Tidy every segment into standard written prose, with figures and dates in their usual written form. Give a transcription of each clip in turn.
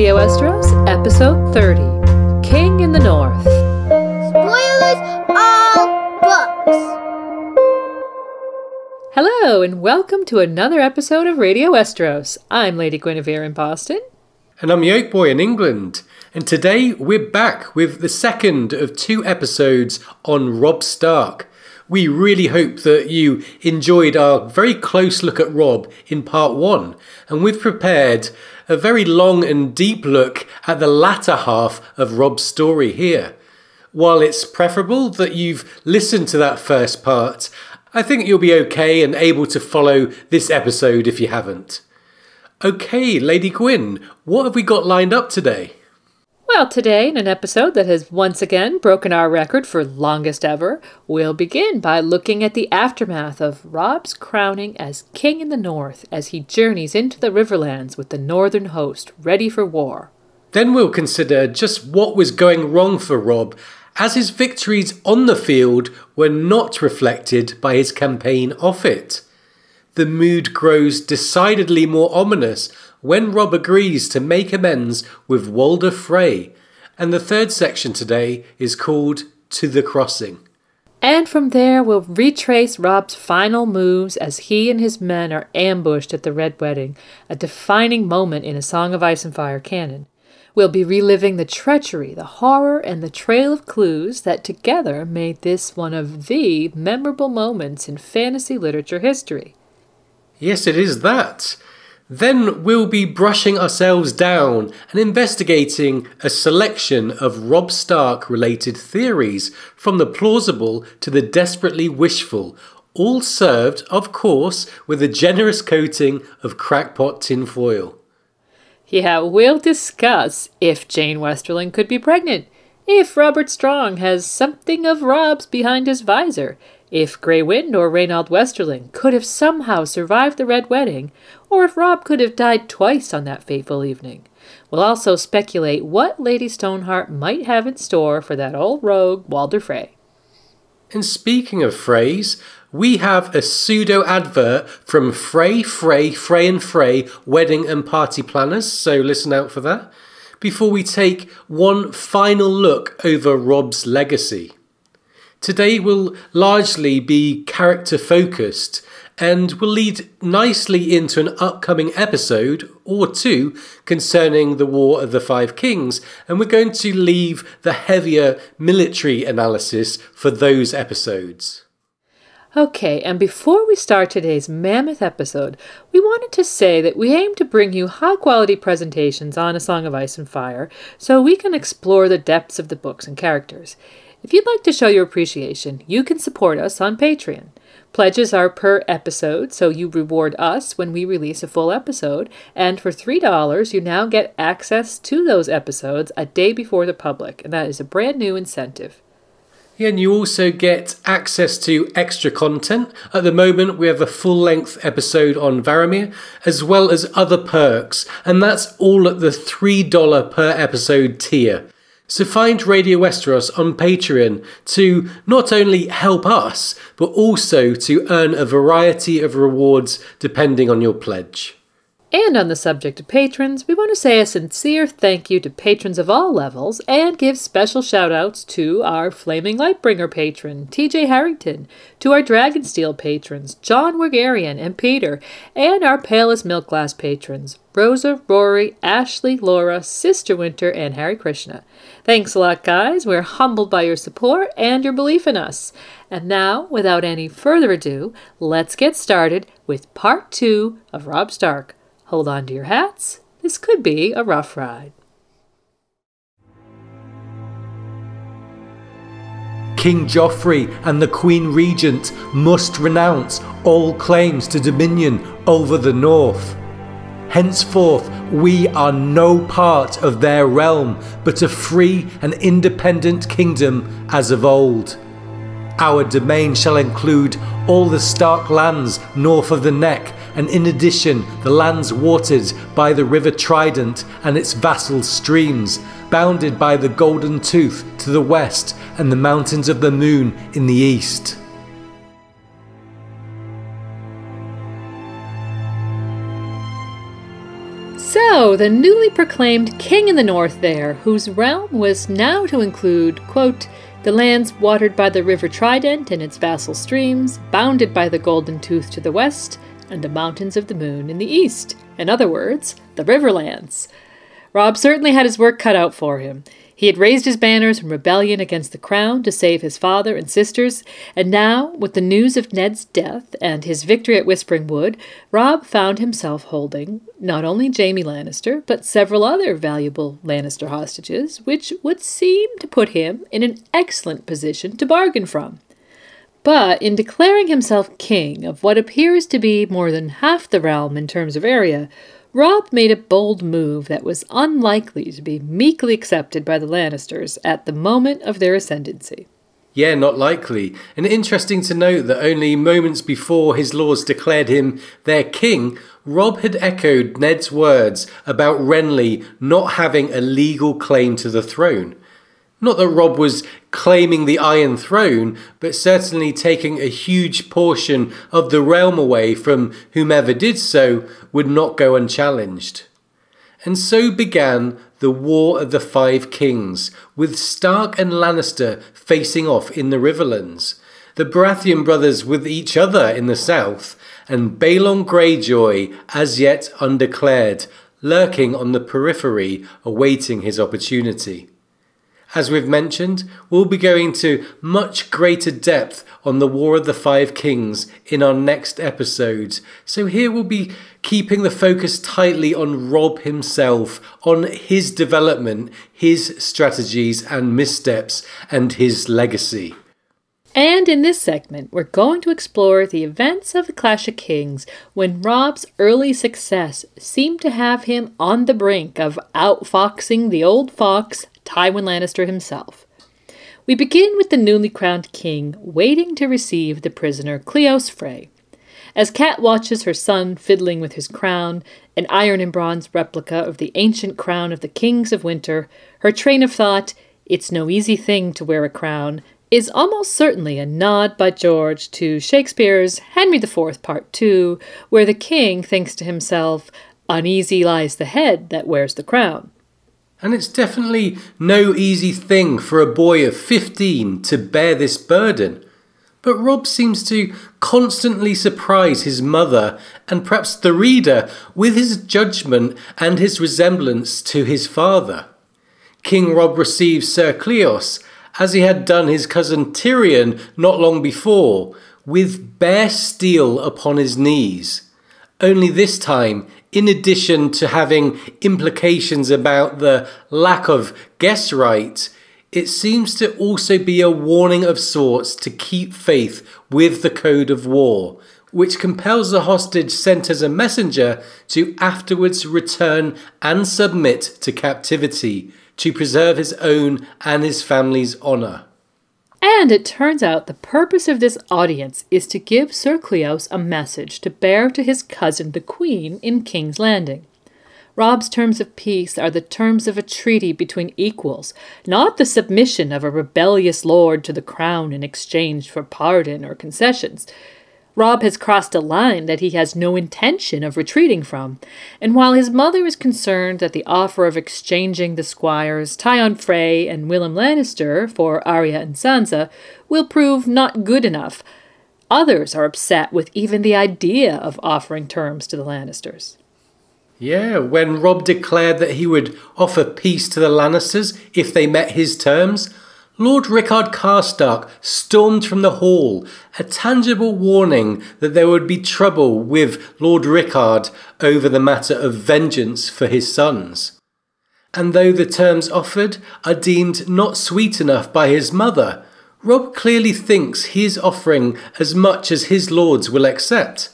Radio Westeros, Episode 30, King in the North. Spoilers all books! Hello, and welcome to another episode of Radio Westeros. I'm Lady Guinevere in Boston. And I'm Yolkboy in England. And today we're back with the second of two episodes on Robb Stark. We really hope that you enjoyed our very close look at Robb in part one. And we've prepared a very long and deep look at the latter half of Robb's story here. While it's preferable that you've listened to that first part, I think you'll be okay and able to follow this episode if you haven't. Okay, Lady Gwyn, what have we got lined up today? Well, today, in an episode that has once again broken our record for longest ever, we'll begin by looking at the aftermath of Robb's crowning as King in the North as he journeys into the Riverlands with the northern host ready for war. Then we'll consider just what was going wrong for Robb, as his victories on the field were not reflected by his campaign off it. The mood grows decidedly more ominous when Robb agrees to make amends with Walder Frey, and the third section today is called To the Crossing. And from there we'll retrace Robb's final moves as he and his men are ambushed at the Red Wedding, a defining moment in A Song of Ice and Fire canon. We'll be reliving the treachery, the horror, and the trail of clues that together made this one of the memorable moments in fantasy literature history. Yes, it is that. Then we'll be brushing ourselves down and investigating a selection of Robb Stark related theories, from the plausible to the desperately wishful, all served, of course, with a generous coating of crackpot tinfoil. Yeah, we'll discuss if Jane Westerling could be pregnant, if Robert Strong has something of Robb's behind his visor, if Grey Wind or Reynold Westerling could have somehow survived the Red Wedding, or if Robb could have died twice on that fateful evening. We'll also speculate what Lady Stoneheart might have in store for that old rogue Walder Frey. And speaking of Freys, we have a pseudo-advert from Frey and Frey Wedding and Party Planners, so listen out for that, before we take one final look over Robb's legacy. Today will largely be character-focused and will lead nicely into an upcoming episode or two concerning the War of the Five Kings, and we're going to leave the heavier military analysis for those episodes. Okay, and before we start today's mammoth episode, we wanted to say that we aim to bring you high-quality presentations on A Song of Ice and Fire so we can explore the depths of the books and characters. If you'd like to show your appreciation, you can support us on Patreon. Pledges are per episode, so you reward us when we release a full episode, and for $3 you now get access to those episodes a day before the public, and that is a brand new incentive. Yeah, and you also get access to extra content. At the moment, we have a full-length episode on Varamir, as well as other perks, and that's all at the $3 per episode tier. So find Radio Westeros on Patreon to not only help us, but also to earn a variety of rewards depending on your pledge. And on the subject of patrons, we want to say a sincere thank you to patrons of all levels and give special shout-outs to our Flaming Lightbringer patron, TJ Harrington, to our Dragonsteel patrons, John Wigarian and Peter, and our Palest Milk Glass patrons, Rosa, Rory, Ashley, Laura, Sister Winter, and Harry Krishna. Thanks a lot, guys. We're humbled by your support and your belief in us. And now, without any further ado, let's get started with part 2 of Robb Stark. Hold on to your hats. This could be a rough ride. King Joffrey and the Queen Regent must renounce all claims to dominion over the North. Henceforth, we are no part of their realm, but a free and independent kingdom as of old. Our domain shall include all the Stark lands north of the Neck, and in addition the lands watered by the River Trident and its vassal streams, bounded by the Golden Tooth to the west and the Mountains of the Moon in the east. So, So, the newly proclaimed king in the north there, whose realm was now to include, quote, the lands watered by the River Trident and its vassal streams, bounded by the Golden Tooth to the west, and the Mountains of the Moon in the east. In other words, the Riverlands. Robb certainly had his work cut out for him. He had raised his banners in rebellion against the crown to save his father and sisters, and now, with the news of Ned's death and his victory at Whispering Wood, Robb found himself holding not only Jaime Lannister, but several other valuable Lannister hostages, which would seem to put him in an excellent position to bargain from. But in declaring himself king of what appears to be more than half the realm in terms of area, Robb made a bold move that was unlikely to be meekly accepted by the Lannisters at the moment of their ascendancy. Yeah, not likely. And interesting to note that only moments before his lords declared him their king, Robb had echoed Ned's words about Renly not having a legal claim to the throne. Not that Robb was claiming the Iron Throne, but certainly taking a huge portion of the realm away from whomever did so would not go unchallenged. And so began the War of the Five Kings, with Stark and Lannister facing off in the Riverlands, the Baratheon brothers with each other in the south, and Balon Greyjoy, as yet undeclared, lurking on the periphery awaiting his opportunity. As we've mentioned, we'll be going to much greater depth on the War of the Five Kings in our next episodes, so here we'll be keeping the focus tightly on Robb himself, on his development, his strategies and missteps, and his legacy. And in this segment, we're going to explore the events of the Clash of Kings when Robb's early success seemed to have him on the brink of outfoxing the old fox, Tywin Lannister himself. We begin with the newly crowned king waiting to receive the prisoner Cleos Frey. As Cat watches her son fiddling with his crown, an iron and bronze replica of the ancient crown of the kings of winter, her train of thought, "It's no easy thing to wear a crown," is almost certainly a nod by George to Shakespeare's Henry IV Part 2, where the king thinks to himself, "Uneasy lies the head that wears the crown." And it's definitely no easy thing for a boy of 15 to bear this burden. But Robb seems to constantly surprise his mother and perhaps the reader with his judgment and his resemblance to his father. King Robb receives Sir Cleos, as he had done his cousin Tyrion not long before, with bare steel upon his knees. Only this time, in addition to having implications about the lack of guest right, it seems to also be a warning of sorts to keep faith with the code of war, which compels the hostage sent as a messenger to afterwards return and submit to captivity, to preserve his own and his family's honour. And it turns out the purpose of this audience is to give Sir Cleos a message to bear to his cousin the Queen in King's Landing. Robb's terms of peace are the terms of a treaty between equals, not the submission of a rebellious lord to the crown in exchange for pardon or concessions. Robb has crossed a line that he has no intention of retreating from, and while his mother is concerned that the offer of exchanging the squires Tywin Frey and Willem Lannister for Arya and Sansa will prove not good enough, others are upset with even the idea of offering terms to the Lannisters. Yeah, when Robb declared that he would offer peace to the Lannisters if they met his terms, Lord Rickard Karstark stormed from the hall, a tangible warning that there would be trouble with Lord Rickard over the matter of vengeance for his sons. And though the terms offered are deemed not sweet enough by his mother, Robb clearly thinks he is offering as much as his lords will accept.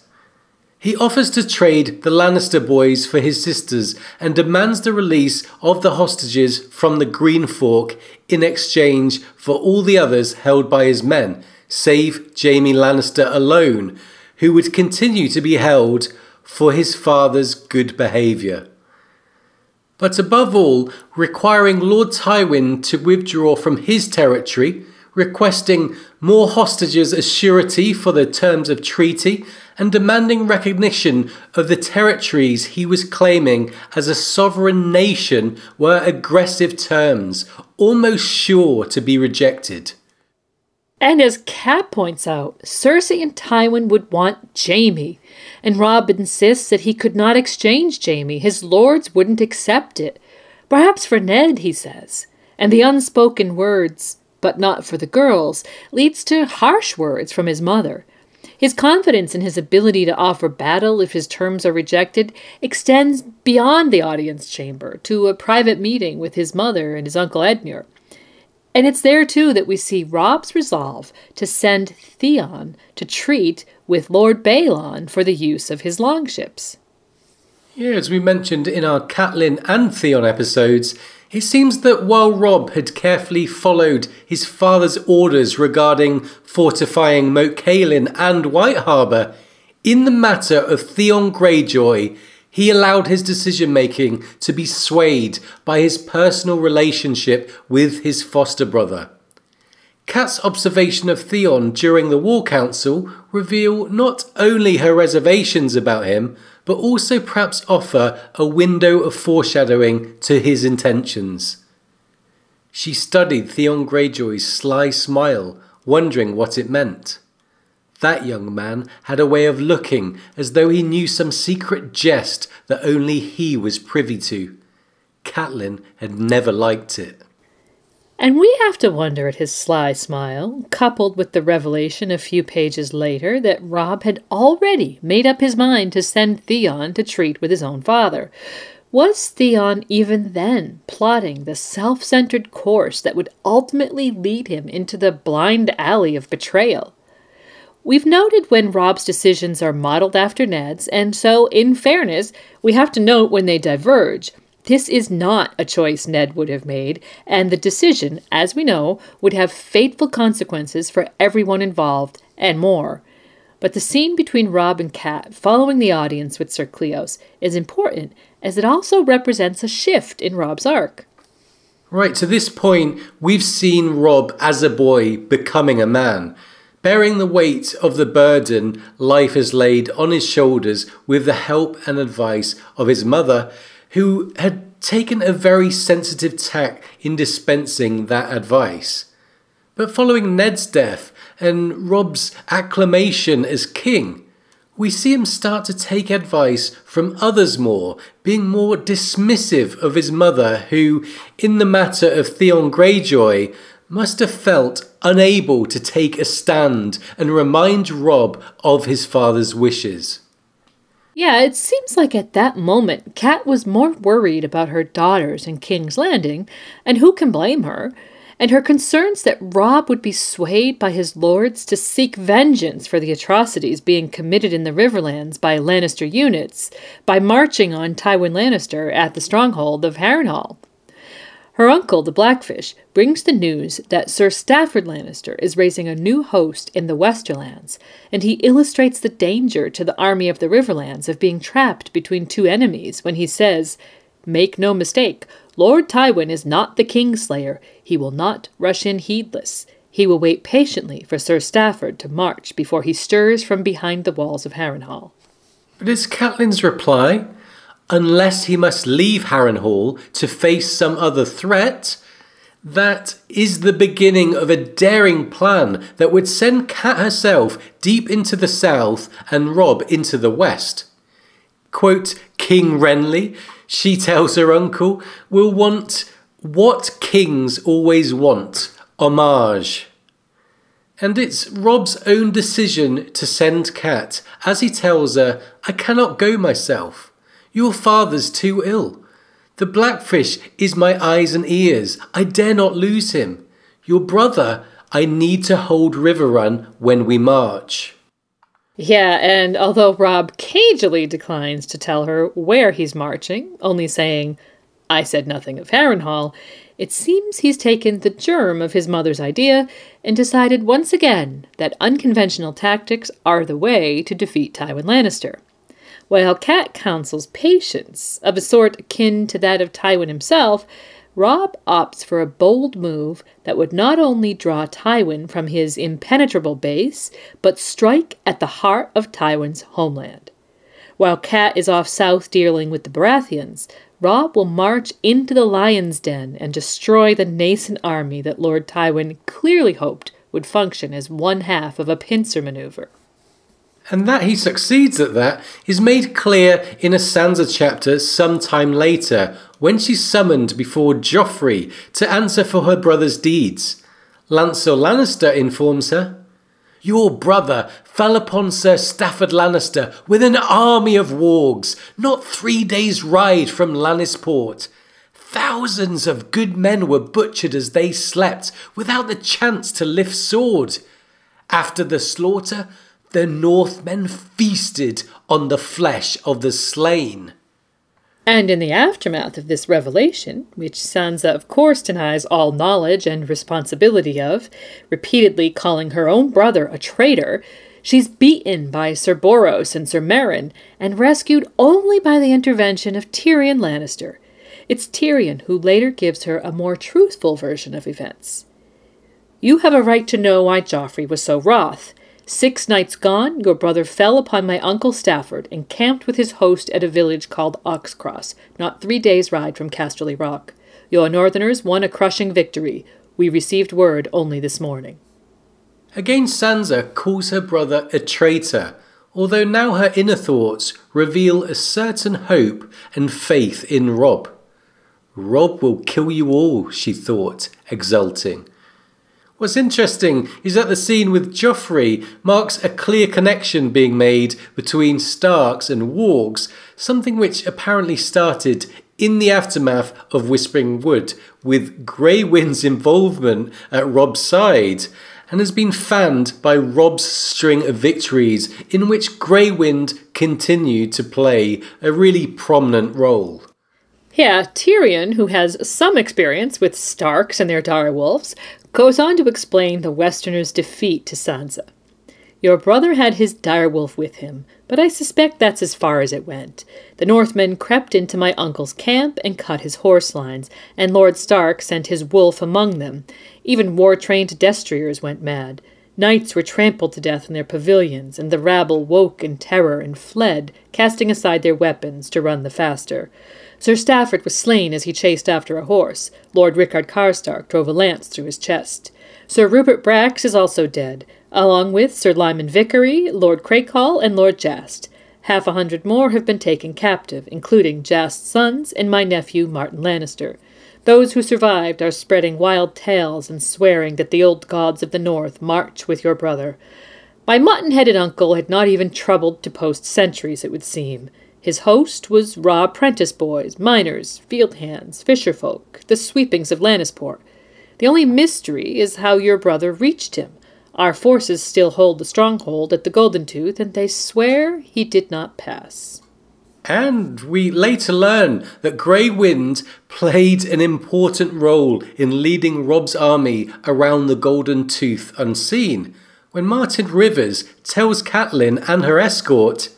He offers to trade the Lannister boys for his sisters and demands the release of the hostages from the Green Fork in exchange for all the others held by his men, save Jaime Lannister alone, who would continue to be held for his father's good behaviour. But above all, requiring Lord Tywin to withdraw from his territory, requesting more hostages as surety for the terms of treaty, and demanding recognition of the territories he was claiming as a sovereign nation were aggressive terms, almost sure to be rejected. And as Kat points out, Cersei and Tywin would want Jaime, and Robb insists that he could not exchange Jaime. His lords wouldn't accept it. Perhaps for Ned, he says. And the unspoken words, but not for the girls, leads to harsh words from his mother. His confidence in his ability to offer battle if his terms are rejected extends beyond the audience chamber to a private meeting with his mother and his uncle Edmure. And it's there, too, that we see Robb's resolve to send Theon to treat with Lord Balon for the use of his longships. Yeah, as we mentioned in our Catelyn and Theon episodes, it seems that while Robb had carefully followed his father's orders regarding fortifying Moat Cailin and White Harbour, in the matter of Theon Greyjoy, he allowed his decision-making to be swayed by his personal relationship with his foster brother. Kat's observation of Theon during the War Council reveal not only her reservations about him, but also perhaps offer a window of foreshadowing to his intentions. She studied Theon Greyjoy's sly smile, wondering what it meant. That young man had a way of looking as though he knew some secret jest that only he was privy to. Catelyn had never liked it. And we have to wonder at his sly smile, coupled with the revelation a few pages later that Robb had already made up his mind to send Theon to treat with his own father. Was Theon even then plotting the self-centered course that would ultimately lead him into the blind alley of betrayal? We've noted when Robb's decisions are modeled after Ned's, and so, in fairness, we have to note when they diverge. This is not a choice Ned would have made, and the decision, as we know, would have fateful consequences for everyone involved, and more. But the scene between Robb and Kat following the audience with Sir Cleos is important, as it also represents a shift in Robb's arc. Right, to this point, we've seen Robb as a boy becoming a man, bearing the weight of the burden life has laid on his shoulders with the help and advice of his mother, who had taken a very sensitive tack in dispensing that advice. But following Ned's death and Robb's acclamation as king, we see him start to take advice from others more, being more dismissive of his mother, who, in the matter of Theon Greyjoy, must have felt unable to take a stand and remind Robb of his father's wishes. Yeah, it seems like at that moment, Kat was more worried about her daughters in King's Landing, and who can blame her, and her concerns that Robb would be swayed by his lords to seek vengeance for the atrocities being committed in the Riverlands by Lannister units, by marching on Tywin Lannister at the stronghold of Harrenhal. Her uncle, the Blackfish, brings the news that Sir Stafford Lannister is raising a new host in the Westerlands, and he illustrates the danger to the army of the Riverlands of being trapped between two enemies when he says, "Make no mistake, Lord Tywin is not the Kingslayer. He will not rush in heedless. He will wait patiently for Sir Stafford to march before he stirs from behind the walls of Harrenhal." But is Catelyn's reply, unless he must leave Harrenhal to face some other threat? That is the beginning of a daring plan that would send Kat herself deep into the south and Robb into the west. Quote, King Renly, she tells her uncle, will want what kings always want, homage. And it's Robb's own decision to send Kat, as he tells her, I cannot go myself. Your father's too ill. The Blackfish is my eyes and ears. I dare not lose him. Your brother, I need to hold Riverrun when we march. Yeah, and although Robb cagily declines to tell her where he's marching, only saying, I said nothing of Harrenhal, it seems he's taken the germ of his mother's idea and decided once again that unconventional tactics are the way to defeat Tywin Lannister. While Kat counsels patience, of a sort akin to that of Tywin himself, Robb opts for a bold move that would not only draw Tywin from his impenetrable base, but strike at the heart of Tywin's homeland. While Cat is off south dealing with the Baratheons, Robb will march into the Lion's Den and destroy the nascent army that Lord Tywin clearly hoped would function as one half of a pincer maneuver. And that he succeeds at that is made clear in a Sansa chapter sometime later, when she's summoned before Joffrey to answer for her brother's deeds. Lancel Lannister informs her, "Your brother fell upon Sir Stafford Lannister with an army of wargs, not 3 days' ride from Lannisport. Thousands of good men were butchered as they slept, without the chance to lift sword. After the slaughter, the Northmen feasted on the flesh of the slain." And in the aftermath of this revelation, which Sansa of course denies all knowledge and responsibility of, repeatedly calling her own brother a traitor, she's beaten by Sir Boros and Sir Meryn, and rescued only by the intervention of Tyrion Lannister. It's Tyrion who later gives her a more truthful version of events. "You have a right to know why Joffrey was so wroth. 6 nights gone, your brother fell upon my uncle Stafford and camped with his host at a village called Oxcross, not 3 days' ride from Casterly Rock. Your northerners won a crushing victory. We received word only this morning." Again, Sansa calls her brother a traitor, although now her inner thoughts reveal a certain hope and faith in Robb. "Robb will kill you all," she thought, exulting. What's interesting is that the scene with Joffrey marks a clear connection being made between Starks and Wargs, something which apparently started in the aftermath of Whispering Wood, with Grey Wind's involvement at Robb's side, and has been fanned by Robb's string of victories, in which Grey Wind continued to play a really prominent role. Yeah, Tyrion, who has some experience with Starks and their direwolves, goes on to explain the Westerners' defeat to Sansa. "Your brother had his direwolf with him, but I suspect that's as far as it went. The Northmen crept into my uncle's camp and cut his horse lines, and Lord Stark sent his wolf among them. Even war-trained destriers went mad. Knights were trampled to death in their pavilions, and the rabble woke in terror and fled, casting aside their weapons to run the faster. Sir Stafford was slain as he chased after a horse. Lord Rickard Karstark drove a lance through his chest. Sir Rupert Brax is also dead, along with Sir Lyman Vickery, Lord Crakehall, and Lord Jast. 100 more have been taken captive, including Jast's sons and my nephew Martin Lannister. Those who survived are spreading wild tales and swearing that the old gods of the north march with your brother. My mutton-headed uncle had not even troubled to post sentries, it would seem. His host was raw apprentice boys, miners, field hands, fisherfolk, the sweepings of Lannisport. The only mystery is how your brother reached him. Our forces still hold the stronghold at the Golden Tooth, and they swear he did not pass." And we later learn that Grey Wind played an important role in leading Robb's army around the Golden Tooth unseen. When Martin Rivers tells Catelyn and her escort,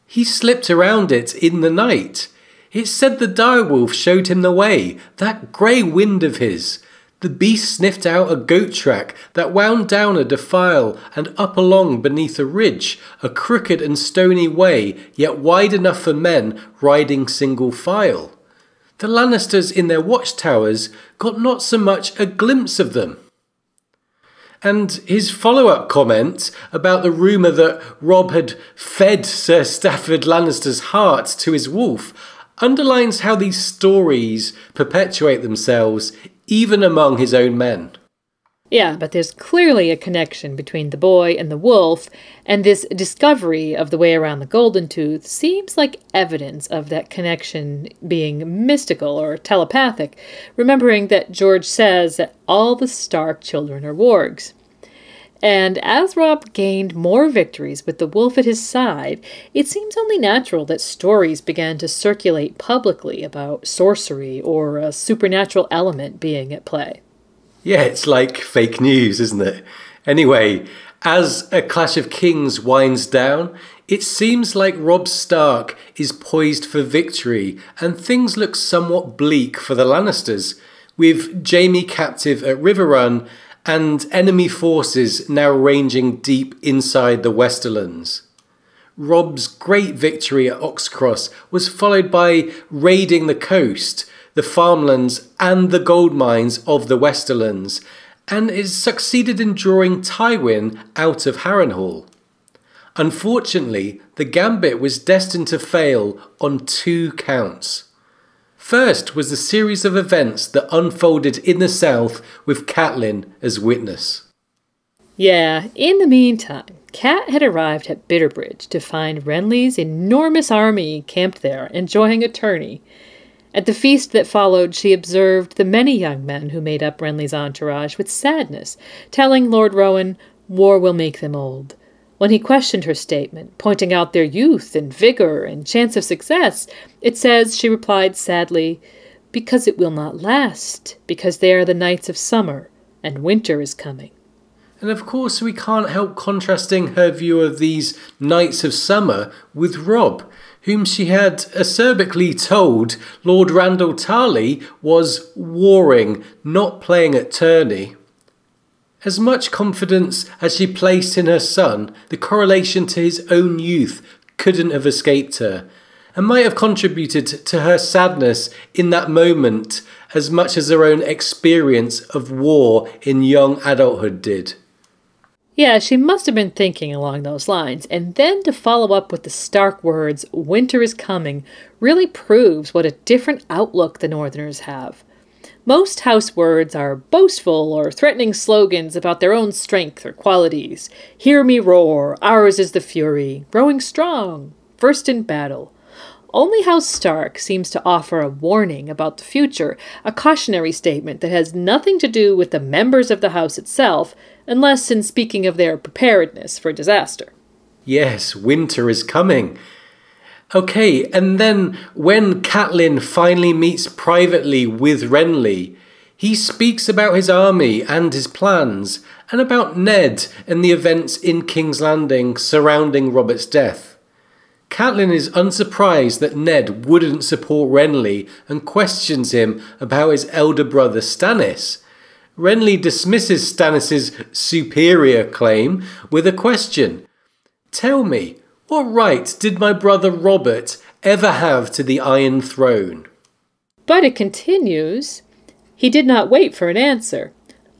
"He slipped around it in the night. It's said the direwolf showed him the way, that Grey Wind of his. The beast sniffed out a goat track that wound down a defile and up along beneath a ridge, a crooked and stony way, yet wide enough for men riding single file. The Lannisters in their watchtowers got not so much a glimpse of them." And his follow-up comment about the rumour that Robb had fed Sir Stafford Lannister's heart to his wolf underlines how these stories perpetuate themselves even among his own men. Yeah, but there's clearly a connection between the boy and the wolf, and this discovery of the way around the Golden Tooth seems like evidence of that connection being mystical or telepathic, remembering that George says that all the Stark children are wargs. And as Robb gained more victories with the wolf at his side, it seems only natural that stories began to circulate publicly about sorcery or a supernatural element being at play. Yeah, it's like fake news, isn't it? Anyway, as A Clash of Kings winds down, it seems like Robb Stark is poised for victory and things look somewhat bleak for the Lannisters. with Jaime captive at Riverrun and enemy forces now ranging deep inside the Westerlands. Robb's great victory at Oxcross was followed by raiding the coast, the farmlands and the gold mines of the Westerlands, and it succeeded in drawing Tywin out of Harrenhal. Unfortunately, the gambit was destined to fail on 2 counts. First was the series of events that unfolded in the south with Catelyn as witness. Yeah, in the meantime, Cat had arrived at Bitterbridge to find Renly's enormous army camped there, enjoying a tourney. At the feast that followed, she observed the many young men who made up Renly's entourage with sadness, telling Lord Rowan, war will make them old. When he questioned her statement, pointing out their youth and vigor and chance of success, it says she replied sadly, because it will not last, because they are the nights of summer, and winter is coming. And of course we can't help contrasting her view of these nights of summer with Robb, whom she had acerbically told Lord Randall Tarley was warring, not playing at tourney. As much confidence as she placed in her son, the correlation to his own youth couldn't have escaped her, and might have contributed to her sadness in that moment as much as her own experience of war in young adulthood did. Yeah, she must have been thinking along those lines, and then to follow up with the stark words, winter is coming, really proves what a different outlook the Northerners have. Most house words are boastful or threatening slogans about their own strength or qualities. Hear me roar, ours is the fury, growing strong, first in battle. Only House Stark seems to offer a warning about the future, a cautionary statement that has nothing to do with the members of the house itself, unless in speaking of their preparedness for disaster. Yes, winter is coming. Okay, and then when Catelyn finally meets privately with Renly, he speaks about his army and his plans, and about Ned and the events in King's Landing surrounding Robert's death. Catelyn is unsurprised that Ned wouldn't support Renly and questions him about his elder brother Stannis. Renly dismisses Stannis' superior claim with a question. Tell me, what right did my brother Robert ever have to the Iron Throne? But it continues. He did not wait for an answer.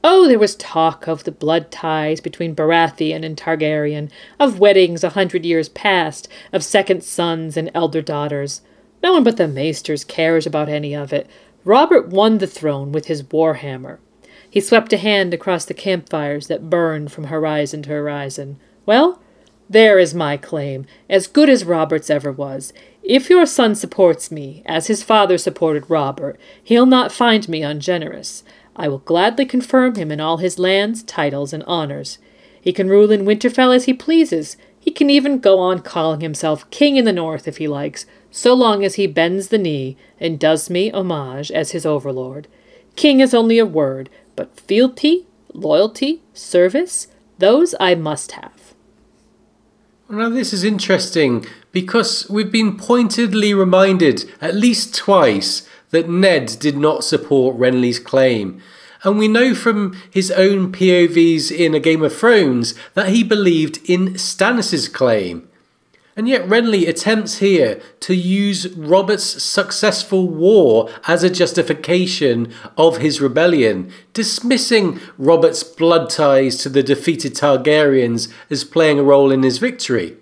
Oh, there was talk of the blood ties between Baratheon and Targaryen, of weddings 100 years past, of second sons and elder daughters. No one but the maesters cares about any of it. Robert won the throne with his warhammer. He swept a hand across the campfires that burned from horizon to horizon. Well, there is my claim, as good as Robert's ever was. If your son supports me, as his father supported Robert, he'll not find me ungenerous. I will gladly confirm him in all his lands, titles, and honours. He can rule in Winterfell as he pleases. He can even go on calling himself king in the north if he likes, so long as he bends the knee and does me homage as his overlord. King is only a word, but fealty, loyalty, service, those I must have. Now this is interesting because we've been pointedly reminded at least twice that Ned did not support Renly's claim, and we know from his own POVs in A Game of Thrones that he believed in Stannis' claim. And yet Renly attempts here to use Robert's successful war as a justification of his rebellion, dismissing Robert's blood ties to the defeated Targaryens as playing a role in his victory.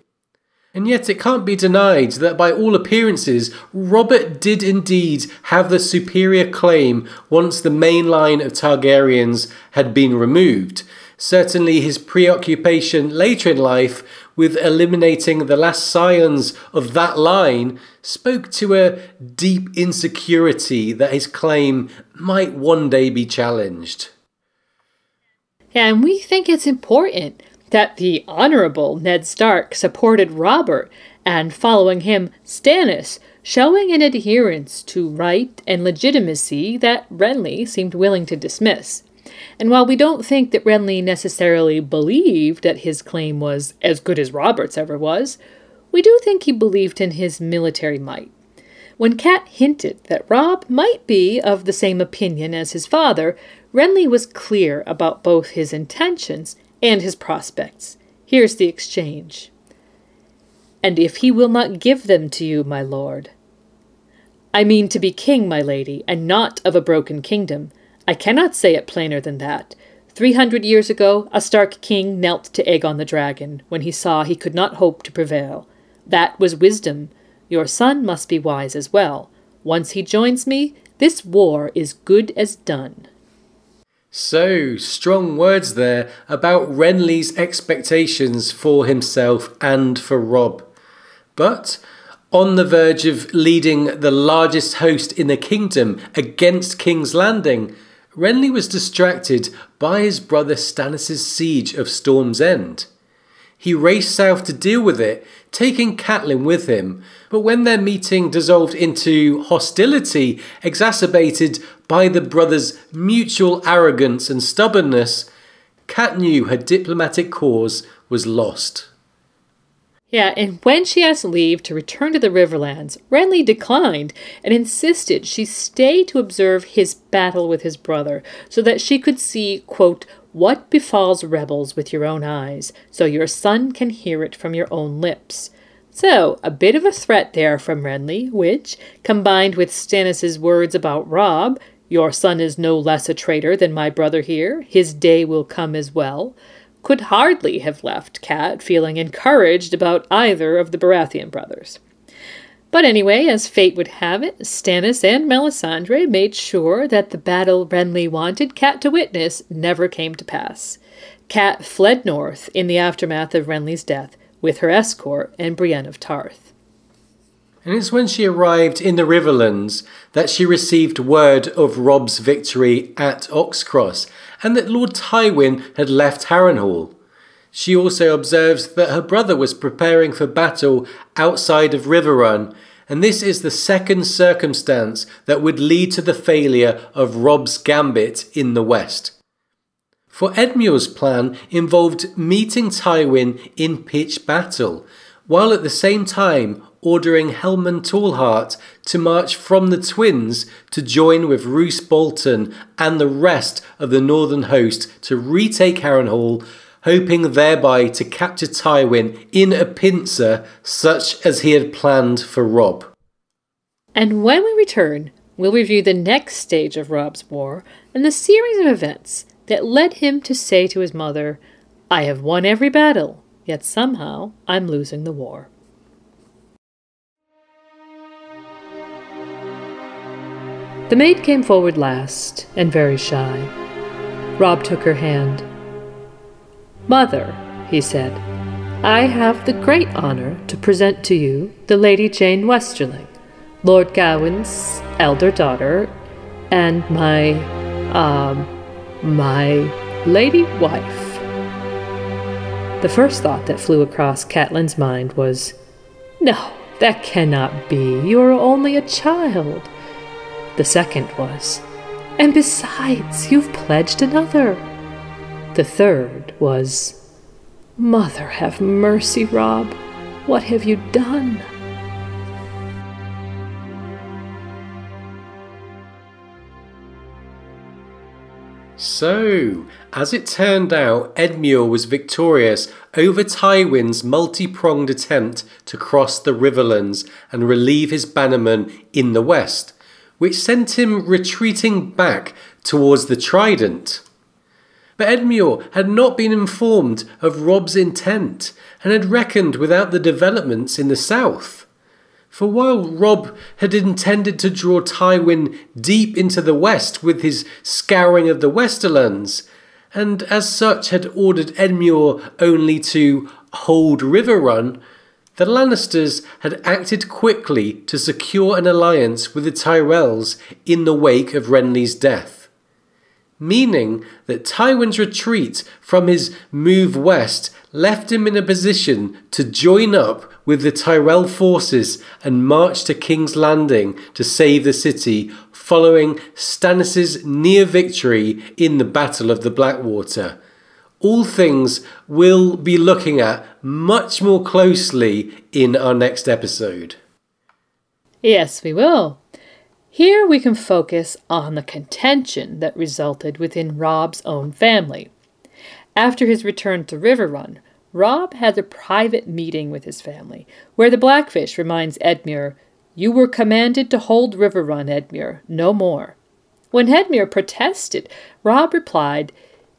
And yet it can't be denied that by all appearances, Robert did indeed have the superior claim once the main line of Targaryens had been removed. Certainly his preoccupation later in life with eliminating the last scions of that line spoke to a deep insecurity that his claim might one day be challenged. And we think it's important that the Honourable Ned Stark supported Robert, and following him, Stannis, showing an adherence to right and legitimacy that Renly seemed willing to dismiss. And while we don't think that Renly necessarily believed that his claim was as good as Robert's ever was, we do think he believed in his military might. When Cat hinted that Robb might be of the same opinion as his father, Renly was clear about both his intentions and his prospects. Here's the exchange. "And if he will not give them to you, my lord?" "I mean to be king, my lady, and not of a broken kingdom. I cannot say it plainer than that. 300 years ago, a Stark king knelt to Aegon the dragon, when he saw he could not hope to prevail. That was wisdom. Your son must be wise as well. Once he joins me, this war is good as done." So, strong words there about Renly's expectations for himself and for Robb. But, on the verge of leading the largest host in the kingdom against King's Landing, Renly was distracted by his brother Stannis' siege of Storm's End. He raced south to deal with it, taking Catelyn with him, but when their meeting dissolved into hostility exacerbated by the brothers' mutual arrogance and stubbornness, Cat knew her diplomatic cause was lost. Yeah, and when she asked leave to return to the Riverlands, Renly declined and insisted she stay to observe his battle with his brother so that she could see, quote, "what befalls rebels with your own eyes, so your son can hear it from your own lips." So, a bit of a threat there from Renly, which, combined with Stannis' words about Robb, "your son is no less a traitor than my brother here, his day will come as well," could hardly have left Cat feeling encouraged about either of the Baratheon brothers. But anyway, as fate would have it, Stannis and Melisandre made sure that the battle Renly wanted Cat to witness never came to pass. Cat fled north in the aftermath of Renly's death with her escort and Brienne of Tarth. And it's when she arrived in the Riverlands that she received word of Robb's victory at Oxcross and that Lord Tywin had left Harrenhal. She also observes that her brother was preparing for battle outside of Riverrun, and this is the second circumstance that would lead to the failure of Robb's gambit in the west. For Edmure's plan involved meeting Tywin in pitched battle, while at the same time ordering Helman Tallheart to march from the Twins to join with Roose Bolton and the rest of the northern host to retake Harrenhal, hoping thereby to capture Tywin in a pincer such as he had planned for Robb. And when we return, we'll review the next stage of Robb's war and the series of events that led him to say to his mother, "I have won every battle, yet somehow I'm losing the war." The maid came forward last, and very shy. Robb took her hand. "Mother," he said, "I have the great honor to present to you the Lady Jane Westerling, Lord Gawain's elder daughter, and my lady wife." The first thought that flew across Catelyn's mind was, "No, that cannot be. You are only a child." The second was, "And besides, you've pledged another." The third was, "Mother have mercy, Robb. What have you done?" So, as it turned out, Edmure was victorious over Tywin's multi-pronged attempt to cross the Riverlands and relieve his bannermen in the west, which sent him retreating back towards the Trident. But Edmure had not been informed of Robb's intent and had reckoned without the developments in the south. For while Robb had intended to draw Tywin deep into the west with his scouring of the Westerlands, and as such had ordered Edmure only to hold Riverrun, the Lannisters had acted quickly to secure an alliance with the Tyrells in the wake of Renly's death, meaning that Tywin's retreat from his move west left him in a position to join up with the Tyrell forces and march to King's Landing to save the city following Stannis' near victory in the Battle of the Blackwater. All things we'll be looking at much more closely in our next episode. Yes, we will. Here we can focus on the contention that resulted within Robb's own family. After his return to Riverrun, Robb had a private meeting with his family, where the Blackfish reminds Edmure, "You were commanded to hold Riverrun, Edmure, no more." When Edmure protested, Robb replied,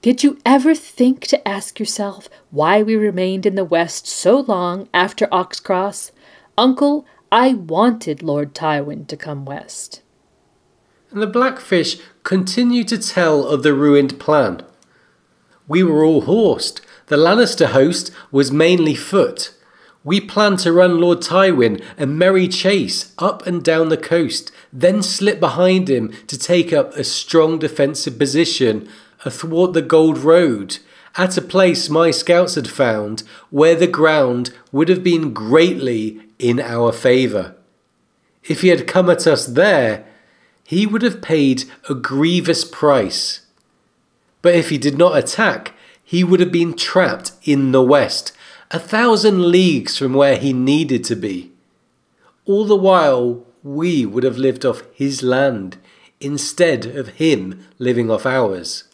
"Did you ever think to ask yourself why we remained in the West so long after Oxcross? Uncle, I wanted Lord Tywin to come west." And the Blackfish continued to tell of the ruined plan. "We were all horsed. The Lannister host was mainly foot. We planned to run Lord Tywin a merry chase up and down the coast, then slip behind him to take up a strong defensive position athwart the Gold Road, at a place my scouts had found where the ground would have been greatly in our favour. If he had come at us there, he would have paid a grievous price. But if he did not attack, he would have been trapped in the west, 1,000 leagues from where he needed to be. All the while, we would have lived off his land, instead of him living off ours."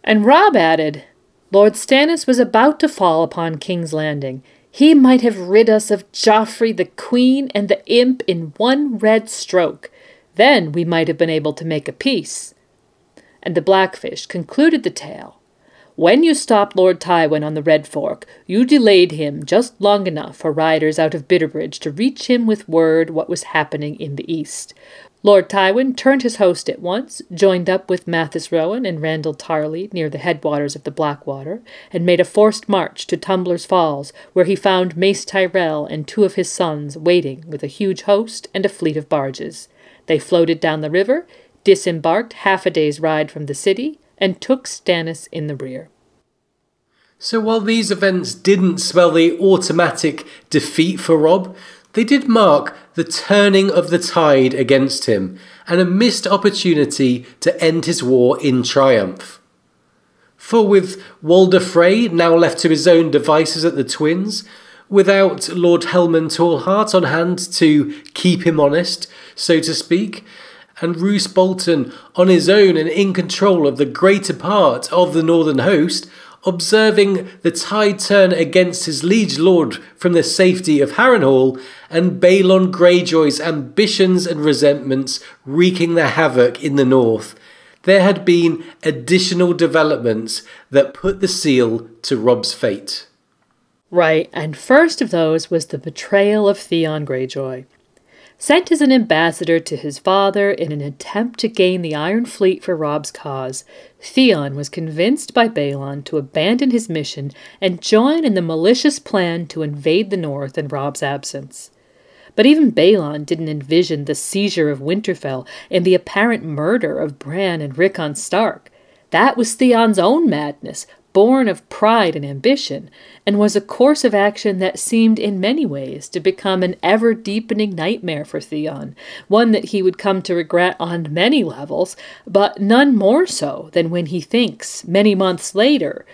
And Robb added, "Lord Stannis was about to fall upon King's Landing. He might have rid us of Joffrey, the Queen, and the Imp in one red stroke. Then we might have been able to make a peace." And the Blackfish concluded the tale. "When you stopped Lord Tywin on the Red Fork, you delayed him just long enough for riders out of Bitterbridge to reach him with word what was happening in the east. Lord Tywin turned his host at once, joined up with Mathis Rowan and Randall Tarley near the headwaters of the Blackwater, and made a forced march to Tumbler's Falls, where he found Mace Tyrell and 2 of his sons waiting with a huge host and a fleet of barges. They floated down the river, disembarked half a day's ride from the city, and took Stannis in the rear." So while these events didn't spell the automatic defeat for Robb, they did mark the turning of the tide against him and a missed opportunity to end his war in triumph. For with Walder Frey now left to his own devices at the Twins, without Lord Helman Tallheart on hand to keep him honest, so to speak, and Roose Bolton on his own and in control of the greater part of the northern host, observing the tide turn against his liege lord from the safety of Harrenhal, and Balon Greyjoy's ambitions and resentments wreaking their havoc in the north, there had been additional developments that put the seal to Robb's fate. Right, and first of those was the betrayal of Theon Greyjoy. Sent as an ambassador to his father in an attempt to gain the Iron Fleet for Robb's cause, Theon was convinced by Balon to abandon his mission and join in the malicious plan to invade the north in Robb's absence. But even Balon didn't envision the seizure of Winterfell and the apparent murder of Bran and Rickon Stark. That was Theon's own madness, born of pride and ambition, and was a course of action that seemed in many ways to become an ever-deepening nightmare for Theon, one that he would come to regret on many levels, but none more so than when he thinks, many months later,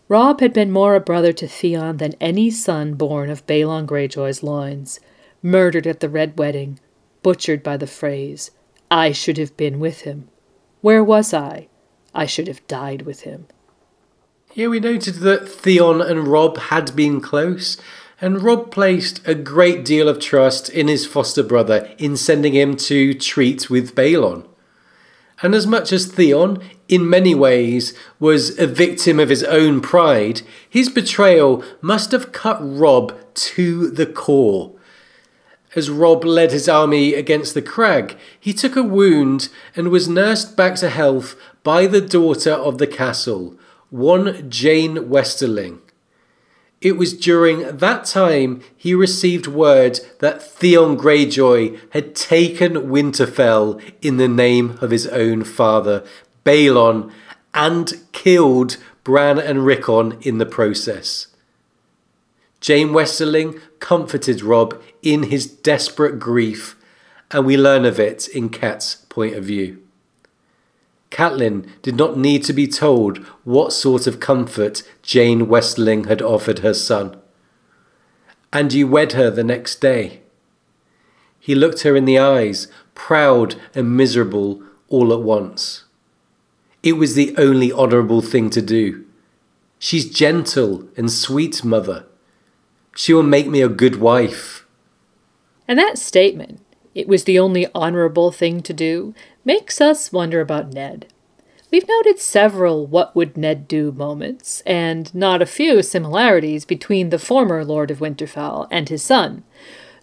Robb had been more a brother to Theon than any son born of Balon Greyjoy's loins, murdered at the Red Wedding, butchered by the Freys. I should have been with him. Where was I? I should have died with him. Here we noted that Theon and Robb had been close, and Robb placed a great deal of trust in his foster brother in sending him to treat with Balon. And as much as Theon, in many ways, was a victim of his own pride, his betrayal must have cut Robb to the core. As Robb led his army against the crag, he took a wound and was nursed back to health by the daughter of the castle, one Jane Westerling. It was during that time he received word that Theon Greyjoy had taken Winterfell in the name of his own father, Balon, and killed Bran and Rickon in the process. Jane Westerling comforted Robb in his desperate grief, and we learn of it in Cat's point of view. Catelyn did not need to be told what sort of comfort Jane Westerling had offered her son. And you wed her the next day. He looked her in the eyes, proud and miserable all at once. It was the only honourable thing to do. She's gentle and sweet, mother. She will make me a good wife. And that statement, "it was the only honourable thing to do," makes us wonder about Ned. We've noted several "what would Ned do" moments, and not a few similarities between the former Lord of Winterfell and his son.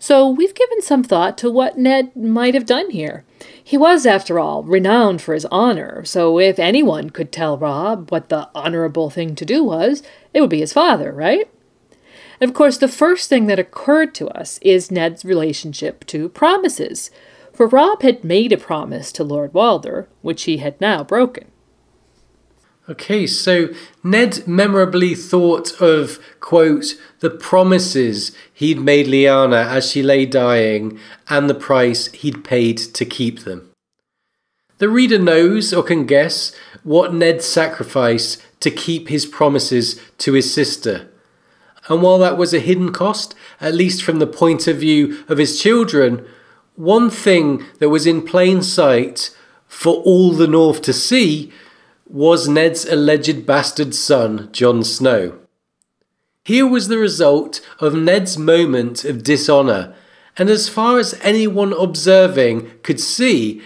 So we've given some thought to what Ned might have done here. He was, after all, renowned for his honour, so if anyone could tell Robb what the honourable thing to do was, it would be his father, right? And of course, the first thing that occurred to us is Ned's relationship to promises. For Robb had made a promise to Lord Walder, which he had now broken. Okay, so Ned memorably thought of, quote, the promises he'd made Lyanna as she lay dying and the price he'd paid to keep them. The reader knows or can guess what Ned sacrificed to keep his promises to his sister. And while that was a hidden cost, at least from the point of view of his children, one thing that was in plain sight for all the North to see was Ned's alleged bastard son, Jon Snow. Here was the result of Ned's moment of dishonour, and as far as anyone observing could see,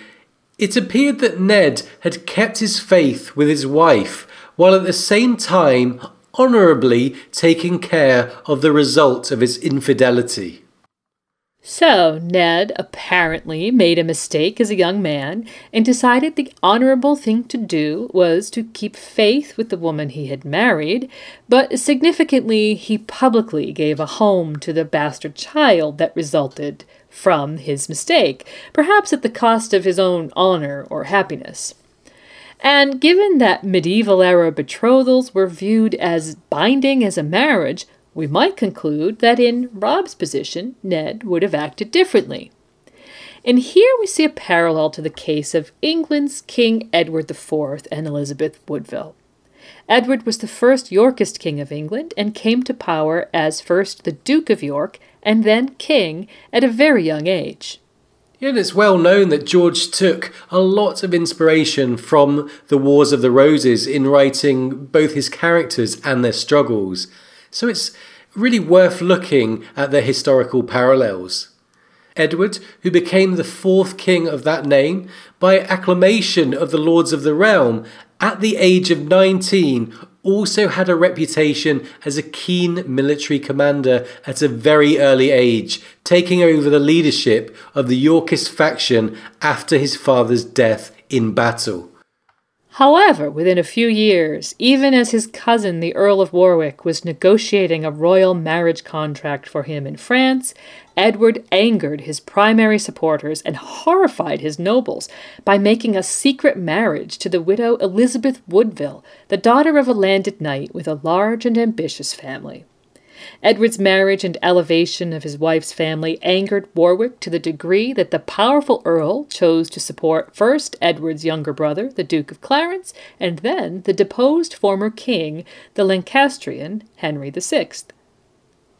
it appeared that Ned had kept his faith with his wife, while at the same time honourably taking care of the result of his infidelity. So Ned apparently made a mistake as a young man and decided the honourable thing to do was to keep faith with the woman he had married, but significantly he publicly gave a home to the bastard child that resulted from his mistake, perhaps at the cost of his own honour or happiness. And given that medieval-era betrothals were viewed as binding as a marriage, we might conclude that in Robb's position, Ned would have acted differently. And here we see a parallel to the case of England's King Edward IV and Elizabeth Woodville. Edward was the first Yorkist king of England and came to power as first the Duke of York and then king at a very young age. Yeah, and it's well known that George took a lot of inspiration from the Wars of the Roses in writing both his characters and their struggles. So it's really worth looking at the historical parallels. Edward, who became the fourth king of that name by acclamation of the Lords of the Realm at the age of 19, also had a reputation as a keen military commander at a very early age, taking over the leadership of the Yorkist faction after his father's death in battle. However, within a few years, even as his cousin, the Earl of Warwick, was negotiating a royal marriage contract for him in France, Edward angered his primary supporters and horrified his nobles by making a secret marriage to the widow Elizabeth Woodville, the daughter of a landed knight with a large and ambitious family. Edward's marriage and elevation of his wife's family angered Warwick to the degree that the powerful Earl chose to support first Edward's younger brother, the Duke of Clarence, and then the deposed former king, the Lancastrian Henry VI.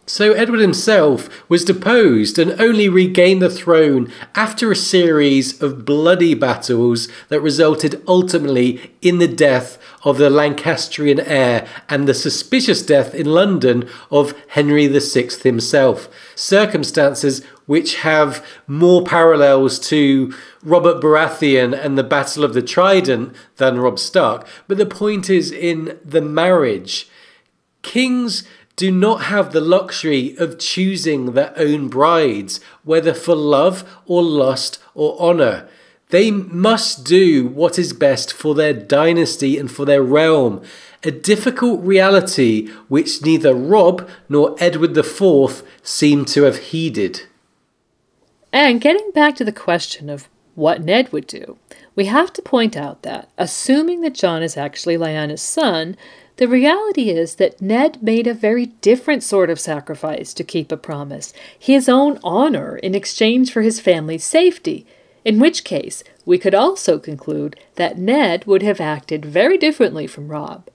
So Edward himself was deposed and only regained the throne after a series of bloody battles that resulted ultimately in the death of the Lancastrian heir and the suspicious death in London of Henry VI himself. Circumstances which have more parallels to Robert Baratheon and the Battle of the Trident than Robb Stark. But the point is in the marriage. Kings do not have the luxury of choosing their own brides, whether for love or lust or honour. They must do what is best for their dynasty and for their realm, a difficult reality which neither Robb nor Edward IV seem to have heeded. And getting back to the question of what Ned would do, we have to point out that, assuming that Jon is actually Lyanna's son, the reality is that Ned made a very different sort of sacrifice to keep a promise, his own honour in exchange for his family's safety, in which case we could also conclude that Ned would have acted very differently from Robb.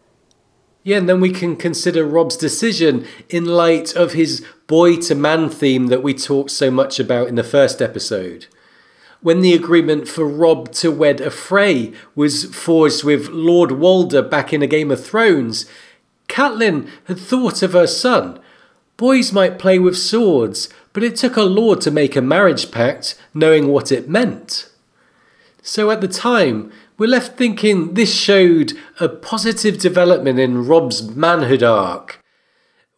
Yeah, and then we can consider Robb's decision in light of his boy-to-man theme that we talked so much about in the first episode. When the agreement for Robb to wed a Frey was forged with Lord Walder back in A Game of Thrones, Catelyn had thought of her son. Boys might play with swords, but it took a lord to make a marriage pact, knowing what it meant. So at the time, we're left thinking this showed a positive development in Robb's manhood arc.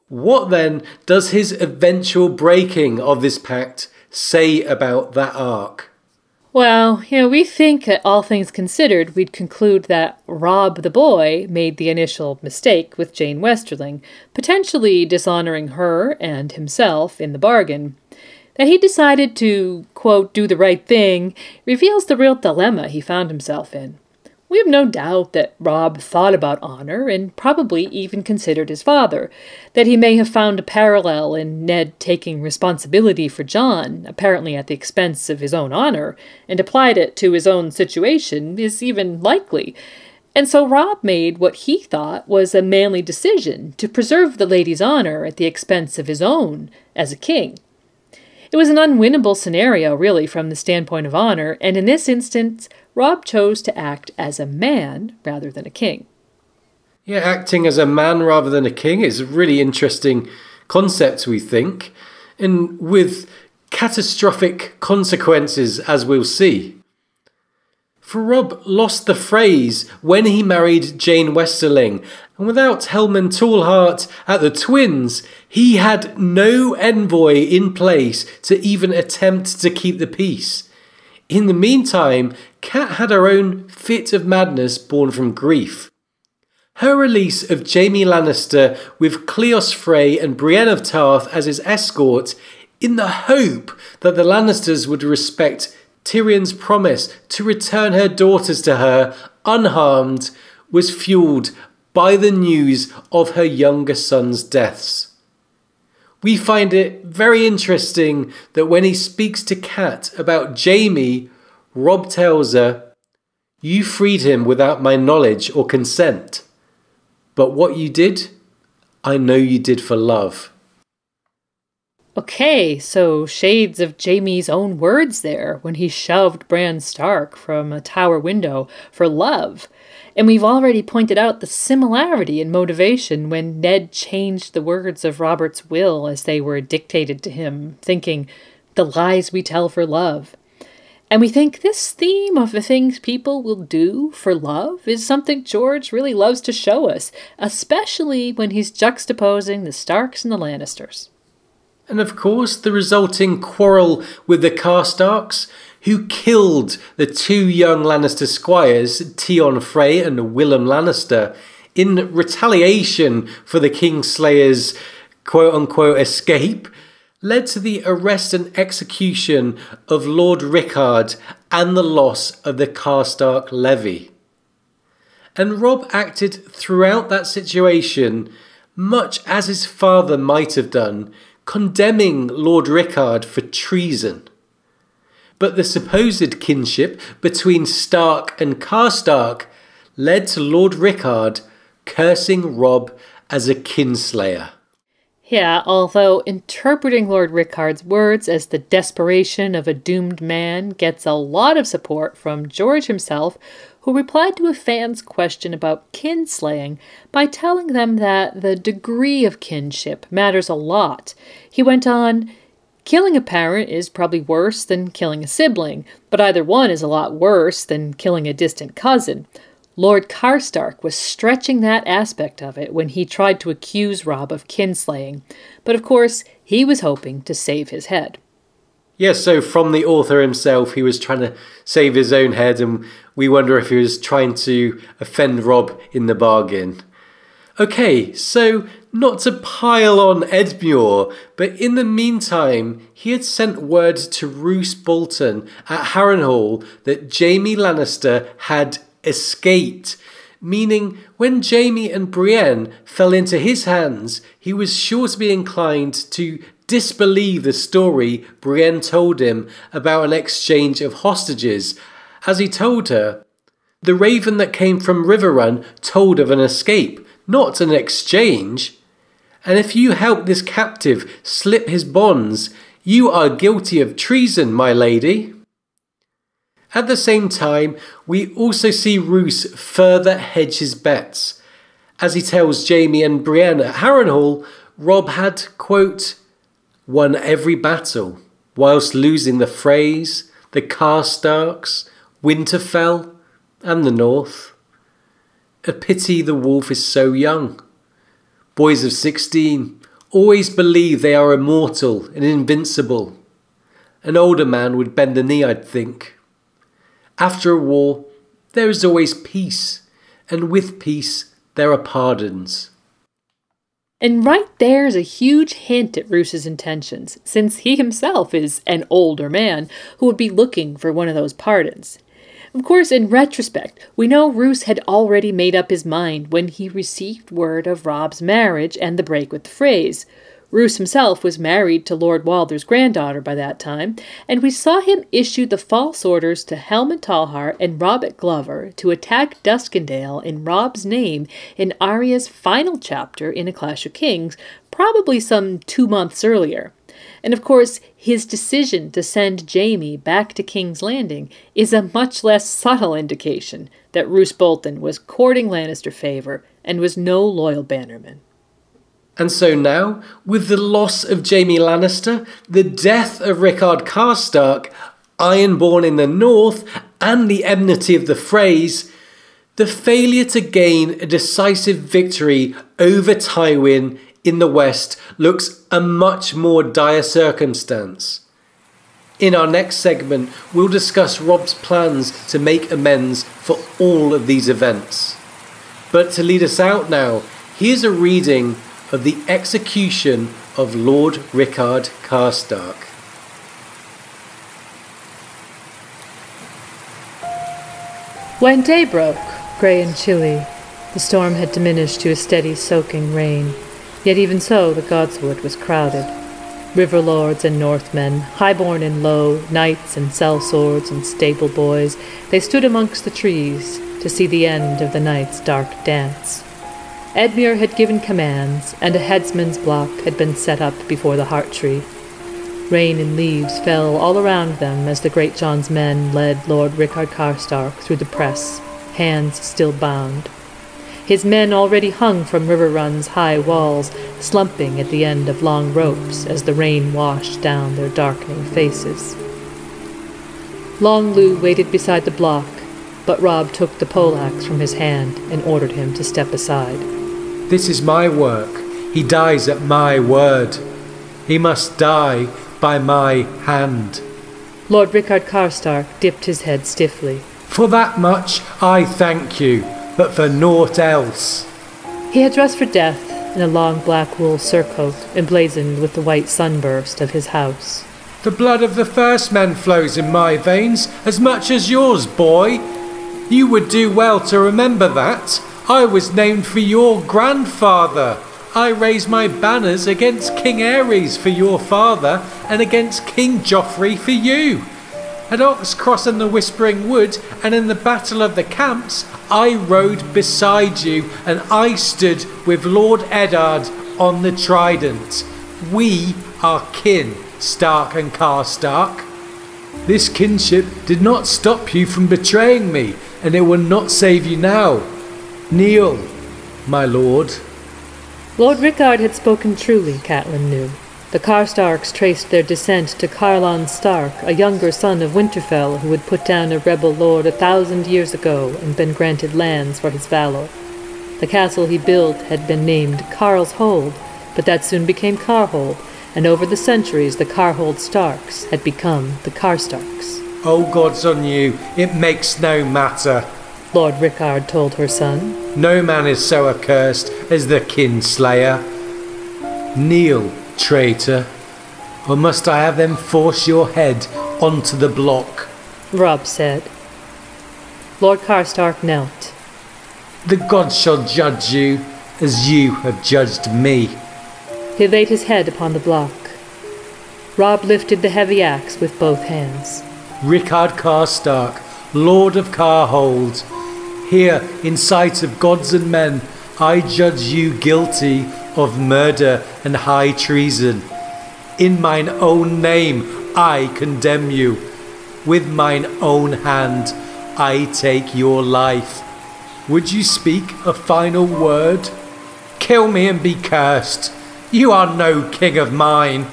What then does his eventual breaking of this pact say about that arc? Well, we think that all things considered, we'd conclude that Robb the boy made the initial mistake with Jane Westerling, potentially dishonoring her and himself in the bargain. That he decided to, quote, do the right thing reveals the real dilemma he found himself in. We have no doubt that Robb thought about honor and probably even considered his father, that he may have found a parallel in Ned taking responsibility for Jon, apparently at the expense of his own honor, and applied it to his own situation is even likely. And so Robb made what he thought was a manly decision to preserve the lady's honor at the expense of his own as a king. It was an unwinnable scenario, really, from the standpoint of honor, and in this instance, Robb chose to act as a man rather than a king. Yeah, acting as a man rather than a king is a really interesting concept, we think, and with catastrophic consequences, as we'll see. For Robb lost the Freys when he married Jane Westerling, and without Helman Tallheart at the Twins, he had no envoy in place to even attempt to keep the peace. In the meantime, Cat had her own fit of madness born from grief. Her release of Jaime Lannister with Cleos Frey and Brienne of Tarth as his escort, in the hope that the Lannisters would respect Tyrion's promise to return her daughters to her unharmed, was fueled by the news of her younger son's deaths. We find it very interesting that when he speaks to Cat about Jaime, Robb tells her, "You freed him without my knowledge or consent. But what you did, I know you did for love." Okay, so shades of Jaime's own words there when he shoved Bran Stark from a tower window for love. And we've already pointed out the similarity in motivation when Ned changed the words of Robert's will as they were dictated to him, thinking, the lies we tell for love. And we think this theme of the things people will do for love is something George really loves to show us, especially when he's juxtaposing the Starks and the Lannisters. And of course, the resulting quarrel with the Karstarks, who killed the two young Lannister squires, Tion Frey and Willem Lannister, in retaliation for the Kingslayer's quote-unquote escape, led to the arrest and execution of Lord Rickard and the loss of the Karstark levy. And Robb acted throughout that situation much as his father might have done, condemning Lord Rickard for treason. But the supposed kinship between Stark and Karstark led to Lord Rickard cursing Robb as a kinslayer. Yeah, although interpreting Lord Rickard's words as the desperation of a doomed man gets a lot of support from George himself, who replied to a fan's question about kinslaying by telling them that the degree of kinship matters a lot. He went on, "Killing a parent is probably worse than killing a sibling, but either one is a lot worse than killing a distant cousin." Lord Karstark was stretching that aspect of it when he tried to accuse Robb of kinslaying, but of course he was hoping to save his head. Yes, so from the author himself, he was trying to save his own head, and we wonder if he was trying to offend Robb in the bargain. Okay, so not to pile on Edmure, but in the meantime, he had sent word to Roose Bolton at Harrenhal that Jaime Lannister had escaped, meaning when Jaime and Brienne fell into his hands, he was sure to be inclined to disbelieve the story Brienne told him about an exchange of hostages. As he told her, the raven that came from Riverrun told of an escape, not an exchange. and if you help this captive slip his bonds, you are guilty of treason, my lady." At the same time, we also see Roose further hedge his bets. As he tells Jaime and Brienne at Harrenhal, Robb had, quote, "won every battle, whilst losing the Freys, the Karstarks, Winterfell, and the North. A pity the wolf is so young. Boys of 16 always believe they are immortal and invincible. An older man would bend the knee, I'd think. After a war, there is always peace, and with peace there are pardons." And right there's a huge hint at Roose's intentions, since he himself is an older man who would be looking for one of those pardons. Of course, in retrospect, we know Roose had already made up his mind when he received word of Robb's marriage and the break with the Freys. Roose himself was married to Lord Walder's granddaughter by that time, and we saw him issue the false orders to Helmut Tallhart and Robert Glover to attack Duskendale in Robb's name in Arya's final chapter in A Clash of Kings, probably some 2 months earlier. And of course, his decision to send Jaime back to King's Landing is a much less subtle indication that Roose Bolton was courting Lannister favor and was no loyal bannerman. And so now, with the loss of Jaime Lannister, the death of Rickard Karstark, Ironborn in the north, and the enmity of the Freys, the failure to gain a decisive victory over Tywin in the west looks a much more dire circumstance. In our next segment, we'll discuss Robb's plans to make amends for all of these events. But to lead us out now, here's a reading of the execution of Lord Rickard Karstark. When day broke, grey and chilly, the storm had diminished to a steady soaking rain, yet even so the Godswood was crowded. River lords and Northmen, highborn and low, knights and sellswords and stable boys, they stood amongst the trees to see the end of the night's dark dance. Edmure had given commands, and a headsman's block had been set up before the heart tree. Rain and leaves fell all around them as the Great John's men led Lord Rickard Karstark through the press, hands still bound. His men already hung from Riverrun's high walls, slumping at the end of long ropes as the rain washed down their darkening faces. Long Lou waited beside the block, but Robb took the poleaxe from his hand and ordered him to step aside. "This is my work. He dies at my word. He must die by my hand." Lord Rickard Karstark dipped his head stiffly. "For that much I thank you, but for naught else." He had dressed for death in a long black wool surcoat emblazoned with the white sunburst of his house. "The blood of the first men flows in my veins as much as yours, boy. You would do well to remember that. I was named for your grandfather. I raised my banners against King Aerys for your father and against King Joffrey for you. At Oxcross and the Whispering Wood and in the Battle of the Camps, I rode beside you and I stood with Lord Eddard on the Trident. We are kin, Stark and Karstark. This kinship did not stop you from betraying me, and it will not save you now. Kneel, my lord." Lord Rickard had spoken truly, Catelyn knew. The Karstarks traced their descent to Carlon Stark, a younger son of Winterfell who had put down a rebel lord 1,000 years ago and been granted lands for his valor. The castle he built had been named Carl's Hold, but that soon became Carhold, and over the centuries the Carhold Starks had become the Karstarks. "Oh, gods on you, it makes no matter," Lord Rickard told her son. "No man is so accursed as the kinslayer. Kneel, traitor, or must I have them force your head onto the block?" Robb said. Lord Karstark knelt. "The gods shall judge you as you have judged me." He laid his head upon the block. Robb lifted the heavy axe with both hands. "Rickard Karstark, Lord of Carhold, here in sight of gods and men, I judge you guilty of murder and high treason. In mine own name I condemn you. With mine own hand I take your life. Would you speak a final word? Kill me and be cursed. You are no king of mine.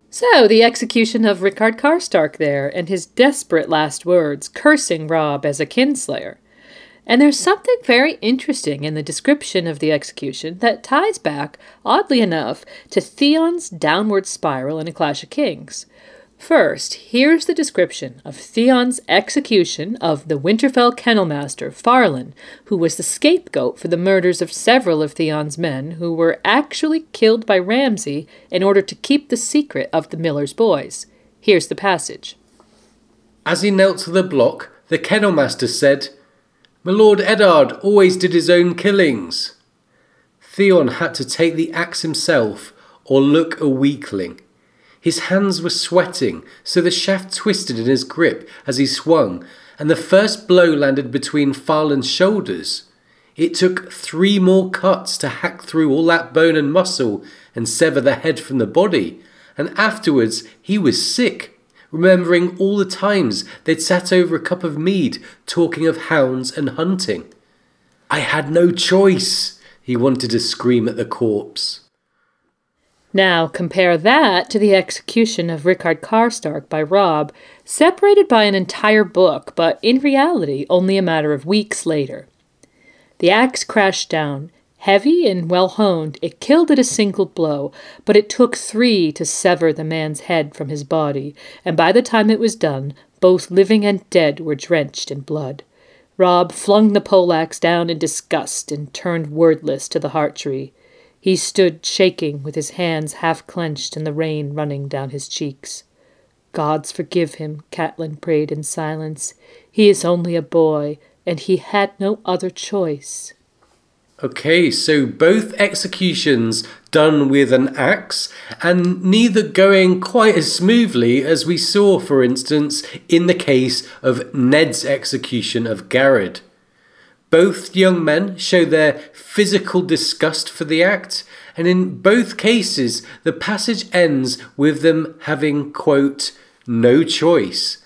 So, the execution of Rickard Karstark there, and his desperate last words, cursing Robb as a kinslayer. And there's something very interesting in the description of the execution that ties back, oddly enough, to Theon's downward spiral in A Clash of Kings. First, here's the description of Theon's execution of the Winterfell kennelmaster, Farlan, who was the scapegoat for the murders of several of Theon's men who were actually killed by Ramsay in order to keep the secret of the miller's boys. Here's the passage. As he knelt to the block, the kennelmaster said, "My lord Eddard always did his own killings." Theon had to take the axe himself or look a weakling. His hands were sweating, so the shaft twisted in his grip as he swung, and the first blow landed between Farlan's shoulders. It took 3 more cuts to hack through all that bone and muscle and sever the head from the body, and afterwards he was sick, remembering all the times they'd sat over a cup of mead talking of hounds and hunting. "I had no choice," he wanted to scream at the corpse. Now, compare that to the execution of Rickard Karstark by Robb, separated by an entire book, but in reality only a matter of weeks later. The axe crashed down. Heavy and well-honed, it killed at a single blow, but it took 3 to sever the man's head from his body, and by the time it was done, both living and dead were drenched in blood. Robb flung the poleaxe down in disgust and turned wordless to the heart tree. He stood shaking with his hands half-clenched and the rain running down his cheeks. "Gods forgive him," Catelyn prayed in silence. "He is only a boy, and he had no other choice." Okay, so both executions done with an axe, and neither going quite as smoothly as we saw, for instance, in the case of Ned's execution of Garrod. Both young men show their physical disgust for the act, and in both cases the passage ends with them having, quote, "no choice."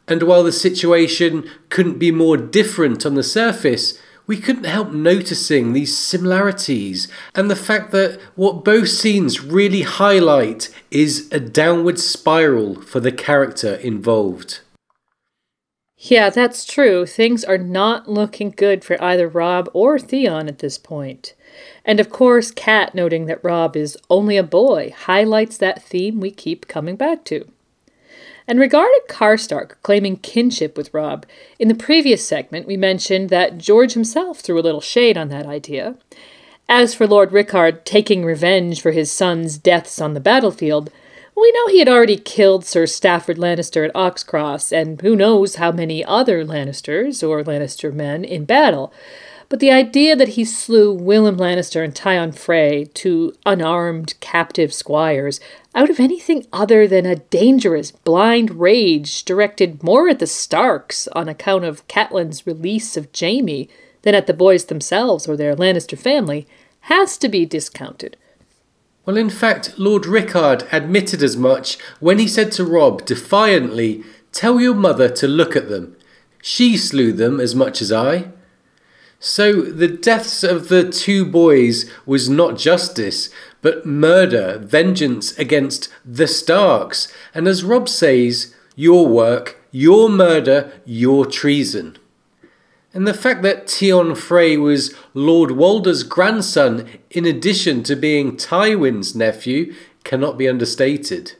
And while the situation couldn't be more different on the surface, we couldn't help noticing these similarities and the fact that what both scenes really highlight is a downward spiral for the character involved. Yeah, that's true. Things are not looking good for either Robb or Theon at this point. And of course, Kat noting that Robb is only a boy highlights that theme we keep coming back to. And regarding Karstark claiming kinship with Robb, in the previous segment we mentioned that George himself threw a little shade on that idea. As for Lord Rickard taking revenge for his son's deaths on the battlefield, we know he had already killed Sir Stafford Lannister at Oxcross, and who knows how many other Lannisters or Lannister men in battle. But the idea that he slew Willem Lannister and Tywin Frey, 2 unarmed captive squires, out of anything other than a dangerous blind rage directed more at the Starks on account of Catelyn's release of Jaime than at the boys themselves or their Lannister family, has to be discounted. Well, in fact, Lord Rickard admitted as much when he said to Robb defiantly, "Tell your mother to look at them. She slew them as much as I." So the deaths of the 2 boys was not justice, but murder, vengeance against the Starks, and as Robb says, your work, your murder, your treason. And the fact that Tion Frey was Lord Walder's grandson, in addition to being Tywin's nephew, cannot be understated.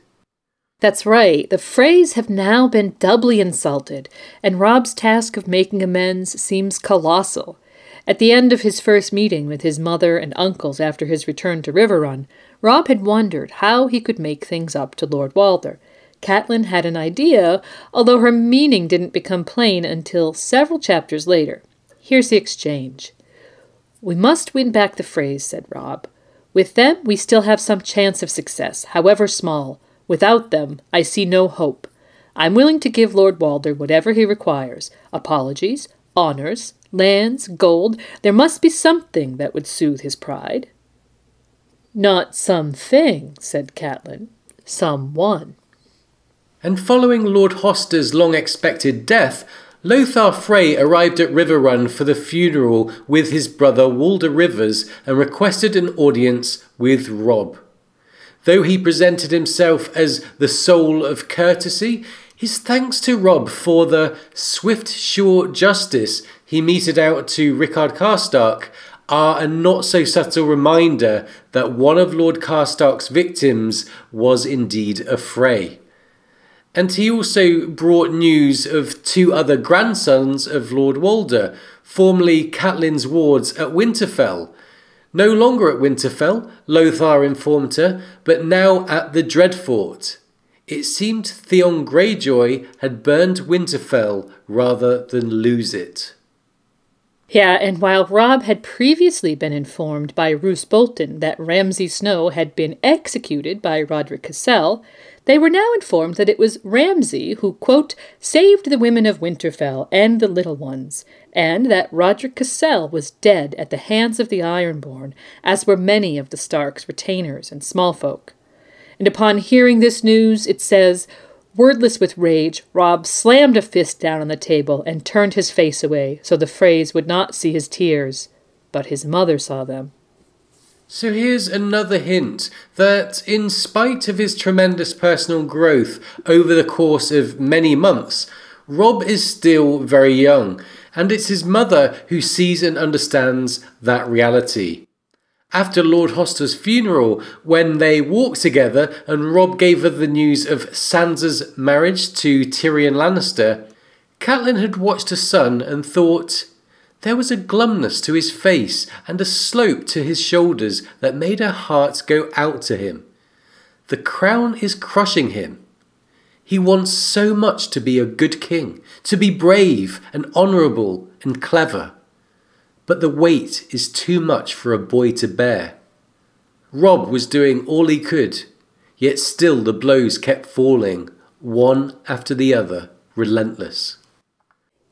That's right, the Freys have now been doubly insulted, and Robb's task of making amends seems colossal. At the end of his first meeting with his mother and uncles after his return to Riverrun, Robb had wondered how he could make things up to Lord Walder. Catelyn had an idea, although her meaning didn't become plain until several chapters later. Here's the exchange. "We must win back the Freys," said Robb. "With them, we still have some chance of success, however small. Without them, I see no hope. I'm willing to give Lord Walder whatever he requires. Apologies, honors, lands, gold. There must be something that would soothe his pride." "Not something," said Catelyn. "Someone." And following Lord Hoster's long-expected death, Lothar Frey arrived at Riverrun for the funeral with his brother Walder Rivers and requested an audience with Robb. Though he presented himself as the soul of courtesy, his thanks to Robb for the swift, sure justice he meted out to Rickard Karstark are a not-so-subtle reminder that one of Lord Karstark's victims was indeed a Frey. And he also brought news of two other grandsons of Lord Walder, formerly Catelyn's wards at Winterfell. No longer at Winterfell, Lothar informed her, but now at the Dreadfort. It seemed Theon Greyjoy had burned Winterfell rather than lose it. Yeah, and while Robb had previously been informed by Roose Bolton that Ramsay Snow had been executed by Roderick Cassel, they were now informed that it was Ramsay who, quote, saved the women of Winterfell and the little ones, and that Roderick Cassel was dead at the hands of the Ironborn, as were many of the Starks' retainers and small folk. And upon hearing this news, it says, wordless with rage, Robb slammed a fist down on the table and turned his face away so the Freys would not see his tears, but his mother saw them. So here's another hint that in spite of his tremendous personal growth over the course of many months, Robb is still very young, and it's his mother who sees and understands that reality. After Lord Hoster's funeral, when they walked together and Robb gave her the news of Sansa's marriage to Tyrion Lannister, Catelyn had watched her son and thought, there was a glumness to his face and a slope to his shoulders that made her heart go out to him. The crown is crushing him. He wants so much to be a good king, to be brave and honourable and clever. But the weight is too much for a boy to bear. Robb was doing all he could, yet still the blows kept falling, one after the other, relentless.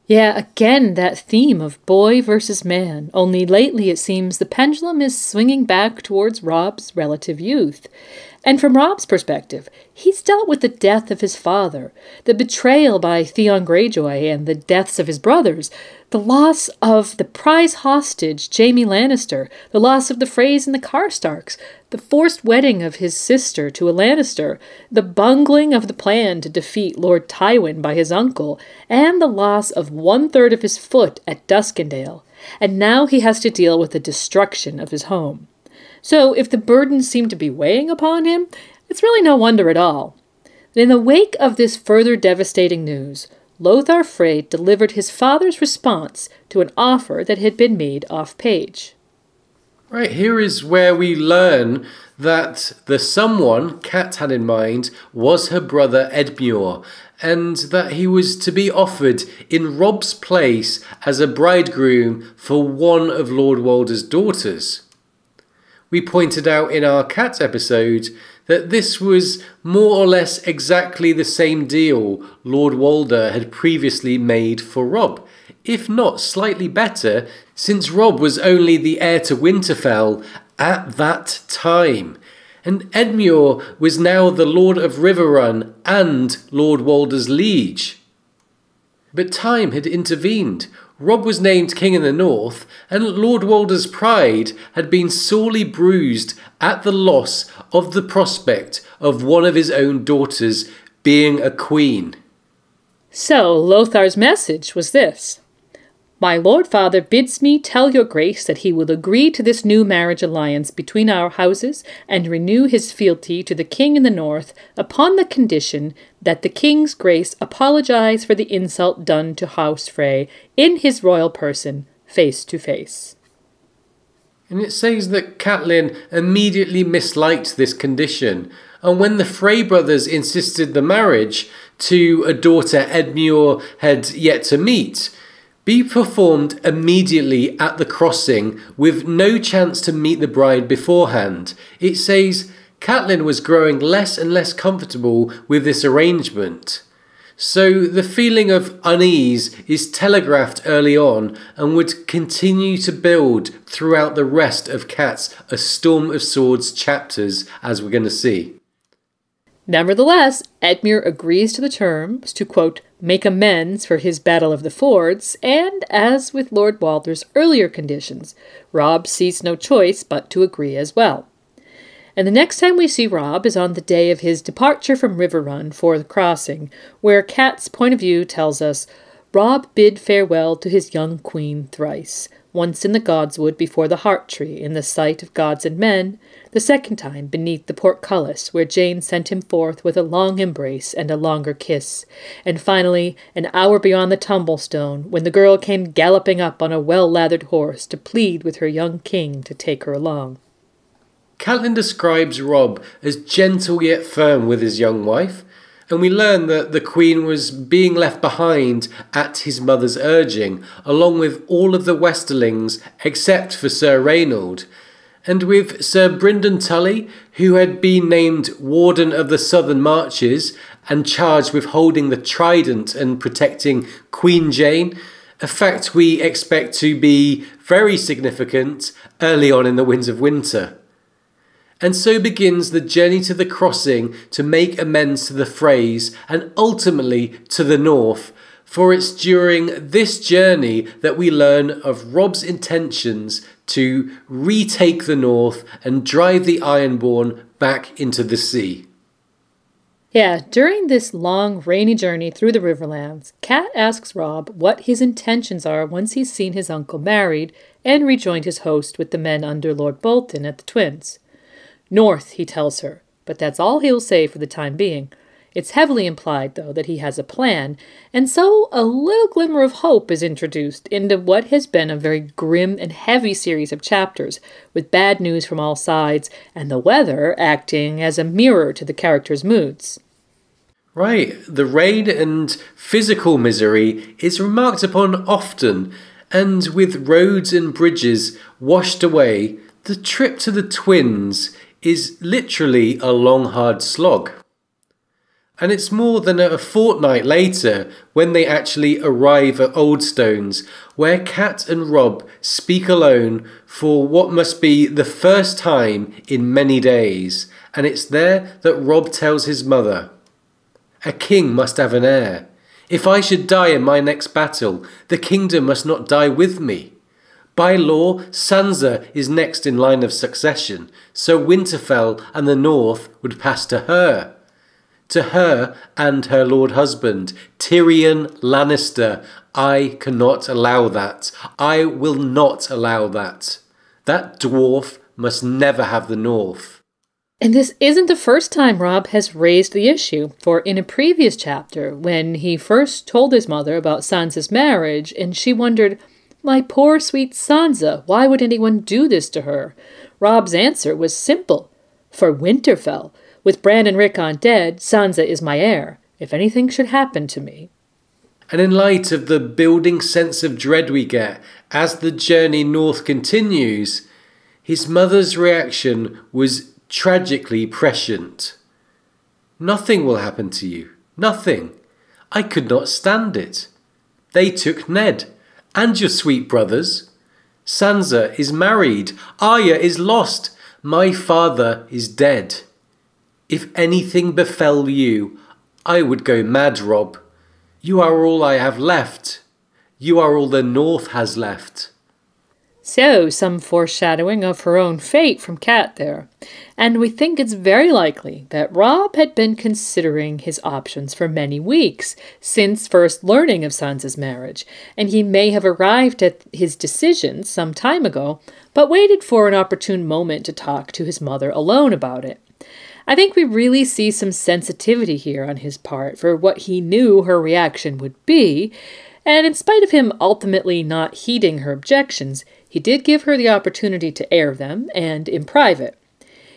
Yeah, again, that theme of boy versus man, only lately it seems the pendulum is swinging back towards Robb's relative youth. And from Robb's perspective, he's dealt with the death of his father, the betrayal by Theon Greyjoy and the deaths of his brothers, the loss of the prize hostage, Jaime Lannister, the loss of the Freys and the Karstarks, the forced wedding of his sister to a Lannister, the bungling of the plan to defeat Lord Tywin by his uncle, and the loss of 1/3 of his foot at Duskendale. And now he has to deal with the destruction of his home. So if the burdens seem to be weighing upon him, it's really no wonder at all. In the wake of this further devastating news, Lothar Frey delivered his father's response to an offer that had been made off-page. Right, here is where we learn that the someone Cat had in mind was her brother Edmure, and that he was to be offered in Robb's place as a bridegroom for one of Lord Walder's daughters. We pointed out in our Cat episode that this was more or less exactly the same deal Lord Walder had previously made for Robb, if not slightly better, since Robb was only the heir to Winterfell at that time, and Edmure was now the Lord of Riverrun and Lord Walder's liege. But time had intervened. Robb was named king in the north, and Lord Walder's pride had been sorely bruised at the loss of the prospect of one of his own daughters being a queen. So Lothar's message was this: My lord father bids me tell your grace that he will agree to this new marriage alliance between our houses and renew his fealty to the king in the north upon the condition that the king's grace apologize for the insult done to House Frey in his royal person, face to face. And it says that Catelyn immediately misliked this condition, and when the Frey brothers insisted the marriage to a daughter Edmure had yet to meet, be performed immediately at the crossing with no chance to meet the bride beforehand. It says Catelyn was growing less and less comfortable with this arrangement. So the feeling of unease is telegraphed early on and would continue to build throughout the rest of Cat's A Storm of Swords chapters, as we're going to see. Nevertheless, Edmure agrees to the terms to, quote, make amends for his Battle of the Fords, and, as with Lord Walder's earlier conditions, Robb sees no choice but to agree as well. And the next time we see Robb is on the day of his departure from Riverrun for the crossing, where Cat's point of view tells us, Robb bid farewell to his young queen thrice, once in the Godswood before the Heart Tree in the sight of gods and men, the second time beneath the portcullis where Jane sent him forth with a long embrace and a longer kiss, and finally an hour beyond the Tumblestone when the girl came galloping up on a well-lathered horse to plead with her young king to take her along. Catelyn describes Robb as gentle yet firm with his young wife, and we learn that the Queen was being left behind at his mother's urging, along with all of the Westerlings except for Sir Reynold, and with Sir Brynden Tully, who had been named Warden of the Southern Marches and charged with holding the trident and protecting Queen Jane, a fact we expect to be very significant early on in the Winds of Winter. And so begins the journey to the crossing to make amends to the Freys and ultimately to the north, for it's during this journey that we learn of Robb's intentions to retake the north and drive the Ironborn back into the sea. Yeah, during this long, rainy journey through the Riverlands, Cat asks Robb what his intentions are once he's seen his uncle married and rejoined his host with the men under Lord Bolton at the Twins. North, he tells her, but that's all he'll say for the time being. It's heavily implied, though, that he has a plan, and so a little glimmer of hope is introduced into what has been a very grim and heavy series of chapters, with bad news from all sides, and the weather acting as a mirror to the characters' moods. Right, the rain and physical misery is remarked upon often, and with roads and bridges washed away, the trip to the Twins is literally a long, hard slog. And it's more than a fortnight later when they actually arrive at Oldstones, where Cat and Robb speak alone for what must be the first time in many days, and it's there that Robb tells his mother, "A king must have an heir. If I should die in my next battle, the kingdom must not die with me. By law, Sansa is next in line of succession, so Winterfell and the North would pass to her. To her and her lord husband, Tyrion Lannister. I cannot allow that. I will not allow that. That dwarf must never have the North." And this isn't the first time Robb has raised the issue, for in a previous chapter, when he first told his mother about Sansa's marriage, and she wondered, "My poor sweet Sansa, why would anyone do this to her?" Robb's answer was simple. "For Winterfell. With Bran and Rickard dead, Sansa is my heir, if anything should happen to me." And in light of the building sense of dread we get as the journey north continues, his mother's reaction was tragically prescient. "Nothing will happen to you. Nothing. I could not stand it. They took Ned. And your sweet brothers. Sansa is married. Arya is lost. My father is dead. If anything befell you, I would go mad, Robb. You are all I have left. You are all the North has left." So, some foreshadowing of her own fate from Cat there. And we think it's very likely that Robb had been considering his options for many weeks, since first learning of Sansa's marriage, and he may have arrived at his decision some time ago, but waited for an opportune moment to talk to his mother alone about it. I think we really see some sensitivity here on his part for what he knew her reaction would be, and in spite of him ultimately not heeding her objections, He did give her the opportunity to air them, and in private.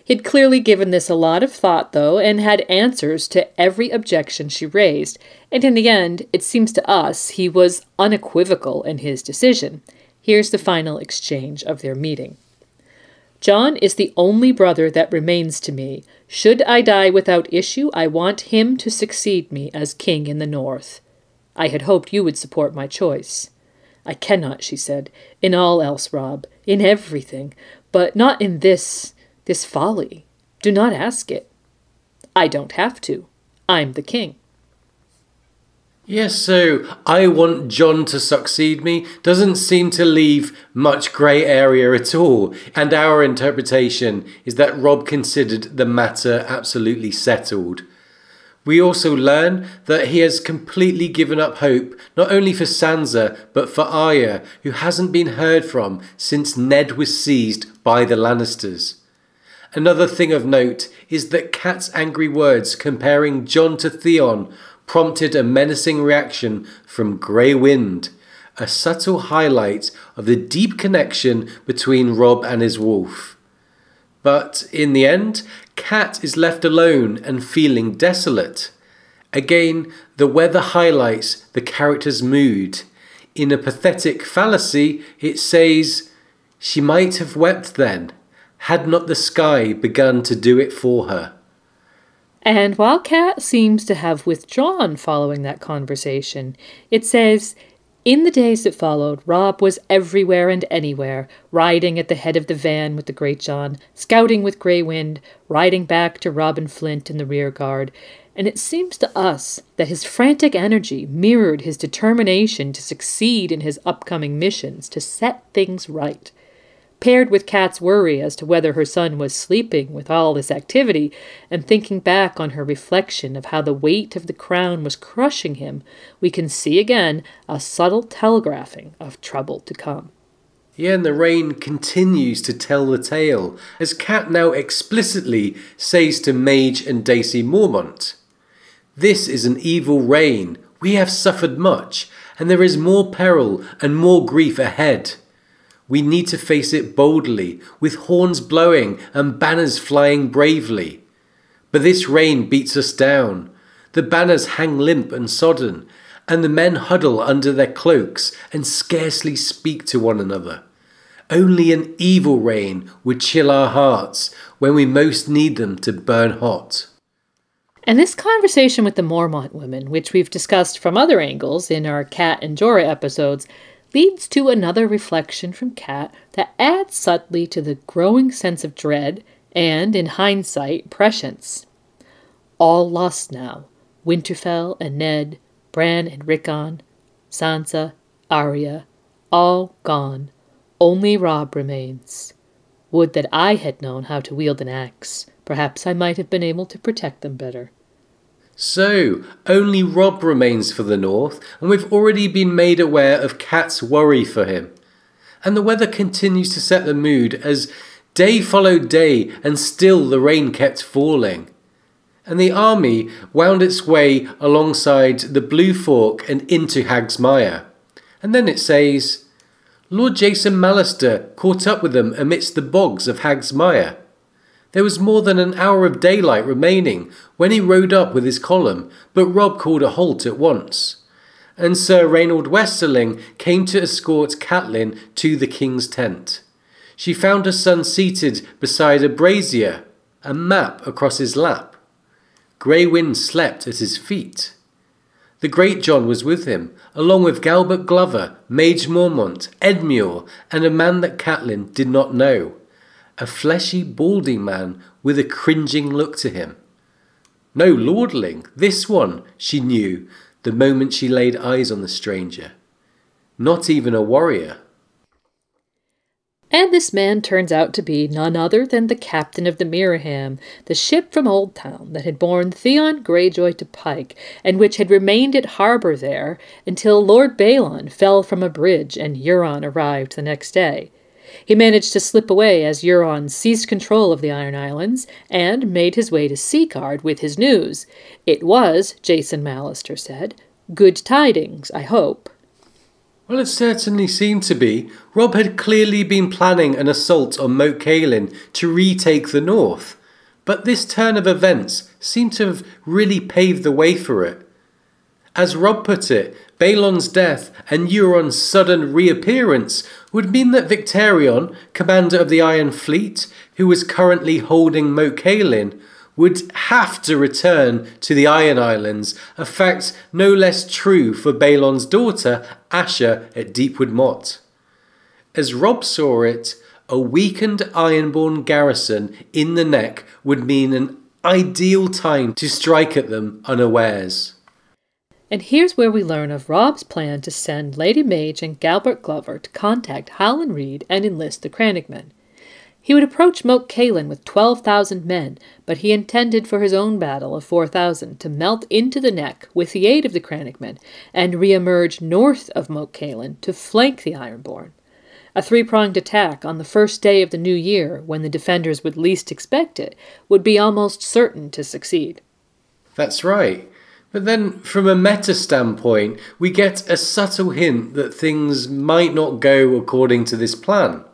He'd clearly given this a lot of thought, though, and had answers to every objection she raised, and in the end, it seems to us, he was unequivocal in his decision. Here's the final exchange of their meeting. Jon is the only brother that remains to me. Should I die without issue, I want him to succeed me as king in the north. I had hoped you would support my choice. I cannot, she said, in all else, Robb, in everything, but not in this folly. Do not ask it. I don't have to. I'm the king. Yes, so I want Jon to succeed me doesn't seem to leave much grey area at all, and our interpretation is that Robb considered the matter absolutely settled. We also learn that he has completely given up hope not only for Sansa but for Arya, who hasn't been heard from since Ned was seized by the Lannisters. Another thing of note is that Kat's angry words comparing Jon to Theon prompted a menacing reaction from Grey Wind, a subtle highlight of the deep connection between Robb and his wolf. But in the end, Kat is left alone and feeling desolate. Again, the weather highlights the character's mood. In a pathetic fallacy, it says, "She might have wept then, had not the sky begun to do it for her." And while Kat seems to have withdrawn following that conversation, it says, "In the days that followed, Robb was everywhere and anywhere, riding at the head of the van with the Great Jon, scouting with Grey Wind, riding back to Robin Flint in the rear guard, and it seems to us that his frantic energy mirrored his determination to succeed in his upcoming missions to set things right. Paired with Kat's worry as to whether her son was sleeping with all this activity, and thinking back on her reflection of how the weight of the crown was crushing him, we can see again a subtle telegraphing of trouble to come. Yeah, and the rain continues to tell the tale, as Kat now explicitly says to Mage and Dacey Mormont, "This is an evil reign. We have suffered much, and there is more peril and more grief ahead. We need to face it boldly, with horns blowing and banners flying bravely. But this rain beats us down. The banners hang limp and sodden, and the men huddle under their cloaks and scarcely speak to one another. Only an evil rain would chill our hearts when we most need them to burn hot." And this conversation with the Mormont women, which we've discussed from other angles in our Kat and Jorah episodes, leads to another reflection from Kat that adds subtly to the growing sense of dread and, in hindsight, prescience. All lost now. Winterfell and Ned, Bran and Rickon, Sansa, Arya, all gone. Only Robb remains. Would that I had known how to wield an axe. Perhaps I might have been able to protect them better. So, only Robb remains for the north, and we've already been made aware of Kat's worry for him. And the weather continues to set the mood as day followed day and still the rain kept falling. And the army wound its way alongside the Blue Fork and into Hag's Mire. And then it says, "Lord Jason Mallister caught up with them amidst the bogs of Hag's Mire. There was more than an hour of daylight remaining when he rode up with his column, but Robb called a halt at once. And Sir Reynold Westerling came to escort Catelyn to the king's tent. She found her son seated beside a brazier, a map across his lap. Grey Wind slept at his feet. The Great Jon was with him, along with Galbert Glover, Mage Mormont, Edmure, and a man that Catelyn did not know. A fleshy, balding man with a cringing look to him. No lordling, this one, she knew, the moment she laid eyes on the stranger. Not even a warrior." And this man turns out to be none other than the captain of the Miraham, the ship from Old Town that had borne Theon Greyjoy to Pike, and which had remained at harbour there until Lord Balon fell from a bridge and Euron arrived the next day. He managed to slip away as Euron seized control of the Iron Islands and made his way to Seacard with his news. It was, Jason Mallister said, good tidings, I hope. Well, it certainly seemed to be. Robb had clearly been planning an assault on Moat Cailin to retake the north, but this turn of events seemed to have really paved the way for it. As Robb put it, Balon's death and Euron's sudden reappearance would mean that Victarion, commander of the Iron Fleet, who was currently holding Moat Cailin, would have to return to the Iron Islands, a fact no less true for Balon's daughter, Asha, at Deepwood Motte. As Robb saw it, a weakened Ironborn garrison in the Neck would mean an ideal time to strike at them unawares. And here's where we learn of Robb's plan to send Lady Mage and Galbert Glover to contact Howland Reed and enlist the Crannogmen. He would approach Moat Cailin with 12,000 men, but he intended for his own battle of 4,000 to melt into the Neck with the aid of the Crannogmen and re-emerge north of Moat Cailin to flank the Ironborn. A three-pronged attack on the first day of the new year, when the defenders would least expect it, would be almost certain to succeed. That's right. But then, from a meta standpoint, we get a subtle hint that things might not go according to this plan.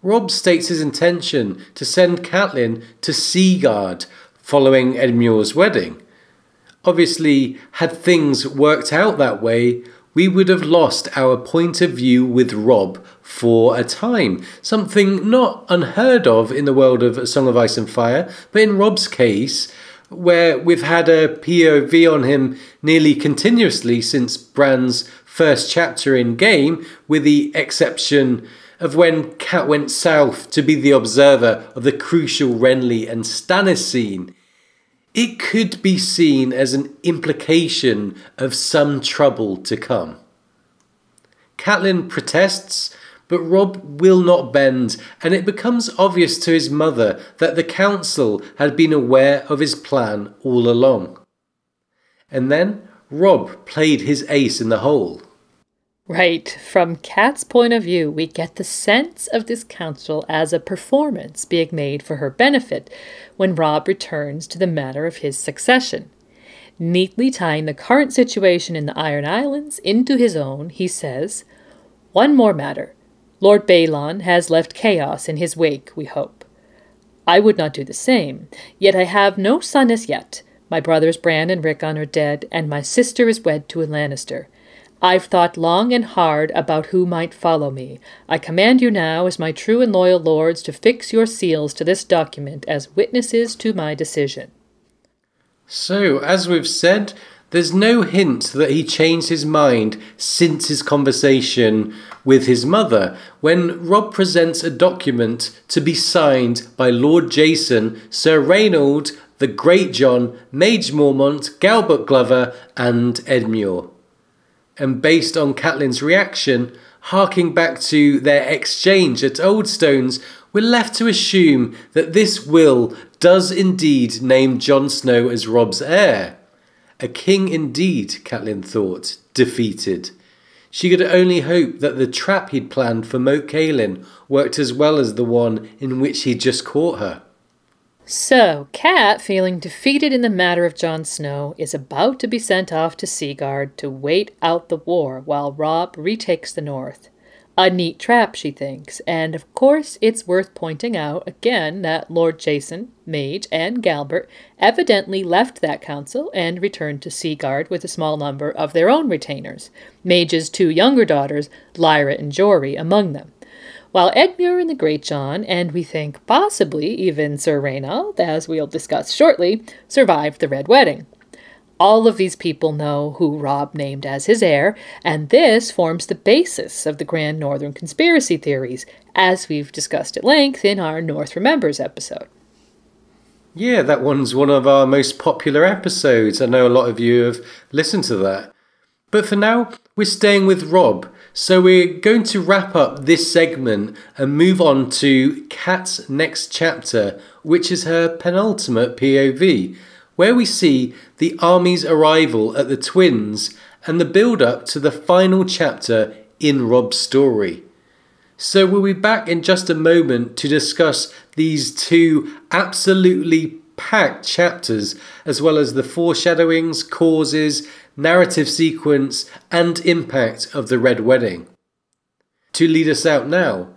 Robb states his intention to send Catelyn to Seaguard following Edmure's wedding. Obviously, had things worked out that way, we would have lost our point of view with Robb for a time, something not unheard of in the world of A Song of Ice and Fire, but in Robb's case, where we've had a POV on him nearly continuously since Bran's first chapter in game, with the exception of when Cat went south to be the observer of the crucial Renly and Stannis scene, it could be seen as an implication of some trouble to come. Catelyn protests, but Robb will not bend, and it becomes obvious to his mother that the council had been aware of his plan all along. And then Robb played his ace in the hole. Right, from Kat's point of view, we get the sense of this council as a performance being made for her benefit when Robb returns to the matter of his succession. Neatly tying the current situation in the Iron Islands into his own, he says, "One more matter. Lord Balon has left chaos in his wake, we hope. I would not do the same, yet I have no son as yet. My brothers Bran and Rickon are dead, and my sister is wed to a Lannister. I've thought long and hard about who might follow me. I command you now, as my true and loyal lords, to fix your seals to this document as witnesses to my decision." So, as we've said, there's no hint that he changed his mind since his conversation with his mother, when Robb presents a document to be signed by Lord Jason, Sir Reynold, the Great John, Mage Mormont, Galbert Glover, and Edmure. And based on Catelyn's reaction, harking back to their exchange at Oldstones, we're left to assume that this will does indeed name Jon Snow as Robb's heir. A king indeed, Catelyn thought, defeated. She could only hope that the trap he'd planned for Moat Cailin worked as well as the one in which he'd just caught her. So, Cat, feeling defeated in the matter of Jon Snow, is about to be sent off to Seaguard to wait out the war while Robb retakes the north. A neat trap, she thinks, and of course it's worth pointing out again that Lord Jason, Mage, and Galbert evidently left that council and returned to Seaguard with a small number of their own retainers, Mage's two younger daughters, Lyra and Jory, among them. While Edmure and the Great John, and we think possibly even Sir Reynold, as we'll discuss shortly, survived the Red Wedding. All of these people know who Robb named as his heir, and this forms the basis of the Grand Northern Conspiracy Theories, as we've discussed at length in our North Remembers episode. Yeah, that one's one of our most popular episodes. I know a lot of you have listened to that. But for now, we're staying with Robb, so we're going to wrap up this segment and move on to Kat's next chapter, which is her penultimate POV, where we see the army's arrival at the Twins and the build-up to the final chapter in Robb's story. So we'll be back in just a moment to discuss these two absolutely packed chapters, as well as the foreshadowings, causes, narrative sequence and impact of the Red Wedding. To lead us out now,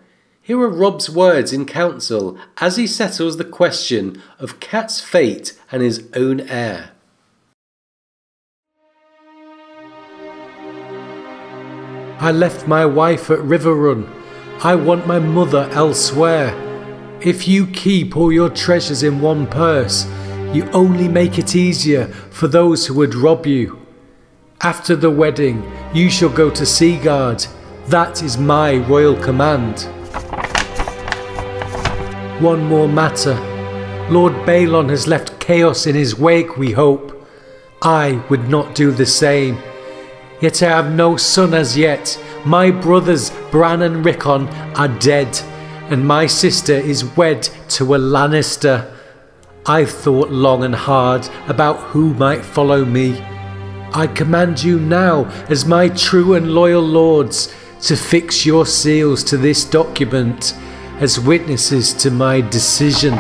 here are Robb's words in council as he settles the question of Kat's fate and his own heir. I left my wife at Riverrun. I want my mother elsewhere. If you keep all your treasures in one purse, you only make it easier for those who would rob you. After the wedding, you shall go to Seaguard. That is my royal command. One more matter. Lord Balon has left chaos in his wake, we hope. I would not do the same. Yet I have no son as yet. My brothers Bran and Rickon are dead, and my sister is wed to a Lannister. I've thought long and hard about who might follow me. I command you now, as my true and loyal lords, to fix your seals to this document as witnesses to my decision.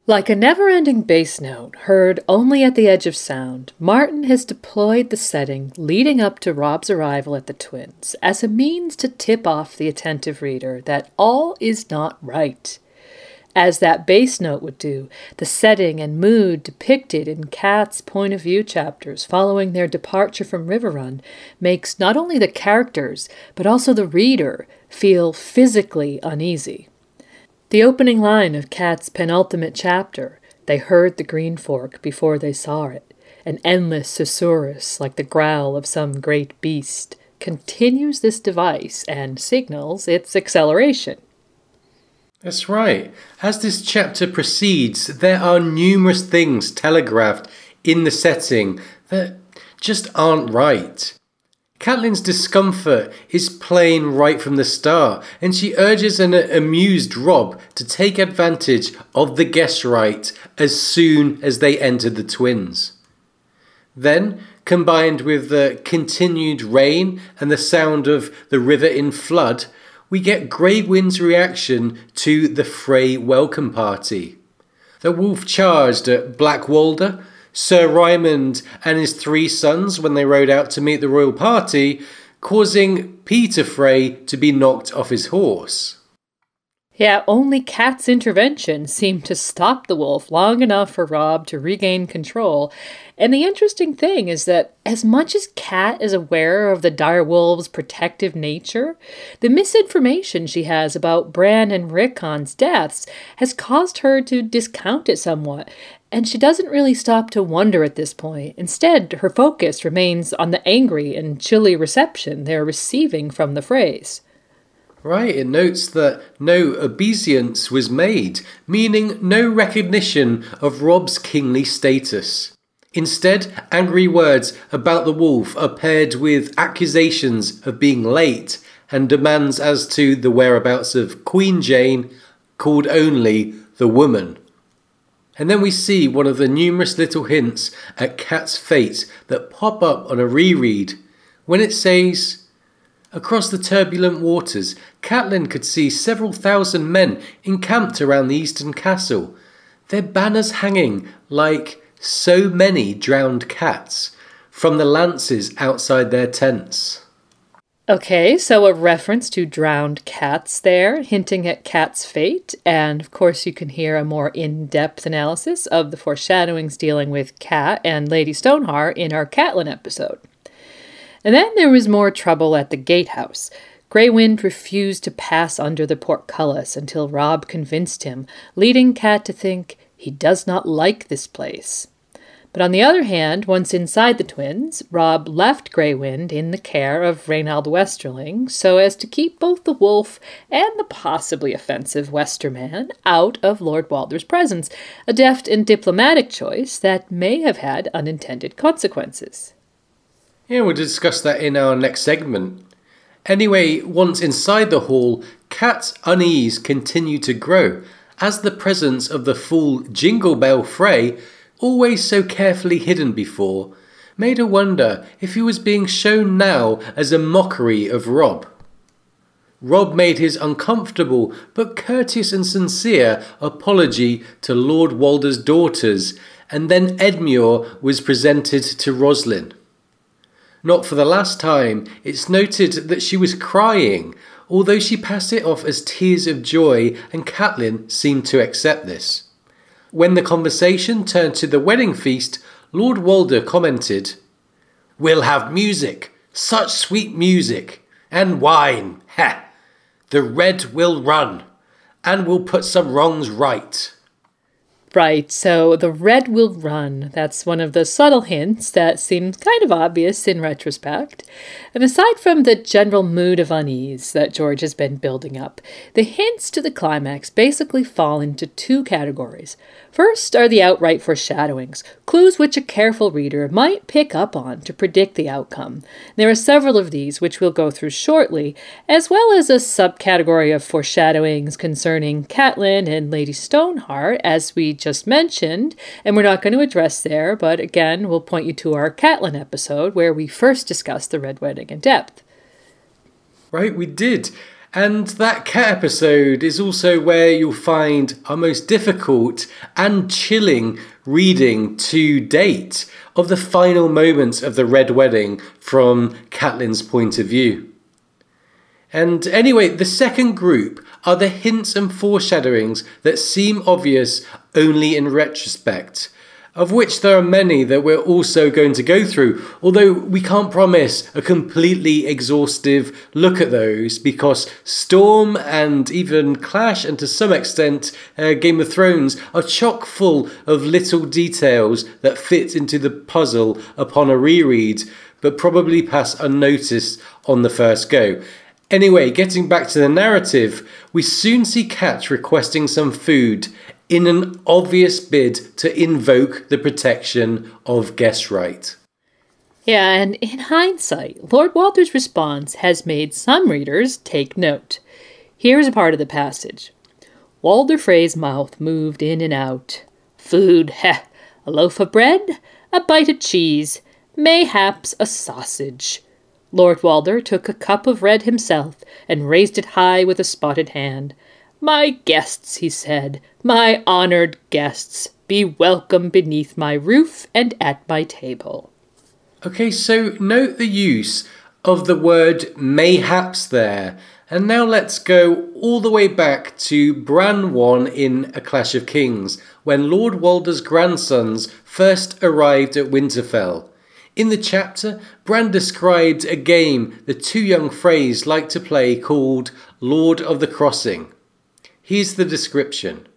Like a never-ending bass note, heard only at the edge of sound, Martin has deployed the setting leading up to Robb's arrival at the Twins as a means to tip off the attentive reader that all is not right. As that bass note would do, the setting and mood depicted in Kat's point of view chapters following their departure from Riverrun makes not only the characters, but also the reader feel physically uneasy. The opening line of Kat's penultimate chapter, "They heard the green fork before they saw it, an endless susurrus like the growl of some great beast," continues this device and signals its acceleration. That's right. As this chapter proceeds, there are numerous things telegraphed in the setting that just aren't right. Catelyn's discomfort is plain right from the start, and she urges an amused Robb to take advantage of the guest right as soon as they enter the Twins. Then, combined with the continued rain and the sound of the river in flood, we get Grey Wind's reaction to the Frey welcome party. The wolf charged at Blackwalder, Sir Rymond and his 3 sons when they rode out to meet the royal party, causing Peter Frey to be knocked off his horse. Yeah, only Kat's intervention seemed to stop the wolf long enough for Robb to regain control. And the interesting thing is that as much as Kat is aware of the direwolf's protective nature, the misinformation she has about Bran and Rickon's deaths has caused her to discount it somewhat. And she doesn't really stop to wonder at this point. Instead, her focus remains on the angry and chilly reception they're receiving from the Freys. Right, it notes that no obeisance was made, meaning no recognition of Robb's kingly status. Instead, angry words about the wolf are paired with accusations of being late and demands as to the whereabouts of Queen Jane, called only the woman. And then we see one of the numerous little hints at Kat's fate that pop up on a reread, when it says, "Across the turbulent waters, Catelyn could see several thousand men encamped around the eastern castle, their banners hanging like so many drowned cats from the lances outside their tents." Okay, so a reference to drowned cats there, hinting at Kat's fate, and of course you can hear a more in-depth analysis of the foreshadowings dealing with Kat and Lady Stoneheart in our Catelyn episode. And then there was more trouble at the gatehouse. Grey Wind refused to pass under the portcullis until Robb convinced him, leading Kat to think he does not like this place. But on the other hand, once inside the Twins, Robb left Grey Wind in the care of Rhaenald Westerling so as to keep both the wolf and the possibly offensive Westerman out of Lord Walder's presence, a deft and diplomatic choice that may have had unintended consequences. Yeah, we'll discuss that in our next segment. Anyway, once inside the hall, Kat's unease continued to grow as the presence of the fool Jingle Bell Frey, always so carefully hidden before, made her wonder if he was being shown now as a mockery of Robb. Robb made his uncomfortable but courteous and sincere apology to Lord Walder's daughters, and then Edmure was presented to Roslin. Not for the last time, it's noted that she was crying, although she passed it off as tears of joy, and Catelyn seemed to accept this. When the conversation turned to the wedding feast, Lord Walder commented, "We'll have music, such sweet music, and wine, ha! The red will run, and we'll put some wrongs right." Right, so the red will run. That's one of the subtle hints that seems kind of obvious in retrospect. And aside from the general mood of unease that George has been building up, the hints to the climax basically fall into two categories. First are the outright foreshadowings, clues which a careful reader might pick up on to predict the outcome. There are several of these which we'll go through shortly, as well as a subcategory of foreshadowings concerning Catelyn and Lady Stoneheart, as we just mentioned, and we're not going to address there, but again, we'll point you to our Catelyn episode where we first discussed the Red Wedding in depth. Right, we did. And that cat episode is also where you'll find our most difficult and chilling reading to date of the final moments of the Red Wedding from Catelyn's point of view. And anyway, the second group are the hints and foreshadowings that seem obvious only in retrospect, of which there are many that we're also going to go through, although we can't promise a completely exhaustive look at those because Storm and even Clash, and to some extent Game of Thrones, are chock full of little details that fit into the puzzle upon a reread, but probably pass unnoticed on the first go. Anyway, getting back to the narrative, we soon see Cat requesting some food in an obvious bid to invoke the protection of guest right. Yeah, and in hindsight, Lord Walder's response has made some readers take note. Here's a part of the passage. Walder Frey's mouth moved in and out. Food, heh, a loaf of bread, a bite of cheese, mayhaps a sausage. Lord Walder took a cup of red himself and raised it high with a spotted hand. "My guests," he said, "my honoured guests, be welcome beneath my roof and at my table." Okay, so note the use of the word mayhaps there. And now let's go all the way back to Bran 1 in A Clash of Kings, when Lord Walder's grandsons first arrived at Winterfell. In the chapter, Bran described a game the two young Freys liked to play called Lord of the Crossing. Here's the description.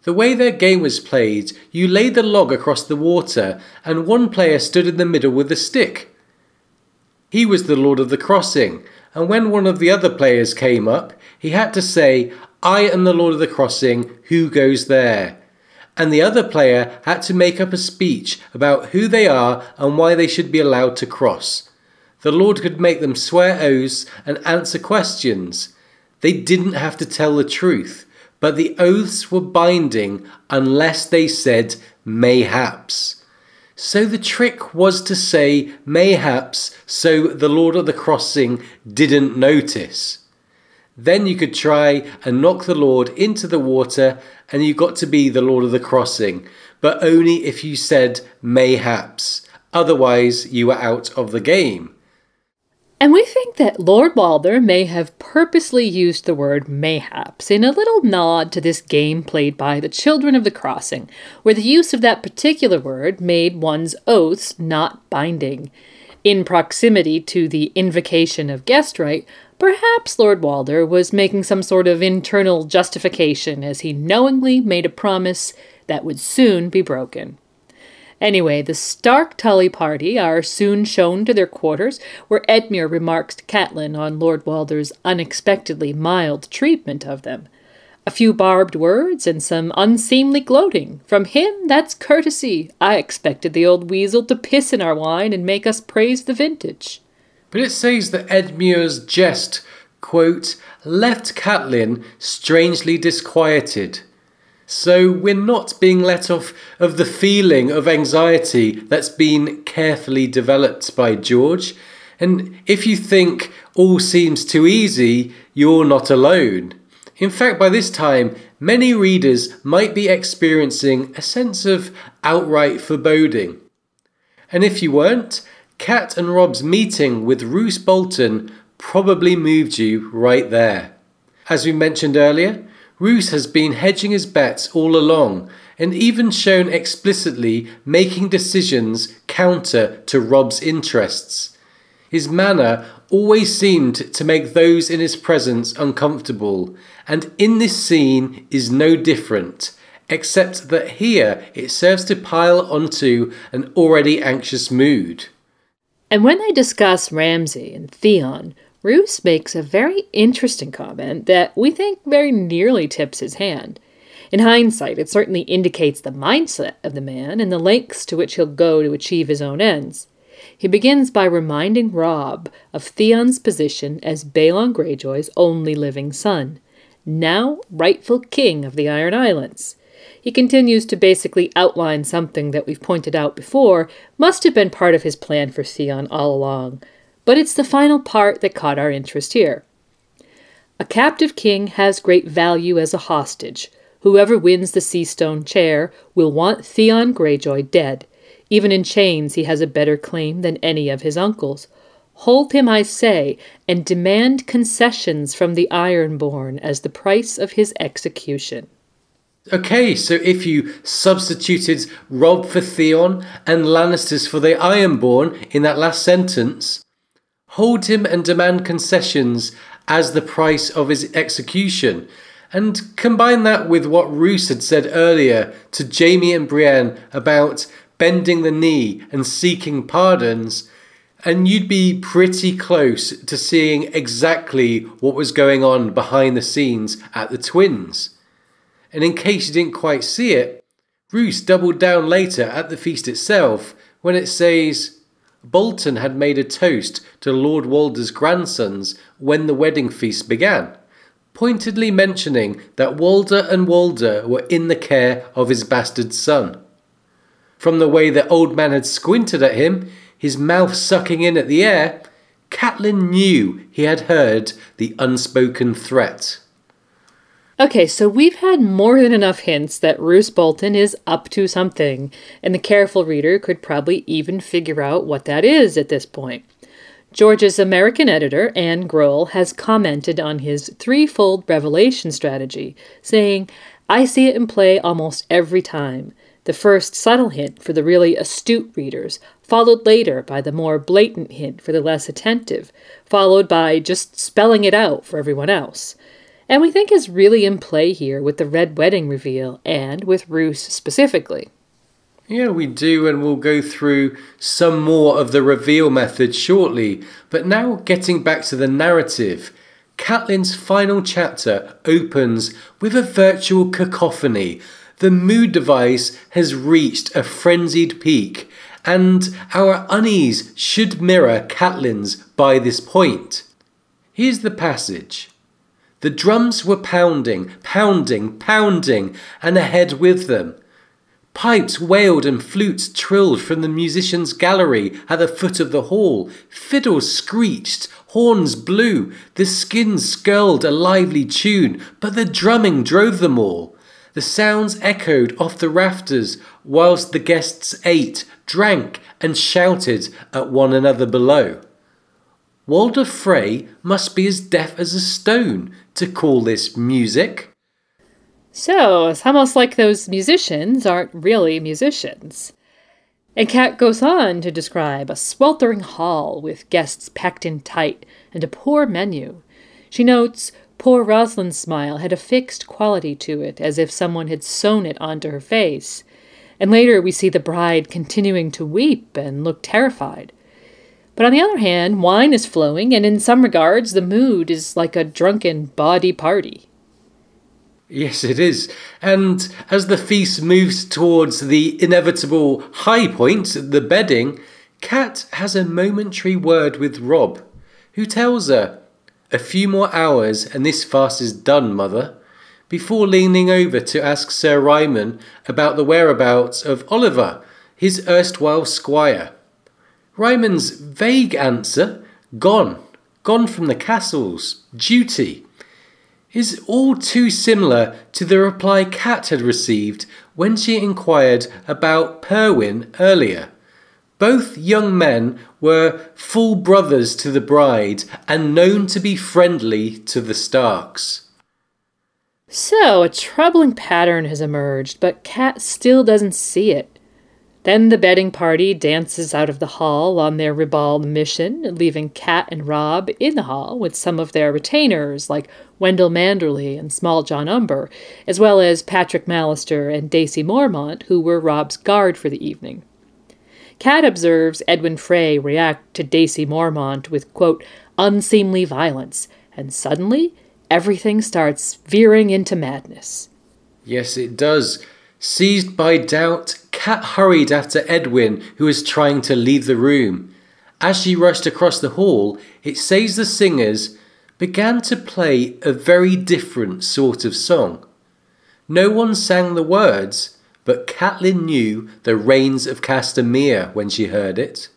The way their game was played, you laid the log across the water and one player stood in the middle with a stick. He was the Lord of the Crossing, and when one of the other players came up, he had to say, "I am the Lord of the Crossing, who goes there?" And the other player had to make up a speech about who they are and why they should be allowed to cross. The Lord could make them swear oaths and answer questions. They didn't have to tell the truth, but the oaths were binding unless they said mayhaps. So the trick was to say mayhaps so the Lord of the Crossing didn't notice. Then you could try and knock the Lord into the water and you got to be the Lord of the Crossing, but only if you said mayhaps. Otherwise you were out of the game. And we think that Lord Walder may have purposely used the word mayhaps in a little nod to this game played by the Children of the Crossing, where the use of that particular word made one's oaths not binding. In proximity to the invocation of guest right, perhaps Lord Walder was making some sort of internal justification as he knowingly made a promise that would soon be broken. Anyway, the Stark Tully party are soon shown to their quarters, where Edmure remarks to Catelyn on Lord Walder's unexpectedly mild treatment of them. A few barbed words and some unseemly gloating. From him, that's courtesy. I expected the old weasel to piss in our wine and make us praise the vintage. But it says that Edmure's jest, quote, left Catelyn strangely disquieted. So we're not being let off of the feeling of anxiety that's been carefully developed by George. And if you think all seems too easy, you're not alone. In fact, by this time, many readers might be experiencing a sense of outright foreboding. And if you weren't, Kat and Robb's meeting with Roose Bolton probably moved you right there. As we mentioned earlier, Roose has been hedging his bets all along and even shown explicitly making decisions counter to Robb's interests. His manner always seemed to make those in his presence uncomfortable, and in this scene is no different, except that here it serves to pile onto an already anxious mood. And when they discuss Ramsay and Theon, Roose makes a very interesting comment that we think very nearly tips his hand. In hindsight, it certainly indicates the mindset of the man and the lengths to which he'll go to achieve his own ends. He begins by reminding Robb of Theon's position as Balon Greyjoy's only living son, now rightful king of the Iron Islands. He continues to basically outline something that we've pointed out before must have been part of his plan for Theon all along, but it's the final part that caught our interest here. A captive king has great value as a hostage. Whoever wins the Seastone chair will want Theon Greyjoy dead. Even in chains he has a better claim than any of his uncles. Hold him, I say, and demand concessions from the Ironborn as the price of his execution. Okay, so if you substituted Robb for Theon and Lannisters for the Ironborn in that last sentence, hold him and demand concessions as the price of his execution, and combine that with what Roose had said earlier to Jaime and Brienne about bending the knee and seeking pardons, and you'd be pretty close to seeing exactly what was going on behind the scenes at the Twins. And in case you didn't quite see it, Roose doubled down later at the feast itself when it says Bolton had made a toast to Lord Walder's grandsons when the wedding feast began, pointedly mentioning that Walder and Walder were in the care of his bastard son. From the way the old man had squinted at him, his mouth sucking in at the air, Catelyn knew he had heard the unspoken threat. Okay, so we've had more than enough hints that Roose Bolton is up to something, and the careful reader could probably even figure out what that is at this point. George's American editor, Anne Grohl, has commented on his threefold revelation strategy, saying, "I see it in play almost every time. The first subtle hint for the really astute readers, followed later by the more blatant hint for the less attentive, followed by just spelling it out for everyone else." And we think is really in play here with the Red Wedding reveal and with Roose specifically. Yeah, we do, and we'll go through some more of the reveal method shortly. But now getting back to the narrative, Catelyn's final chapter opens with a virtual cacophony. The mood device has reached a frenzied peak, and our unease should mirror Catelyn's by this point. Here's the passage. The drums were pounding, pounding, pounding, and ahead with them. Pipes wailed and flutes trilled from the musicians' gallery at the foot of the hall. Fiddles screeched, horns blew, the skins skirled a lively tune, but the drumming drove them all. The sounds echoed off the rafters, whilst the guests ate, drank, and shouted at one another below. Walder Frey must be as deaf as a stone to call this music. So, it's almost like those musicians aren't really musicians. And Kat goes on to describe a sweltering hall with guests packed in tight and a poor menu. She notes, poor Rosalind's smile had a fixed quality to it, as if someone had sewn it onto her face. And later we see the bride continuing to weep and look terrified. But on the other hand, wine is flowing, and in some regards the mood is like a drunken bawdy party. Yes, it is. And as the feast moves towards the inevitable high point, the bedding, Kat has a momentary word with Robb, who tells her, "A few more hours and this farce is done, mother," before leaning over to ask Sir Ryman about the whereabouts of Oliver, his erstwhile squire. Ryman's vague answer gone from the castle's duty, is all too similar to the reply Kat had received when she inquired about Perwyn earlier. Both young men were full brothers to the bride and known to be friendly to the Starks. So, a troubling pattern has emerged, but Kat still doesn't see it. Then the betting party dances out of the hall on their ribald mission, leaving Kat and Robb in the hall with some of their retainers like Wendell Manderley and Small John Umber, as well as Patrick Mallister and Daisy Mormont, who were Robb's guard for the evening. Kat observes Edwin Frey react to Daisy Mormont with, quote, unseemly violence, and suddenly everything starts veering into madness. Yes, it does. Seized by doubt, Kat hurried after Edwin, who was trying to leave the room. As she rushed across the hall, it says the singers began to play a very different sort of song. No one sang the words, but Catelyn knew the Rains of Castamere when she heard it.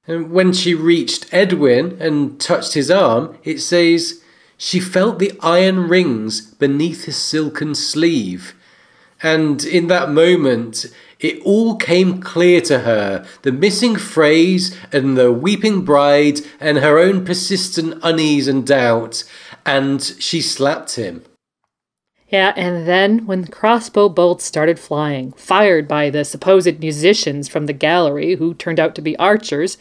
And when she reached Edwin and touched his arm, it says she felt the iron rings beneath his silken sleeve. And in that moment, it all came clear to her, the missing phrase and the weeping bride and her own persistent unease and doubt, and she slapped him. Yeah, and then when the crossbow bolts started flying, fired by the supposed musicians from the gallery who turned out to be archers,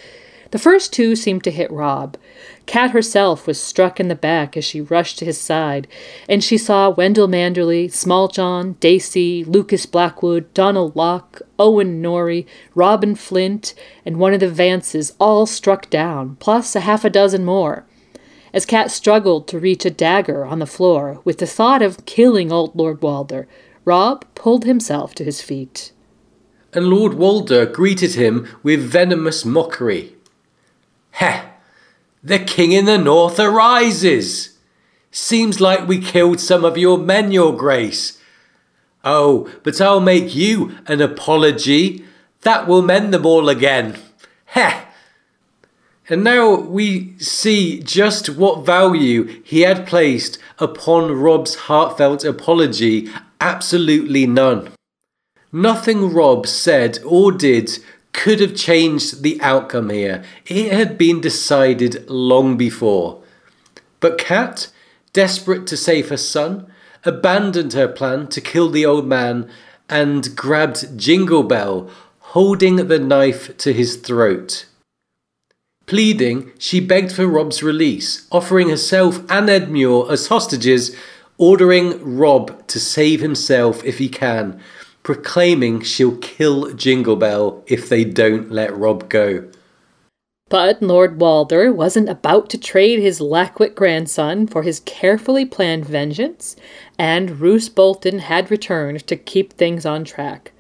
the first two seemed to hit Robb. Kat herself was struck in the back as she rushed to his side, and she saw Wendell Manderley, Small John, Daisy, Lucas Blackwood, Donald Locke, Owen Norrie, Robin Flint, and one of the Vances all struck down, plus a half a dozen more. As Kat struggled to reach a dagger on the floor with the thought of killing old Lord Walder, Robb pulled himself to his feet. And Lord Walder greeted him with venomous mockery. Heh! The King in the North arises! Seems like we killed some of your men, your grace. Oh, but I'll make you an apology. That will mend them all again. Heh! And now we see just what value he had placed upon Robb's heartfelt apology. Absolutely none. Nothing Robb said or did could have changed the outcome here. It had been decided long before. But Kat, desperate to save her son, abandoned her plan to kill the old man and grabbed Jingle Bell, holding the knife to his throat. Pleading, she begged for Robb's release, offering herself and Edmure as hostages, ordering Robb to save himself if he can, proclaiming she'll kill Jingle Bell if they don't let Robb go. But Lord Walder wasn't about to trade his lackwit grandson for his carefully planned vengeance, and Roose Bolton had returned to keep things on track.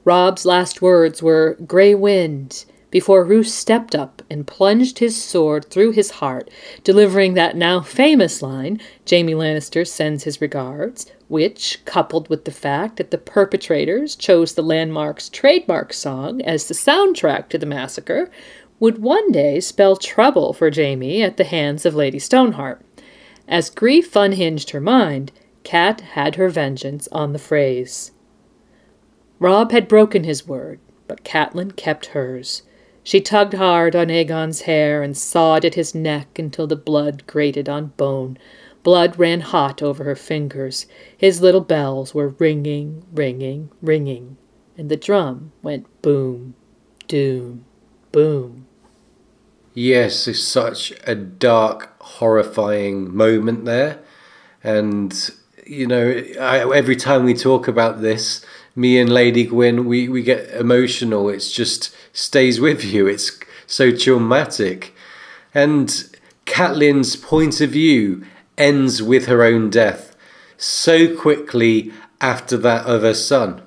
Robb's last words were "Grey Wind," before Roose stepped up and plunged his sword through his heart, delivering that now famous line, Jaime Lannister sends his regards, which, coupled with the fact that the perpetrators chose the Landmark's trademark song as the soundtrack to the massacre, would one day spell trouble for Jaime at the hands of Lady Stoneheart. As grief unhinged her mind, Kat had her vengeance on the Freys. Robb had broken his word, but Catelyn kept hers. She tugged hard on Aegon's hair and sawed at his neck until the blood grated on bone. Blood ran hot over her fingers. His little bells were ringing, ringing, ringing, and the drum went boom, doom, boom. Yes, it's such a dark, horrifying moment there. And, you know, every time we talk about this, me and Lady Gwyn, we get emotional. It's just stays with you. It's so traumatic. And Catelyn's point of view ends with her own death so quickly after that of her son.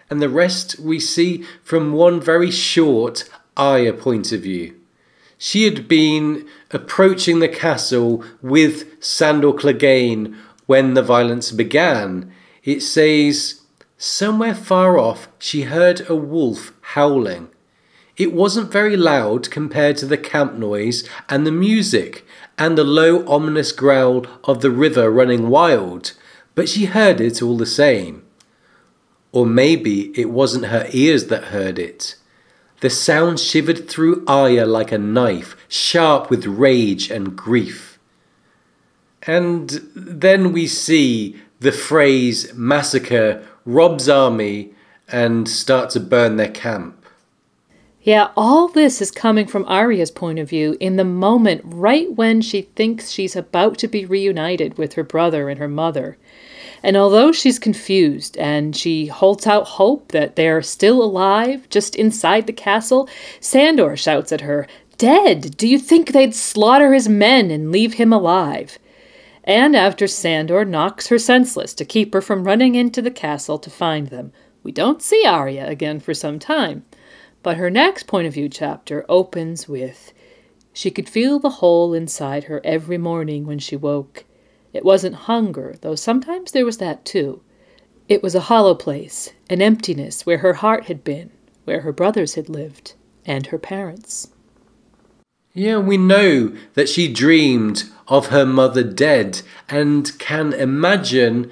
And the rest we see from one very short Arya point of view. She had been approaching the castle with Sandor Clegane when the violence began. It says, somewhere far off she heard a wolf howling. It wasn't very loud compared to the camp noise and the music and the low ominous growl of the river running wild, but she heard it all the same. Or maybe it wasn't her ears that heard it. The sound shivered through Arya like a knife, sharp with rage and grief. And then we see the Freys massacre Robb's army and start to burn their camp. Yeah, all this is coming from Arya's point of view in the moment right when she thinks she's about to be reunited with her brother and her mother. And although she's confused and she holds out hope that they're still alive just inside the castle, Sandor shouts at her, "Dead! Do you think they'd slaughter his men and leave him alive?" And after Sandor knocks her senseless to keep her from running into the castle to find them, we don't see Arya again for some time. But her next point of view chapter opens with, "She could feel the hole inside her every morning when she woke. It wasn't hunger, though sometimes there was that too. It was a hollow place, an emptiness where her heart had been, where her brothers had lived, and her parents." Yeah, we know that she dreamed of her mother dead and can imagine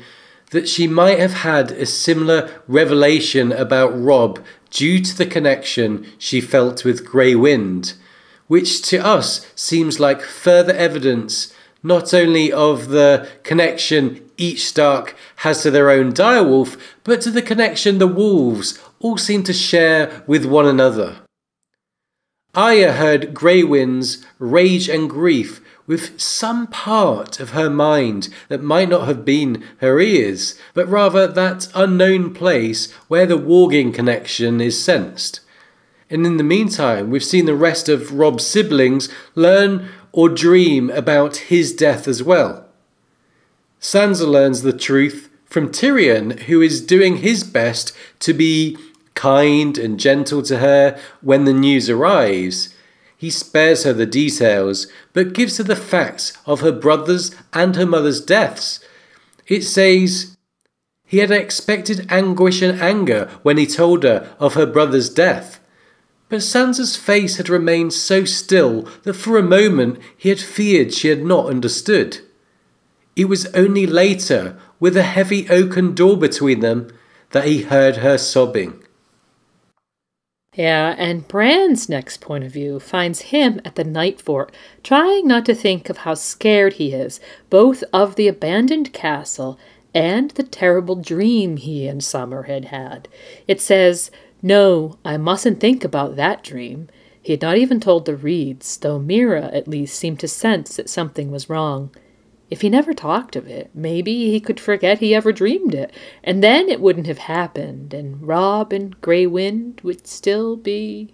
that she might have had a similar revelation about Robb due to the connection she felt with Grey Wind, which to us seems like further evidence not only of the connection each Stark has to their own direwolf, but to the connection the wolves all seem to share with one another. Arya heard Grey Wind's rage and grief with some part of her mind that might not have been her ears, but rather that unknown place where the warging connection is sensed. And in the meantime, we've seen the rest of Robb's siblings learn or dream about his death as well. Sansa learns the truth from Tyrion, who is doing his best to be kind and gentle to her when the news arrives. He spares her the details, but gives her the facts of her brother's and her mother's deaths. It says, he had expected anguish and anger when he told her of her brother's death. But Sansa's face had remained so still that for a moment he had feared she had not understood. It was only later, with a heavy oaken door between them, that he heard her sobbing. Yeah, and Bran's next point of view finds him at the night fort, trying not to think of how scared he is, both of the abandoned castle and the terrible dream he and Summer had had. It says, "No, I mustn't think about that dream." He had not even told the Reeds, though Mira at least seemed to sense that something was wrong. If he never talked of it, maybe he could forget he ever dreamed it, and then it wouldn't have happened, and Robb and Grey Wind would still be...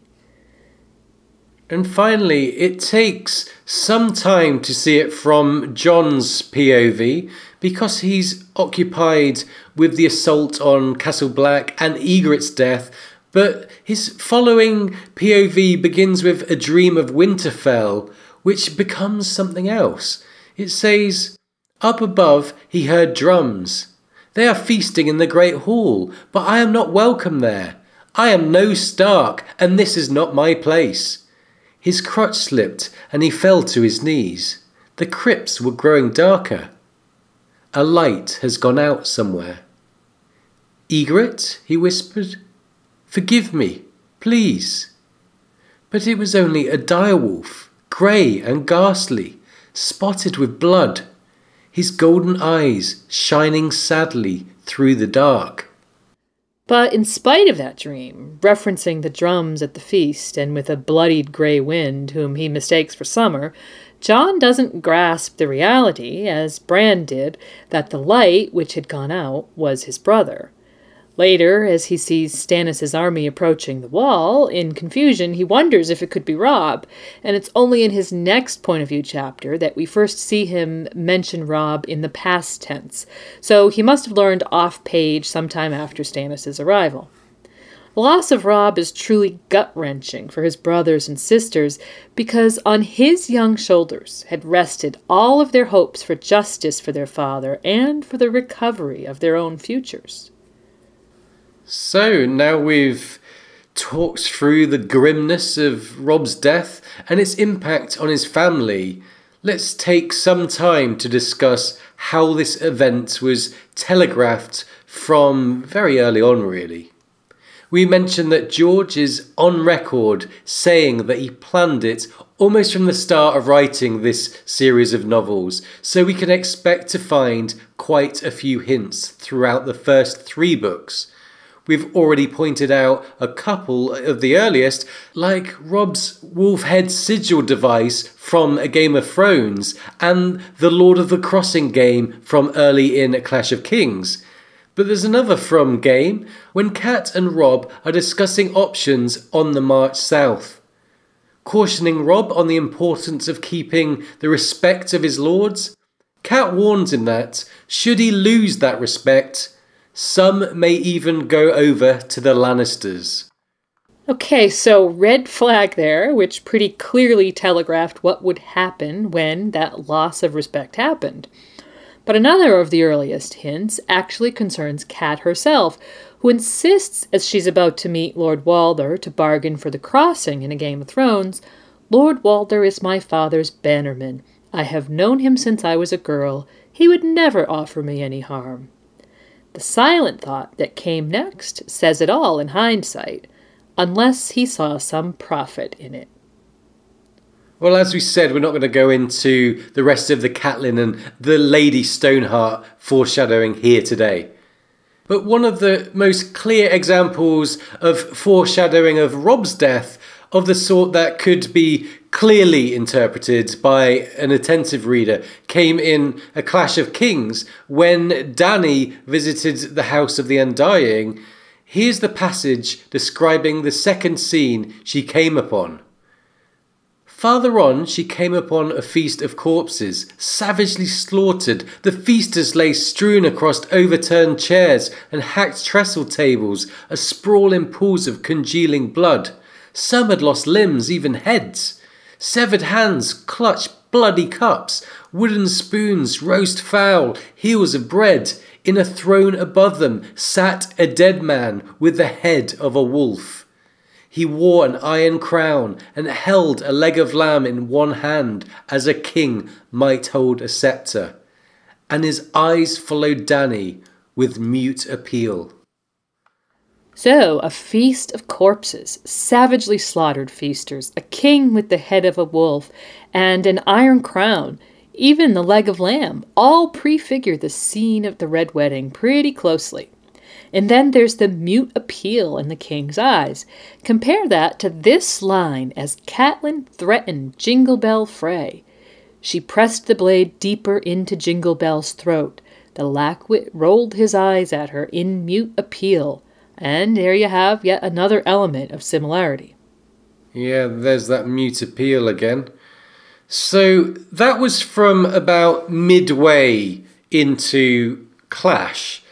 And finally, it takes some time to see it from Jon's POV, because he's occupied with the assault on Castle Black and Ygritte's death, but his following POV begins with a dream of Winterfell, which becomes something else. It says, "Up above he heard drums. They are feasting in the great hall, but I am not welcome there. I am no Stark, and this is not my place." His crutch slipped, and he fell to his knees. The crypts were growing darker. A light has gone out somewhere. "Ygritte," he whispered, "forgive me, please." But it was only a direwolf, grey and ghastly, spotted with blood, his golden eyes shining sadly through the dark. But in spite of that dream, referencing the drums at the feast and with a bloodied Grey Wind whom he mistakes for Summer, Jon doesn't grasp the reality, as Bran did, that the light which had gone out was his brother. Later, as he sees Stannis' army approaching the wall, in confusion, he wonders if it could be Robb, and it's only in his next point of view chapter that we first see him mention Robb in the past tense, so he must have learned off-page sometime after Stannis' arrival. The loss of Robb is truly gut-wrenching for his brothers and sisters, because on his young shoulders had rested all of their hopes for justice for their father and for the recovery of their own futures. So now we've talks through the grimness of Robb's death and its impact on his family, let's take some time to discuss how this event was telegraphed from very early on, really. We mentioned that George is on record saying that he planned it almost from the start of writing this series of novels, so we can expect to find quite a few hints throughout the first 3 books. We've already pointed out a couple of the earliest, like Robb's wolf head sigil device from A Game of Thrones and the Lord of the Crossing game from early in A Clash of Kings. But there's another from game when Cat and Robb are discussing options on the march south. Cautioning Robb on the importance of keeping the respect of his lords, Cat warns him that, should he lose that respect, some may even go over to the Lannisters. Okay, so red flag there, which pretty clearly telegraphed what would happen when that loss of respect happened. But another of the earliest hints actually concerns Cat herself, who insists, as she's about to meet Lord Walder to bargain for the crossing in A Game of Thrones, "Lord Walder is my father's bannerman. I have known him since I was a girl. He would never offer me any harm." The silent thought that came next says it all in hindsight, unless he saw some profit in it. Well, as we said, we're not going to go into the rest of the Catelyn and the Lady Stoneheart foreshadowing here today. But one of the most clear examples of foreshadowing of Robb's death, of the sort that could be clearly interpreted by an attentive reader, came in A Clash of Kings when Dany visited the House of the Undying. Here's the passage describing the second scene she came upon. Farther on, she came upon a feast of corpses, savagely slaughtered. The feasters lay strewn across overturned chairs and hacked trestle tables, asprawl in pools of congealing blood. Some had lost limbs, even heads. Severed hands clutched bloody cups, wooden spoons, roast fowl, heels of bread. In a throne above them sat a dead man with the head of a wolf. He wore an iron crown and held a leg of lamb in one hand, as a king might hold a sceptre. And his eyes followed Dany with mute appeal. So, a feast of corpses, savagely slaughtered feasters, a king with the head of a wolf, and an iron crown, even the leg of lamb, all prefigure the scene of the Red Wedding pretty closely. And then there's the mute appeal in the king's eyes. Compare that to this line as Catelyn threatened Jingle Bell Frey. She pressed the blade deeper into Jingle Bell's throat. The Lackwit rolled his eyes at her in mute appeal. And there you have yet another element of similarity. Yeah, there's that mute appeal again. So that was from about midway into Clash,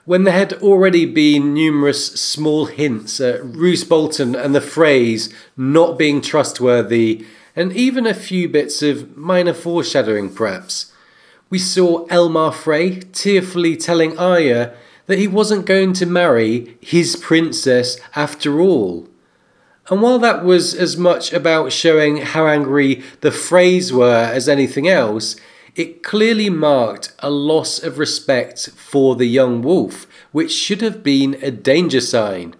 when there had already been numerous small hints at Roose Bolton and the Freys not being trustworthy, and even a few bits of minor foreshadowing perhaps. We saw Elmar Frey tearfully telling Arya that he wasn't going to marry his princess after all. And while that was as much about showing how angry the Freys were as anything else, it clearly marked a loss of respect for the young wolf, which should have been a danger sign.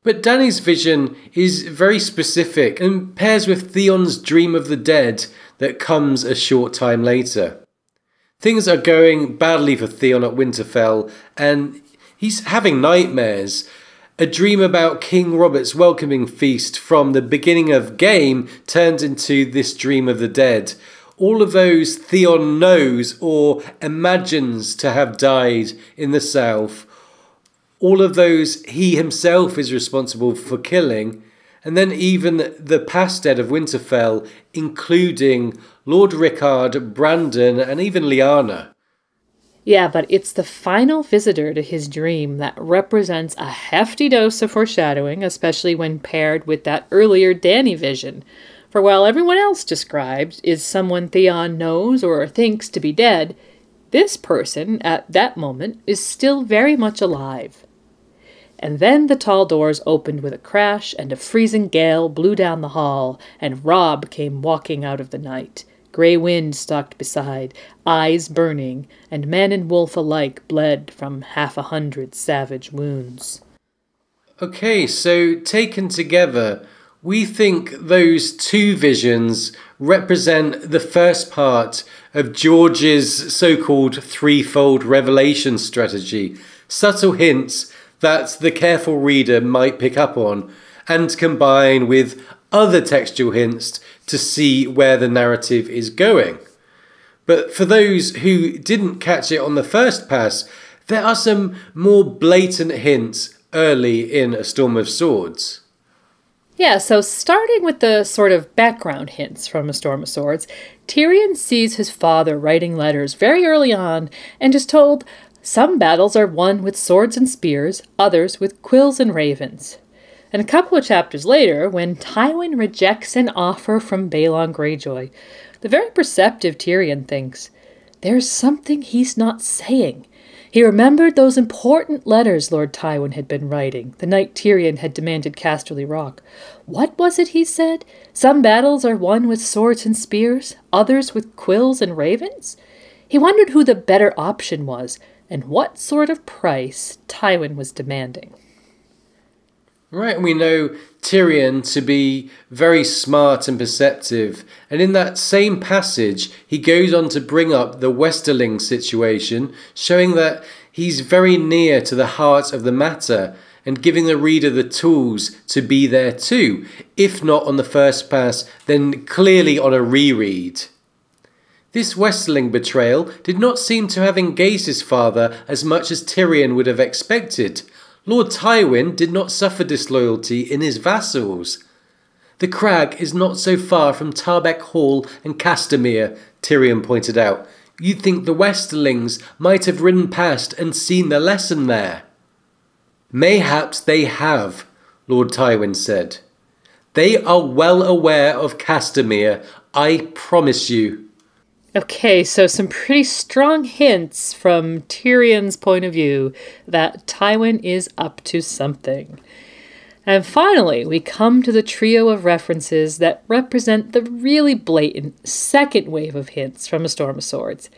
But Dany's vision is very specific and pairs with Theon's dream of the dead that comes a short time later. Things are going badly for Theon at Winterfell, and he's having nightmares. A dream about King Robert's welcoming feast from the beginning of game turned into this dream of the dead. All of those Theon knows or imagines to have died in the south. All of those he himself is responsible for killing. And then even the past dead of Winterfell, including Lord Rickard, Brandon, and even Lyanna. Yeah, but it's the final visitor to his dream that represents a hefty dose of foreshadowing, especially when paired with that earlier Dany vision. For while everyone else described is someone Theon knows or thinks to be dead, this person, at that moment, is still very much alive. And then the tall doors opened with a crash, and a freezing gale blew down the hall, and Robb came walking out of the night. Grey wind stalked beside, eyes burning, and man and wolf alike bled from 100 savage wounds. Okay, so taken together, we think those two visions represent the first part of George's so-called threefold revelation strategy, subtle hints that the careful reader might pick up on, and combine with other textual hints to see where the narrative is going. But for those who didn't catch it on the first pass, there are some more blatant hints early in A Storm of Swords. Yeah, so starting with the sort of background hints from A Storm of Swords, Tyrion sees his father writing letters very early on and is told some battles are won with swords and spears, others with quills and ravens. And a couple of chapters later, when Tywin rejects an offer from Balon Greyjoy, the very perceptive Tyrion thinks, there's something he's not saying. He remembered those important letters Lord Tywin had been writing, the night Tyrion had demanded Casterly Rock. What was it he said? Some battles are won with swords and spears, others with quills and ravens? He wondered who the better option was, and what sort of price Tywin was demanding. Right, we know Tyrion to be very smart and perceptive, and in that same passage he goes on to bring up the Westerling situation, showing that he's very near to the heart of the matter and giving the reader the tools to be there too, if not on the first pass, then clearly on a reread. This Westerling betrayal did not seem to have engaged his father as much as Tyrion would have expected. Lord Tywin did not suffer disloyalty in his vassals. The crag is not so far from Tarbeck Hall and Castamere, Tyrion pointed out. You'd think the Westerlings might have ridden past and seen the lesson there. Mayhaps they have, Lord Tywin said. They are well aware of Castamere, I promise you. Okay, so some pretty strong hints from Tyrion's point of view that Tywin is up to something. And finally, we come to the trio of references that represent the really blatant second wave of hints from A Storm of Swords.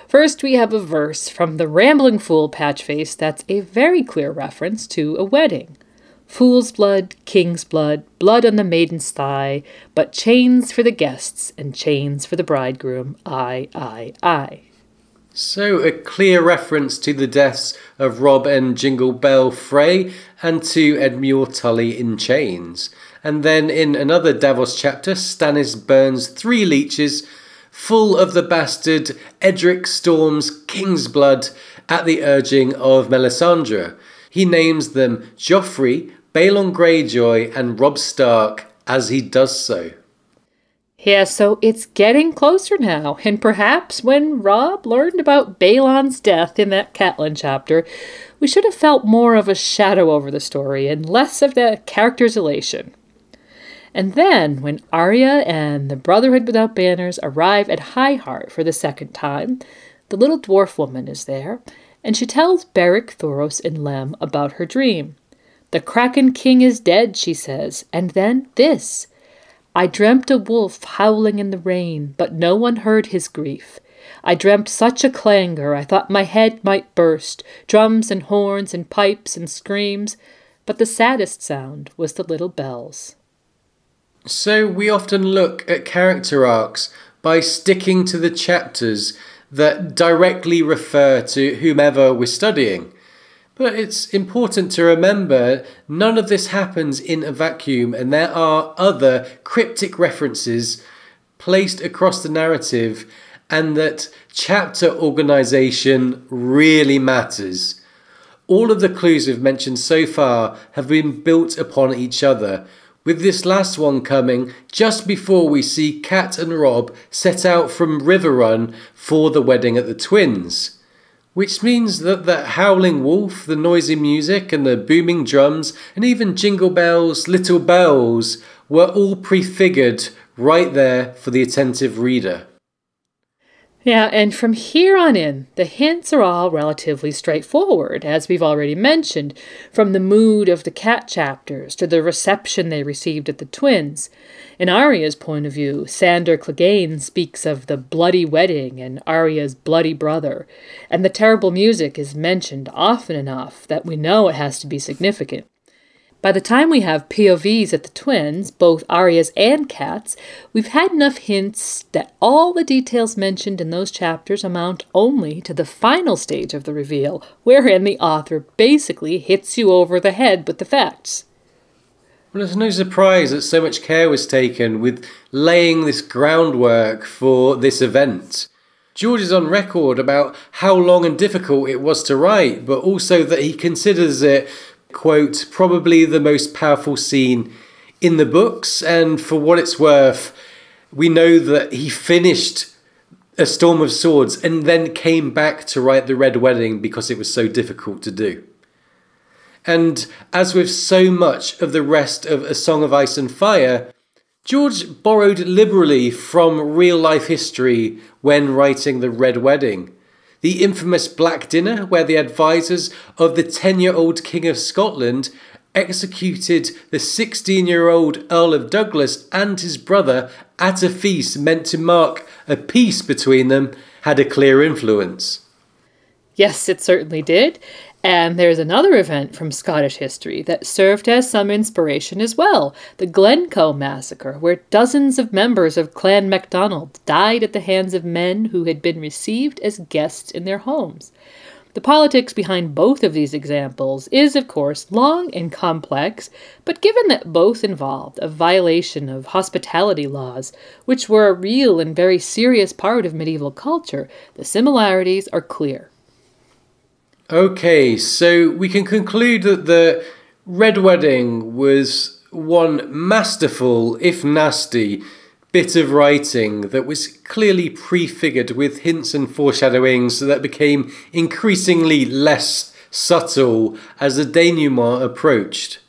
First, we have a verse from the Rambling Fool Patchface that's a very clear reference to a wedding. Fool's blood, king's blood, blood on the maiden's thigh, but chains for the guests and chains for the bridegroom, I. So a clear reference to the deaths of Robb and Jingle Bell Frey and to Edmure Tully in chains. And then in another Davos chapter, Stannis burns 3 leeches full of the bastard Edric Storm's king's blood at the urging of Melisandre. He names them Joffrey, Balon Greyjoy and Robb Stark as he does so. Yeah, so it's getting closer now, and perhaps when Robb learned about Balon's death in that Catelyn chapter, we should have felt more of a shadow over the story and less of the character's elation. And then, when Arya and the Brotherhood Without Banners arrive at Highheart for the second time, the little dwarf woman is there, and she tells Beric, Thoros, and Lem about her dream. The Kraken King is dead, she says, and then this. I dreamt a wolf howling in the rain, but no one heard his grief. I dreamt such a clangor I thought my head might burst, drums and horns and pipes and screams, but the saddest sound was the little bells. So we often look at character arcs by sticking to the chapters that directly refer to whomever we're studying. But it's important to remember none of this happens in a vacuum, and there are other cryptic references placed across the narrative, and that chapter organisation really matters. All of the clues we've mentioned so far have been built upon each other, with this last one coming just before we see Cat and Robb set out from Riverrun for the wedding at the Twins. Which means that the howling wolf, the noisy music and the booming drums and even Jingle Bell's little bells were all prefigured right there for the attentive reader. Yeah, and from here on in, the hints are all relatively straightforward, as we've already mentioned, from the mood of the cat chapters to the reception they received at the twins. In Arya's point of view, Sandor Clegane speaks of the bloody wedding and Arya's bloody brother, and the terrible music is mentioned often enough that we know it has to be significant. By the time we have POVs at the twins, both Arya's and Kat's, we've had enough hints that all the details mentioned in those chapters amount only to the final stage of the reveal, wherein the author basically hits you over the head with the facts. Well, it's no surprise that so much care was taken with laying this groundwork for this event. George is on record about how long and difficult it was to write, but also that he considers it, quote, probably the most powerful scene in the books, and for what it's worth, we know that he finished A Storm of Swords and then came back to write The Red Wedding because it was so difficult to do. And as with so much of the rest of A Song of Ice and Fire, George borrowed liberally from real-life history when writing The Red Wedding. The infamous Black Dinner, where the advisors of the 10-year-old King of Scotland executed the 16-year-old Earl of Douglas and his brother at a feast meant to mark a peace between them, had a clear influence. Yes, it certainly did. And there's another event from Scottish history that served as some inspiration as well, the Glencoe Massacre, where dozens of members of Clan MacDonald died at the hands of men who had been received as guests in their homes. The politics behind both of these examples is, of course, long and complex, but given that both involved a violation of hospitality laws, which were a real and very serious part of medieval culture, the similarities are clear. Okay, so we can conclude that the Red Wedding was one masterful, if nasty, bit of writing that was clearly prefigured with hints and foreshadowings that became increasingly less subtle as the denouement approached.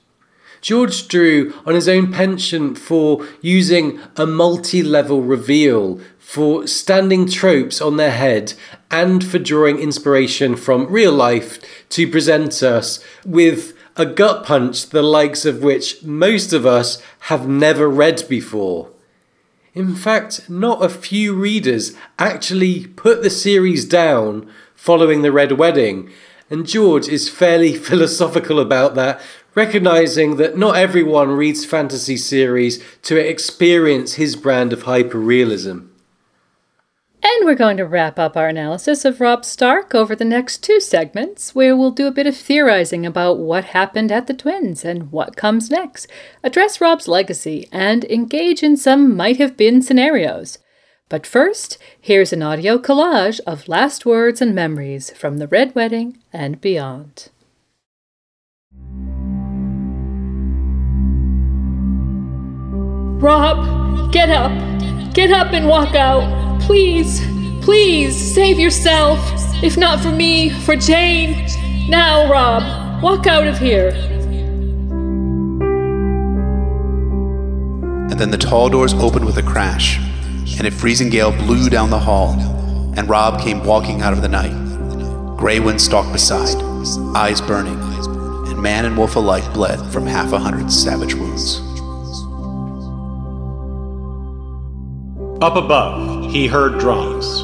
George drew on his own penchant for using a multi-level reveal, for standing tropes on their head, and for drawing inspiration from real life to present us with a gut punch the likes of which most of us have never read before. In fact, not a few readers actually put the series down following the Red Wedding, and George is fairly philosophical about that, recognising that not everyone reads fantasy series to experience his brand of hyperrealism. And we're going to wrap up our analysis of Robb Stark over the next two segments, where we'll do a bit of theorizing about what happened at the twins and what comes next, address Robb's legacy, and engage in some might-have-been scenarios. But first, here's an audio collage of last words and memories from the Red Wedding and beyond. Robb, get up! Get up and walk out! Please, please, save yourself! If not for me, for Jane! Now, Robb, walk out of here! And then the tall doors opened with a crash, and a freezing gale blew down the hall, and Robb came walking out of the night. Grey Wind stalked beside, eyes burning, and man and wolf alike bled from 100 savage wounds. Up above, he heard drums.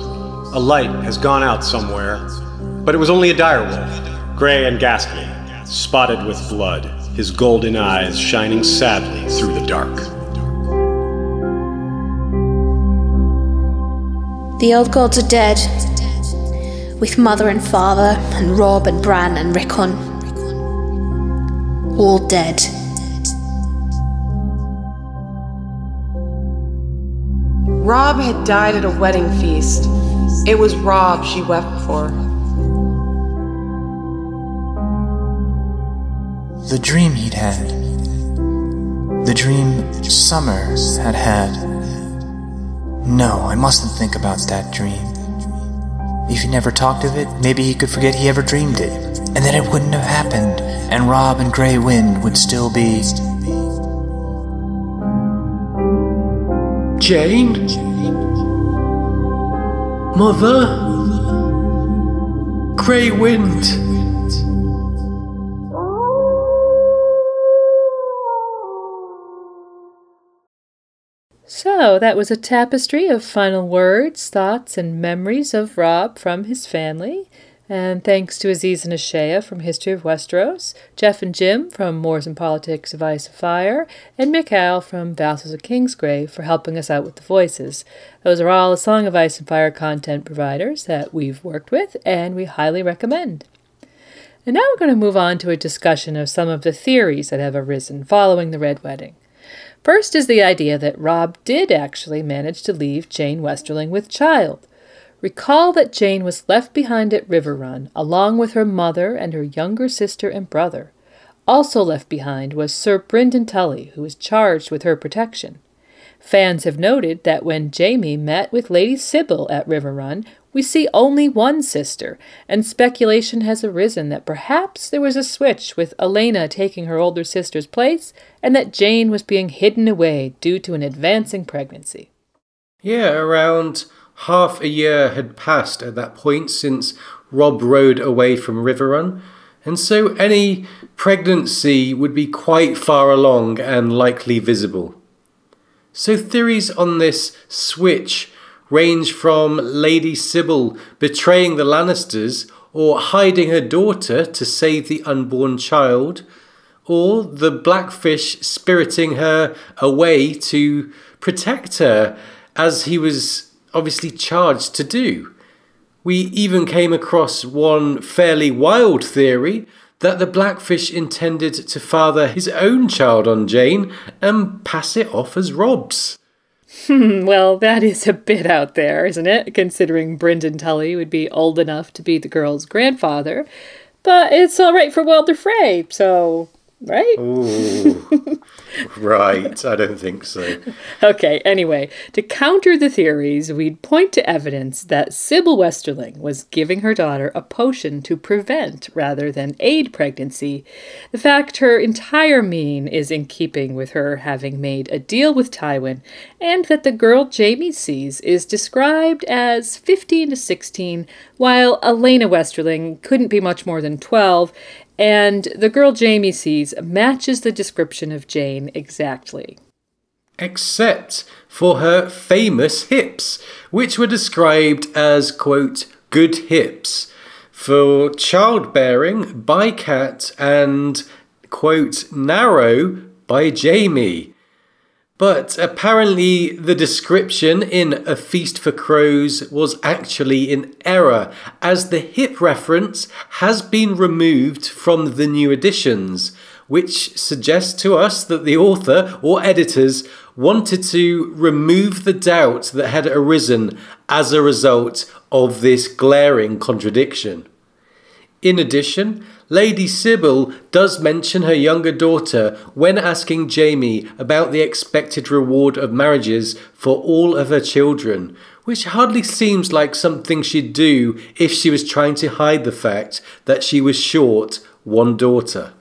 A light has gone out somewhere, but it was only a direwolf, grey and ghastly, spotted with blood, his golden eyes shining sadly through the dark. The old gods are dead, with mother and father, and Robb and Bran and Rickon. All dead. Robb had died at a wedding feast. It was Robb she wept for. The dream he'd had. The dream Summer had had. No, I mustn't think about that dream. If he never talked of it, maybe he could forget he ever dreamed it, and then it wouldn't have happened, and Robb and Grey Wind would still be... Jane? Mother? Grey Wind. So, that was a tapestry of final words, thoughts, and memories of Robb from his family. And thanks to Aziz and Ashea from History of Westeros, Jeff and Jim from Wars and Politics of Ice and Fire, and Mick Al from Vassals of Kingsgrave for helping us out with the voices. Those are all A Song of Ice and Fire content providers that we've worked with, and we highly recommend. And now we're going to move on to a discussion of some of the theories that have arisen following the Red Wedding. First is the idea that Robb did actually manage to leave Jane Westerling with child. Recall that Jane was left behind at Riverrun, along with her mother and her younger sister and brother. Also left behind was Sir Brynden Tully, who was charged with her protection. Fans have noted that when Jaime met with Lady Sybil at Riverrun, we see only one sister, and speculation has arisen that perhaps there was a switch with Elena taking her older sister's place, and that Jane was being hidden away due to an advancing pregnancy. Yeah, around half a year had passed at that point since Robb rode away from Riverrun, and so any pregnancy would be quite far along and likely visible. So theories on this switch range from Lady Sybil betraying the Lannisters or hiding her daughter to save the unborn child, or the Blackfish spiriting her away to protect her, as he was obviously charged to do. We even came across one fairly wild theory that the Blackfish intended to father his own child on Jane and pass it off as Robb's. Well, that is a bit out there, isn't it? Considering Brynden Tully would be old enough to be the girl's grandfather. But it's all right for Walder Frey, so... right? Ooh, right. I don't think so. Okay, anyway, to counter the theories, we'd point to evidence that Sybil Westerling was giving her daughter a potion to prevent rather than aid pregnancy. The fact her entire mien is in keeping with her having made a deal with Tywin, and that the girl Jaime sees is described as 15 to 16, while Elena Westerling couldn't be much more than 12, and the girl Jaime sees matches the description of Jane exactly. Except for her famous hips, which were described as, quote, good hips, for childbearing by Cat and, quote, narrow by Jaime. But apparently the description in A Feast for Crows was actually in error, as the hip reference has been removed from the new editions, which suggests to us that the author or editors wanted to remove the doubt that had arisen as a result of this glaring contradiction. In addition, Lady Sybil does mention her younger daughter when asking Jaime about the expected reward of marriages for all of her children, which hardly seems like something she'd do if she was trying to hide the fact that she was short one daughter.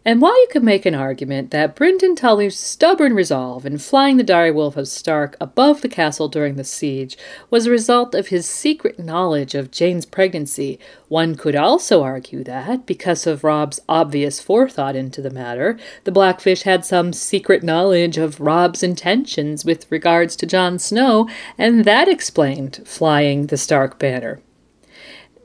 And while you could make an argument that Brynden Tully's stubborn resolve in flying the direwolf of Stark above the castle during the siege was a result of his secret knowledge of Jane's pregnancy, one could also argue that, because of Robb's obvious forethought into the matter, the Blackfish had some secret knowledge of Robb's intentions with regards to Jon Snow, and that explained flying the Stark banner.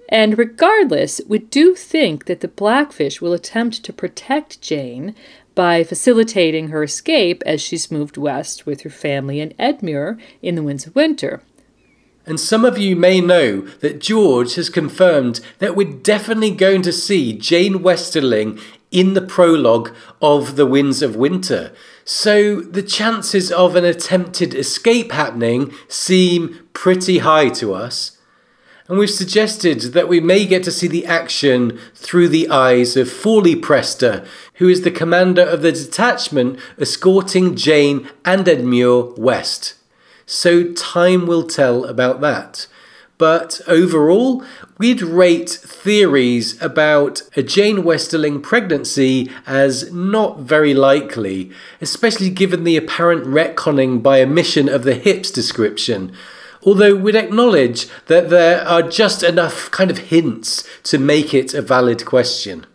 And regardless, we do think that the Blackfish will attempt to protect Jane by facilitating her escape as she's moved west with her family in Edmure in the Winds of Winter. And some of you may know that George has confirmed that we're definitely going to see Jane Westerling in the prologue of The Winds of Winter. So the chances of an attempted escape happening seem pretty high to us. And we've suggested that we may get to see the action through the eyes of Fawley Prester, who is the commander of the detachment escorting Jane and Edmure west. So time will tell about that. But overall, we'd rate theories about a Jane Westerling pregnancy as not very likely, especially given the apparent retconning by omission of the hips description. although we'd acknowledge that there are just enough kind of hints to make it a valid question.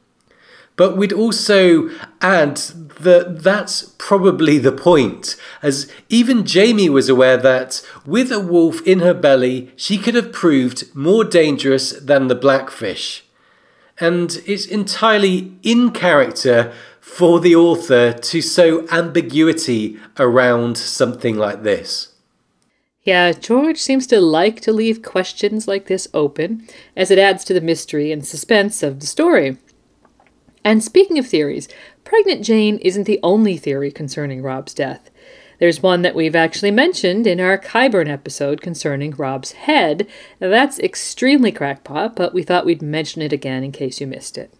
But we'd also add that that's probably the point, as even Jaime was aware that with a wolf in her belly, she could have proved more dangerous than the blackfish. And it's entirely in character for the author to sow ambiguity around something like this. Yeah, George seems to like to leave questions like this open, as it adds to the mystery and suspense of the story. And speaking of theories, Pregnant Jane isn't the only theory concerning Robb's death. There's one that we've actually mentioned in our Qyburn episode concerning Robb's head. Now, that's extremely crackpot, but we thought we'd mention it again in case you missed it.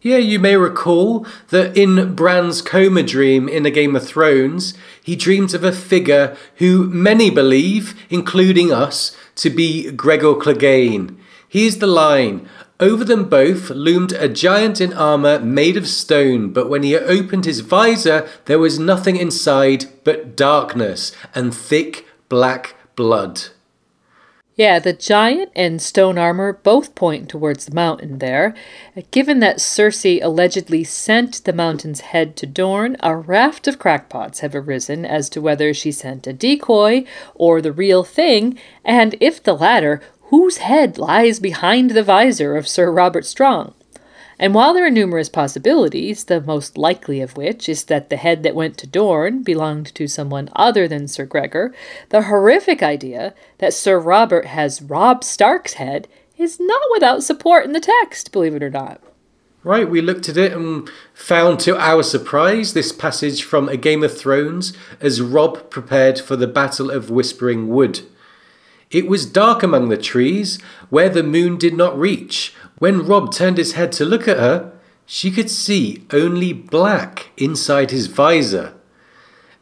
Yeah, you may recall that in Bran's coma dream in A Game of Thrones, he dreamed of a figure who many believe, including us, to be Gregor Clegane. Here's the line: "Over them both loomed a giant in armour made of stone, but when he opened his visor, there was nothing inside but darkness and thick black blood." Yeah, the giant and stone armor both point towards the mountain there. Given that Cersei allegedly sent the mountain's head to Dorne, a raft of crackpots have arisen as to whether she sent a decoy or the real thing, and if the latter, whose head lies behind the visor of Sir Robert Strong? And while there are numerous possibilities, the most likely of which is that the head that went to Dorne belonged to someone other than Sir Gregor, the horrific idea that Sir Robert has Robb Stark's head is not without support in the text, believe it or not. Right, we looked at it and found to our surprise this passage from A Game of Thrones as Robb prepared for the Battle of Whispering Wood. "It was dark among the trees, where the moon did not reach. When Robb turned his head to look at her, she could see only black inside his visor."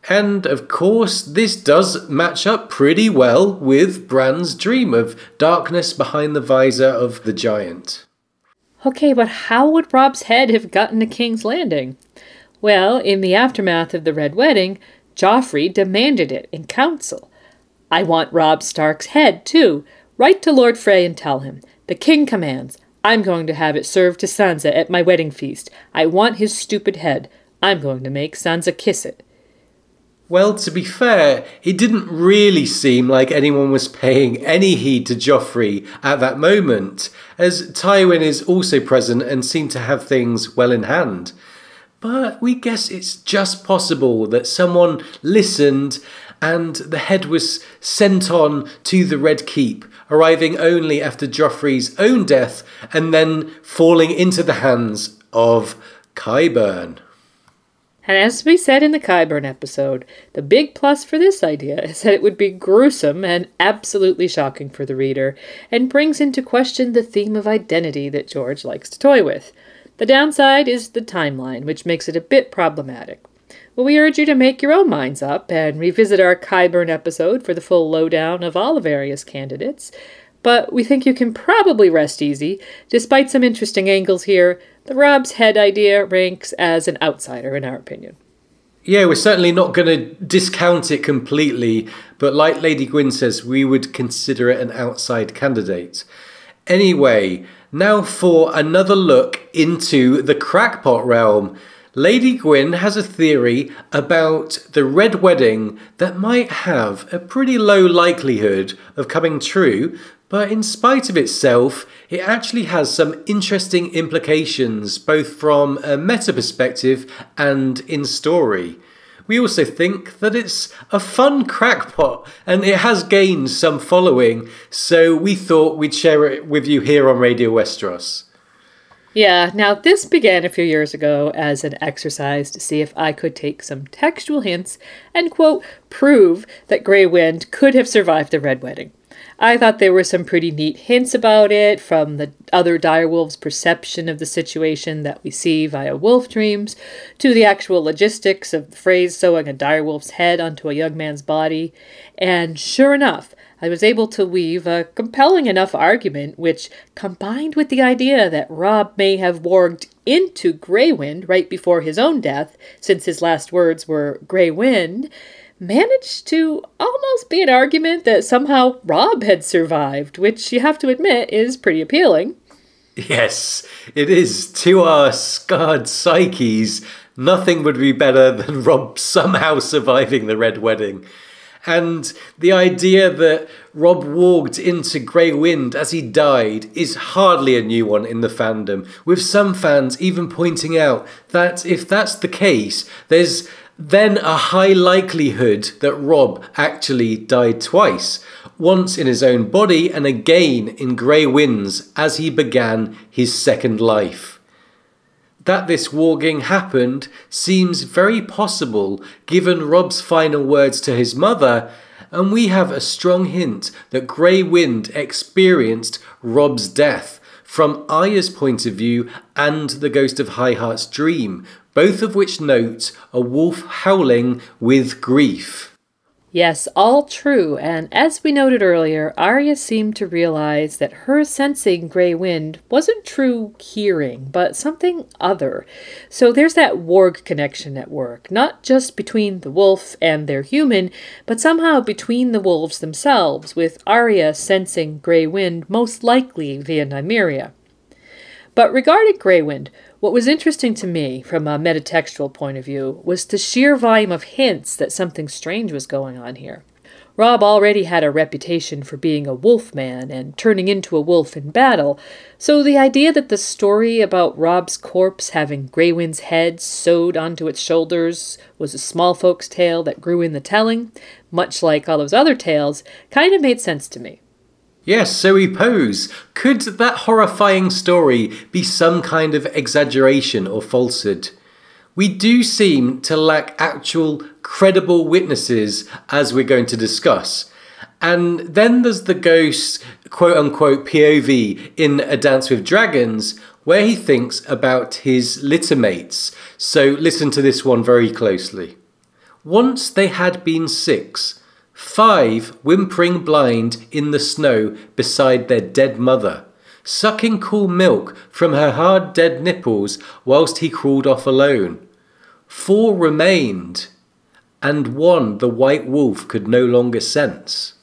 And of course, this does match up pretty well with Bran's dream of darkness behind the visor of the giant. Okay, but how would Robb's head have gotten to King's Landing? Well, in the aftermath of the Red Wedding, Joffrey demanded it in council. "I want Robb Stark's head, too. Write to Lord Frey and tell him. The king commands. I'm going to have it served to Sansa at my wedding feast. I want his stupid head. I'm going to make Sansa kiss it." Well, to be fair, it didn't really seem like anyone was paying any heed to Joffrey at that moment, as Tywin is also present and seemed to have things well in hand. But we guess it's just possible that someone listened and the head was sent on to the Red Keep, arriving only after Joffrey's own death and then falling into the hands of Qyburn. And as we said in the Qyburn episode, the big plus for this idea is that it would be gruesome and absolutely shocking for the reader, and brings into question the theme of identity that George likes to toy with. The downside is the timeline, which makes it a bit problematic. Well, we urge you to make your own minds up and revisit our Qyburn episode for the full lowdown of all the various candidates. But we think you can probably rest easy. Despite some interesting angles here, the Robb's head idea ranks as an outsider in our opinion. Yeah, we're certainly not going to discount it completely, but like Lady Gwyn says, we would consider it an outside candidate. Anyway, now for another look into the crackpot realm. Lady Gwyn has a theory about the Red Wedding that might have a pretty low likelihood of coming true, but in spite of itself, it actually has some interesting implications both from a meta perspective and in story. We also think that it's a fun crackpot and it has gained some following, so we thought we'd share it with you here on Radio Westeros. Yeah, now this began a few years ago as an exercise to see if I could take some textual hints and, quote, prove that Grey Wind could have survived the Red Wedding. I thought there were some pretty neat hints about it, from the other direwolves' perception of the situation that we see via wolf dreams, to the actual logistics of the Freys sewing a direwolf's head onto a young man's body. And sure enough, I was able to weave a compelling enough argument which, combined with the idea that Robb may have warged into Grey Wind right before his own death, since his last words were Grey Wind, managed to almost be an argument that somehow Robb had survived, which you have to admit is pretty appealing. Yes, it is. To our scarred psyches, nothing would be better than Robb somehow surviving the Red Wedding. And the idea that Robb walked into Grey Wind as he died is hardly a new one in the fandom, with some fans even pointing out that if that's the case, there's then a high likelihood that Robb actually died twice, once in his own body and again in Grey Winds as he began his second life. That this warging happened seems very possible given Robb's final words to his mother, and we have a strong hint that Grey Wind experienced Robb's death from Arya's point of view and the Ghost of High Heart's dream, both of which note a wolf howling with grief. Yes, all true, and as we noted earlier, Arya seemed to realize that her sensing Grey Wind wasn't true hearing, but something other. So there's that warg connection at work, not just between the wolf and their human, but somehow between the wolves themselves, with Arya sensing Grey Wind most likely via Nymeria. But regarding Grey Wind, what was interesting to me, from a metatextual point of view, was the sheer volume of hints that something strange was going on here. Robb already had a reputation for being a wolf man and turning into a wolf in battle, so the idea that the story about Robb's corpse having Grey Wind's head sewed onto its shoulders was a small folk's tale that grew in the telling, much like all those other tales, kind of made sense to me. Yes, so we pose. Could that horrifying story be some kind of exaggeration or falsehood? We do seem to lack actual credible witnesses, as we're going to discuss. And then there's the ghost's quote-unquote POV in A Dance with Dragons, where he thinks about his littermates. So listen to this one very closely. Once they had been 6, 5 whimpering blind in the snow beside their dead mother, sucking cool milk from her hard dead nipples whilst he crawled off alone. 4 remained, and 1 the white wolf could no longer sense.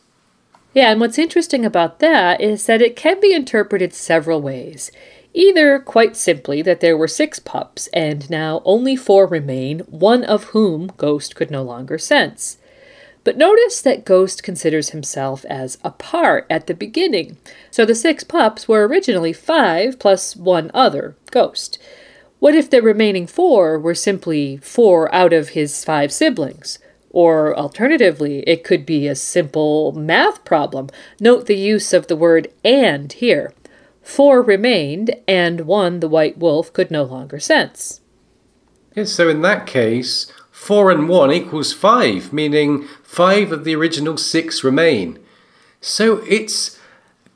Yeah, and what's interesting about that is that it can be interpreted several ways. Either quite simply that there were 6 pups, and now only 4 remain, 1 of whom Ghost could no longer sense. But notice that Ghost considers himself as a part at the beginning, so the 6 pups were originally 5 plus 1 other, Ghost. What if the remaining 4 were simply 4 out of his 5 siblings? Or alternatively, it could be a simple math problem. Note the use of the word "and" here. 4 remained, and 1 the white wolf could no longer sense. Yes, so in that case, 4 and 1 equals 5, meaning 5 of the original 6 remain. So it's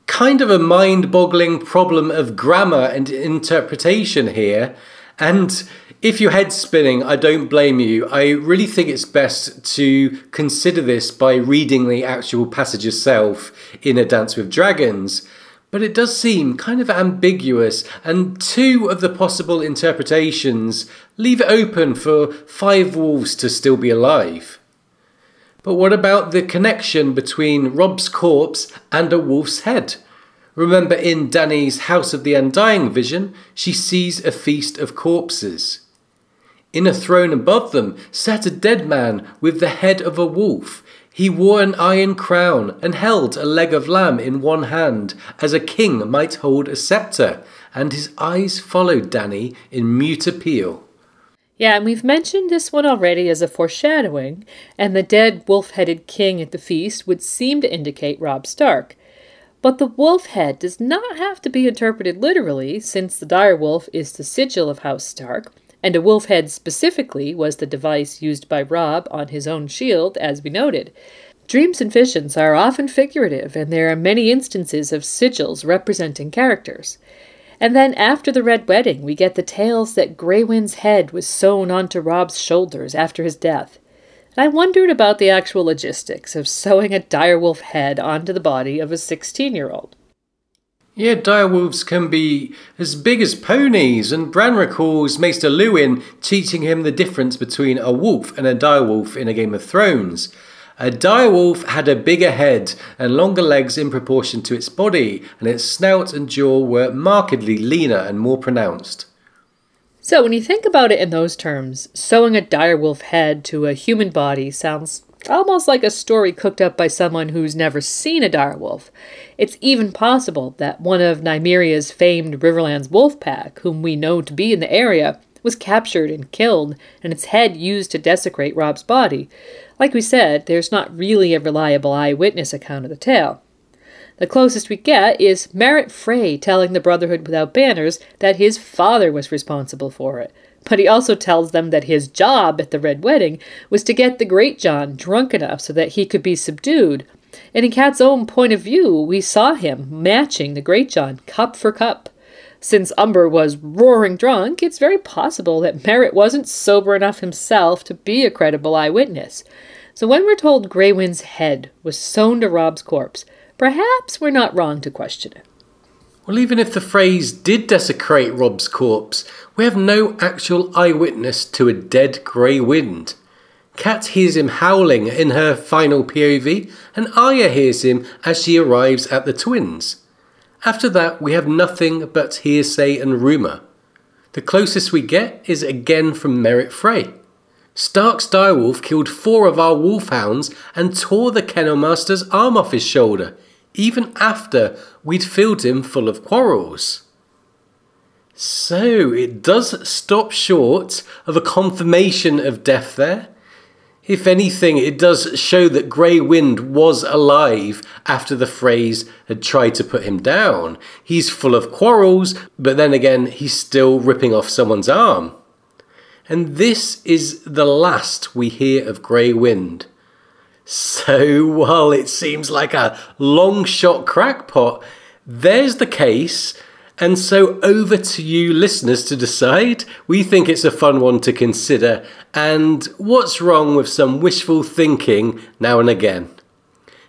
kind of a mind-boggling problem of grammar and interpretation here. And if your head's spinning, I don't blame you. I really think it's best to consider this by reading the actual passage itself in A Dance with Dragons. But it does seem kind of ambiguous, and 2 of the possible interpretations leave it open for 5 wolves to still be alive. But what about the connection between Robb's corpse and a wolf's head? Remember in Dany's House of the Undying vision, she sees a feast of corpses. In a throne above them sat a dead man with the head of a wolf. He wore an iron crown and held a leg of lamb in one hand, as a king might hold a sceptre, and his eyes followed Dany in mute appeal. Yeah, and we've mentioned this one already as a foreshadowing, and the dead wolf-headed king at the feast would seem to indicate Robb Stark. But the wolf head does not have to be interpreted literally, since the direwolf is the sigil of House Stark, and a wolf head specifically was the device used by Robb on his own shield, as we noted. Dreams and visions are often figurative, and there are many instances of sigils representing characters. And then after the Red Wedding, we get the tales that Grey Wind's head was sewn onto Robb's shoulders after his death. And I wondered about the actual logistics of sewing a direwolf head onto the body of a 16-year-old. Yeah, direwolves can be as big as ponies, and Bran recalls Maester Luwin teaching him the difference between a wolf and a direwolf in a Game of Thrones. A direwolf had a bigger head and longer legs in proportion to its body, and its snout and jaw were markedly leaner and more pronounced. So when you think about it in those terms, sewing a direwolf head to a human body sounds almost like a story cooked up by someone who's never seen a direwolf. It's even possible that one of Nymeria's famed Riverlands wolf pack, whom we know to be in the area, was captured and killed, and its head used to desecrate Robb's body. Like we said, there's not really a reliable eyewitness account of the tale. The closest we get is Merritt Frey telling the Brotherhood Without Banners that his father was responsible for it. But he also tells them that his job at the Red Wedding was to get the Great John drunk enough so that he could be subdued. And in Kat's own point of view, we saw him matching the Great John cup for cup. Since Umber was roaring drunk, it's very possible that Merritt wasn't sober enough himself to be a credible eyewitness. So when we're told Grey Wind's head was sewn to Robb's corpse, perhaps we're not wrong to question it. Well, even if the Freys did desecrate Robb's corpse, we have no actual eyewitness to a dead Grey Wind. Kat hears him howling in her final POV, and Arya hears him as she arrives at the twins. After that, we have nothing but hearsay and rumour. The closest we get is again from Merritt Frey. Stark's direwolf killed 4 of our wolfhounds and tore the kennel master's arm off his shoulder, even after we'd filled him full of quarrels. So it does stop short of a confirmation of death there. If anything, it does show that Grey Wind was alive after the Freys had tried to put him down. He's full of quarrels, but then again, he's still ripping off someone's arm. And this is the last we hear of Grey Wind. So while it seems like a long shot crackpot, there's the case. And so over to you listeners to decide. We think it's a fun one to consider. And what's wrong with some wishful thinking now and again?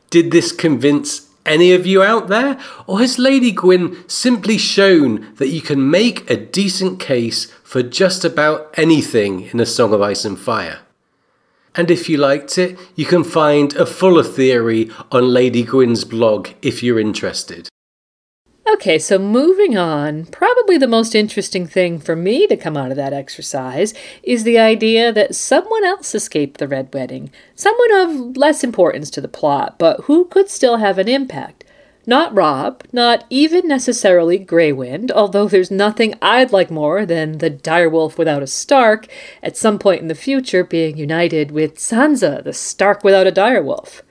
Did this convince any of you out there? Or has Lady Gwyn simply shown that you can make a decent case for just about anything in A Song of Ice and Fire? And if you liked it, you can find a fuller theory on Lady Gwyn's blog if you're interested. Okay, so moving on, probably the most interesting thing for me to come out of that exercise is the idea that someone else escaped the Red Wedding, someone of less importance to the plot, but who could still have an impact. Not Robb, not even necessarily Grey Wind, although there's nothing I'd like more than the direwolf without a Stark at some point in the future being united with Sansa, the Stark without a direwolf.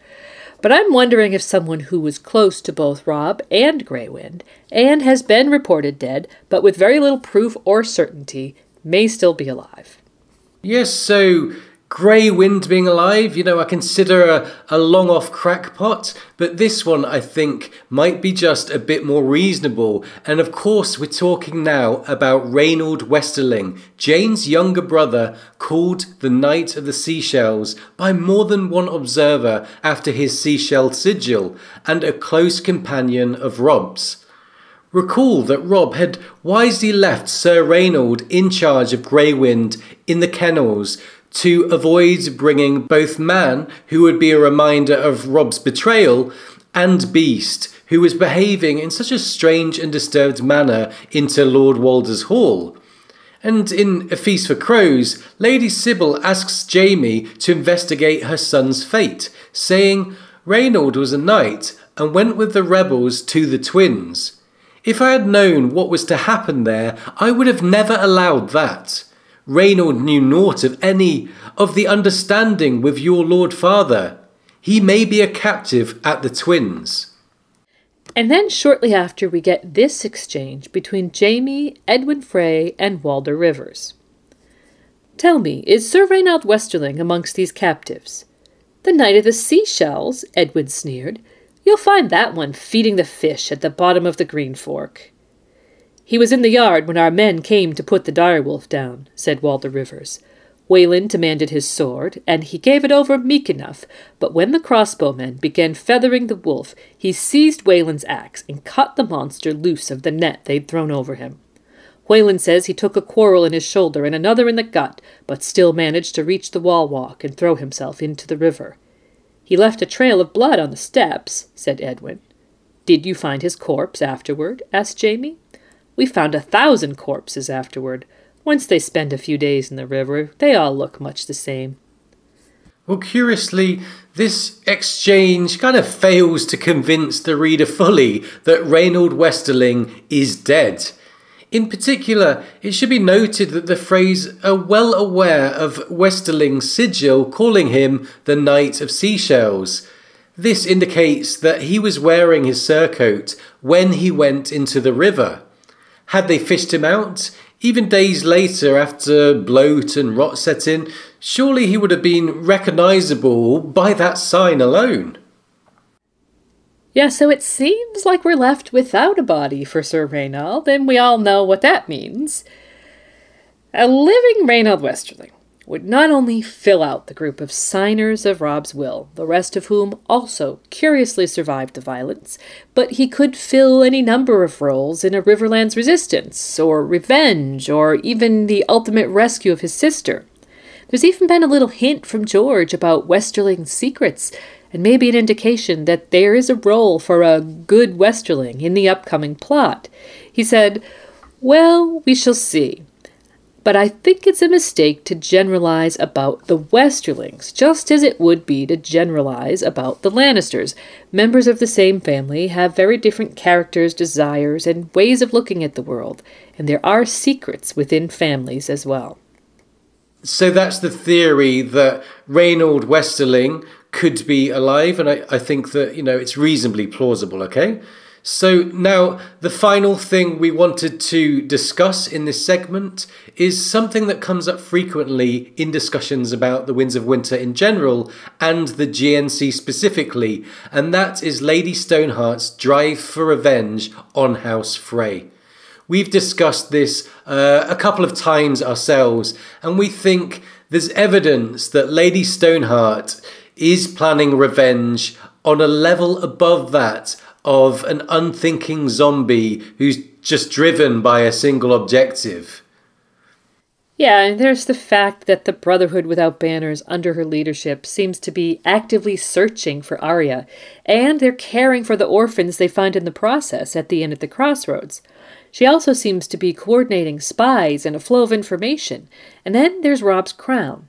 But I'm wondering if someone who was close to both Robb and Grey Wind, and has been reported dead, but with very little proof or certainty, may still be alive. Yes, so Grey Wind being alive, I consider a long off crackpot, but this one I think might be just a bit more reasonable. And of course we're talking now about Reynold Westerling, Jane's younger brother, called the Knight of the Seashells by more than one observer after his seashell sigil, and a close companion of Robb's. Recall that Robb had wisely left Sir Reynold in charge of Grey Wind in the kennels to avoid bringing both Man, who would be a reminder of Robb's betrayal, and Beast, who was behaving in such a strange and disturbed manner, into Lord Walder's Hall. And in A Feast for Crows, Lady Sybil asks Jaime to investigate her son's fate, saying, "Reynold was a knight and went with the rebels to the twins. If I had known what was to happen there, I would have never allowed that. Reynold knew naught of any of the understanding with your Lord Father. He may be a captive at the twins." And then shortly after we get this exchange between Jaime, Edwin Frey, and Walder Rivers. "Tell me, is Sir Reynold Westerling amongst these captives?" "The Knight of the Seashells," Edwin sneered. "You'll find that one feeding the fish at the bottom of the Green Fork." "He was in the yard when our men came to put the direwolf down," said Walder Rivers. Wayland demanded his sword, and he gave it over meek enough, but when the crossbowmen began feathering the wolf, he seized Wayland's axe and cut the monster loose of the net they'd thrown over him. Wayland says he took a quarrel in his shoulder and another in the gut, but still managed to reach the wall walk and throw himself into the river. He left a trail of blood on the steps, said Edwin. Did you find his corpse afterward? Asked Jamie. We found 1,000 corpses afterward. Once they spend a few days in the river, they all look much the same. Well, curiously, this exchange kind of fails to convince the reader fully that Reynold Westerling is dead. In particular, it should be noted that the Freys are well aware of Westerling's sigil calling him the Knight of Seashells. This indicates that he was wearing his surcoat when he went into the river. Had they fished him out, even days later after bloat and rot set in, surely he would have been recognisable by that sign alone. Yeah, so it seems like we're left without a body for Sir Reynold, and we all know what that means. A living Reynold Westerling would not only fill out the group of signers of Robb's will, the rest of whom also curiously survived the violence, but he could fill any number of roles in a Riverlands resistance, or revenge, or even the ultimate rescue of his sister. There's even been a little hint from George about Westerling's secrets, and maybe an indication that there is a role for a good Westerling in the upcoming plot. He said, "Well, we shall see. But I think it's a mistake to generalize about the Westerlings, just as it would be to generalize about the Lannisters. Members of the same family have very different characters, desires, and ways of looking at the world, and there are secrets within families as well." So that's the theory, that Reynold Westerling could be alive, and I think that, it's reasonably plausible, okay? So now, the final thing we wanted to discuss in this segment is something that comes up frequently in discussions about the Winds of Winter in general and the GNC specifically, and that is Lady Stoneheart's drive for revenge on House Frey. We've discussed this a couple of times ourselves, and we think there's evidence that Lady Stoneheart is planning revenge on a level above that of an unthinking zombie who's just driven by a single objective. Yeah, and there's the fact that the Brotherhood Without Banners under her leadership seems to be actively searching for Arya, and they're caring for the orphans they find in the process at the inn at the crossroads. She also seems to be coordinating spies and a flow of information. And then there's Robb's crown.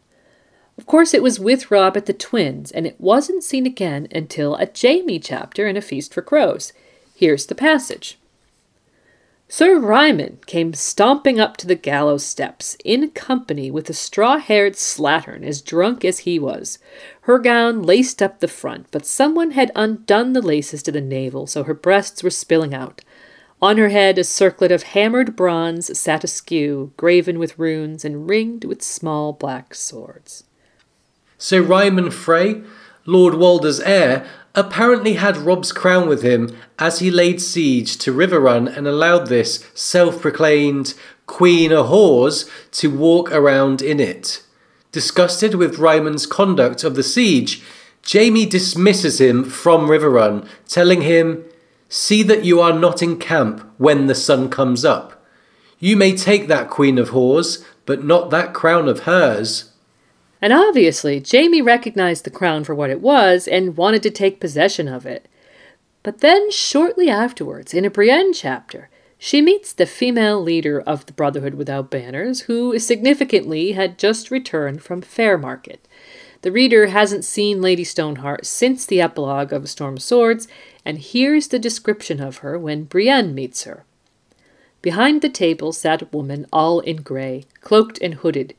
Of course, it was with Robb at the Twins, and it wasn't seen again until a Jaime chapter in A Feast for Crows. Here's the passage. Sir Ryman came stomping up to the gallows steps, in company with a straw-haired slattern as drunk as he was. Her gown laced up the front, but someone had undone the laces to the navel, so her breasts were spilling out. On her head a circlet of hammered bronze sat askew, graven with runes and ringed with small black swords. So Ryman Frey, Lord Walder's heir, apparently had Robb's crown with him as he laid siege to Riverrun and allowed this self-proclaimed Queen of Whores to walk around in it. Disgusted with Ryman's conduct of the siege, Jaime dismisses him from Riverrun, telling him, "See that you are not in camp when the sun comes up. You may take that Queen of Whores, but not that crown of hers." And obviously, Jaime recognized the crown for what it was and wanted to take possession of it. But then, shortly afterwards, in a Brienne chapter, she meets the female leader of the Brotherhood Without Banners, who significantly had just returned from Fairmarket. The reader hasn't seen Lady Stoneheart since the epilogue of A Storm of Swords, and here's the description of her when Brienne meets her. Behind the table sat a woman all in grey, cloaked and hooded.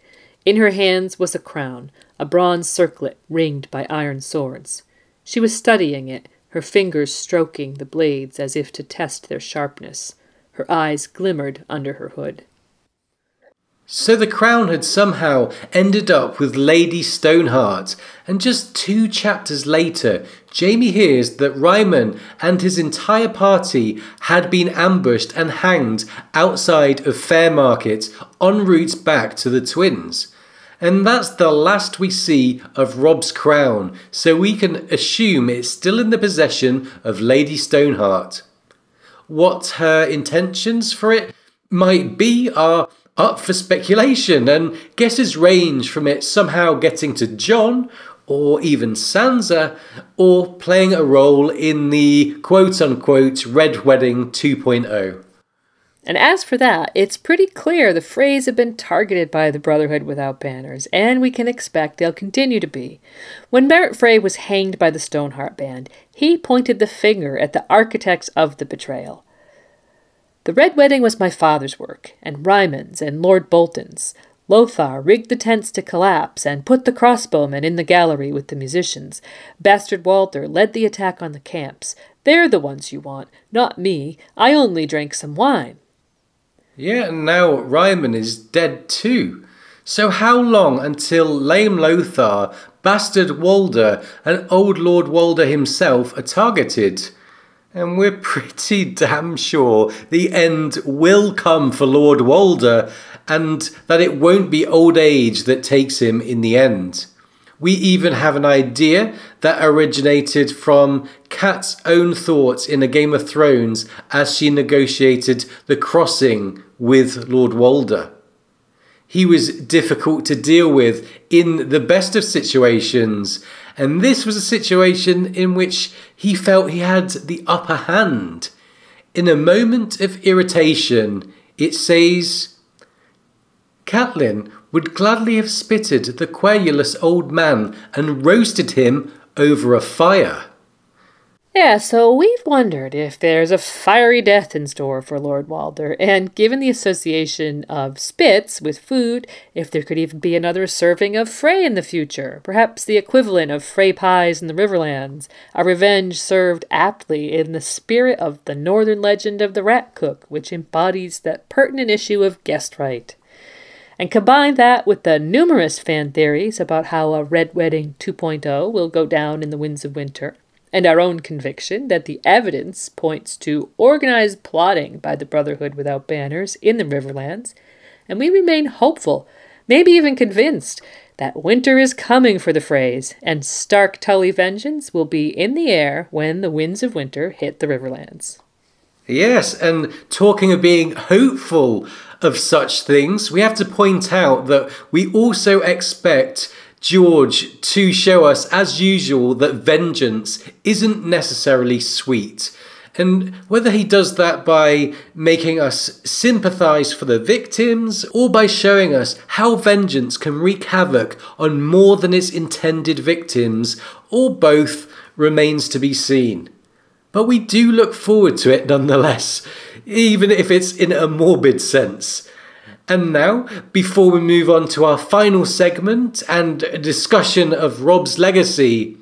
In her hands was a crown, a bronze circlet ringed by iron swords. She was studying it, her fingers stroking the blades as if to test their sharpness. Her eyes glimmered under her hood. So the crown had somehow ended up with Lady Stoneheart, and just 2 chapters later, Jaime hears that Ryman and his entire party had been ambushed and hanged outside of Fairmarket en route back to the Twins. And that's the last we see of Robb's crown, so we can assume it's still in the possession of Lady Stoneheart. What her intentions for it might be are up for speculation, and guesses range from it somehow getting to Jon, or even Sansa, or playing a role in the quote-unquote Red Wedding 2.0. And as for that, it's pretty clear the Freys have been targeted by the Brotherhood Without Banners, and we can expect they'll continue to be. When Barrett Frey was hanged by the Stoneheart Band, he pointed the finger at the architects of the betrayal. The Red Wedding was my father's work, and Rymon's and Lord Bolton's. Lothar rigged the tents to collapse and put the crossbowmen in the gallery with the musicians. Bastard Walter led the attack on the camps. They're the ones you want, not me. I only drank some wine. Yeah, and now Ryman is dead too. So how long until Lame Lothar, Bastard Walder, and Old Lord Walder himself are targeted? And we're pretty damn sure the end will come for Lord Walder, and that it won't be old age that takes him in the end. We even have an idea that originated from Kat's own thoughts in A Game of Thrones as she negotiated the crossing with Lord Walder. He was difficult to deal with in the best of situations, and this was a situation in which he felt he had the upper hand. In a moment of irritation, it says, Catelyn would gladly have spitted the querulous old man and roasted him over a fire. Yeah, so we've wondered if there's a fiery death in store for Lord Walder, and given the association of spits with food, if there could even be another serving of Frey in the future, perhaps the equivalent of Frey pies in the Riverlands, a revenge served aptly in the spirit of the northern legend of the Rat Cook, which embodies that pertinent issue of guest right. And combine that with the numerous fan theories about how a Red Wedding 2.0 will go down in the Winds of Winter, and our own conviction that the evidence points to organized plotting by the Brotherhood Without Banners in the Riverlands, and we remain hopeful, maybe even convinced, that winter is coming for the Freys, and stark Tully vengeance will be in the air when the Winds of Winter hit the Riverlands. Yes, and talking of being hopeful of such things, we have to point out that we also expect George to show us, as usual, that vengeance isn't necessarily sweet. And whether he does that by making us sympathise for the victims, or by showing us how vengeance can wreak havoc on more than its intended victims, or both, remains to be seen. But we do look forward to it nonetheless, even if it's in a morbid sense. And now, before we move on to our final segment and a discussion of Robb's legacy,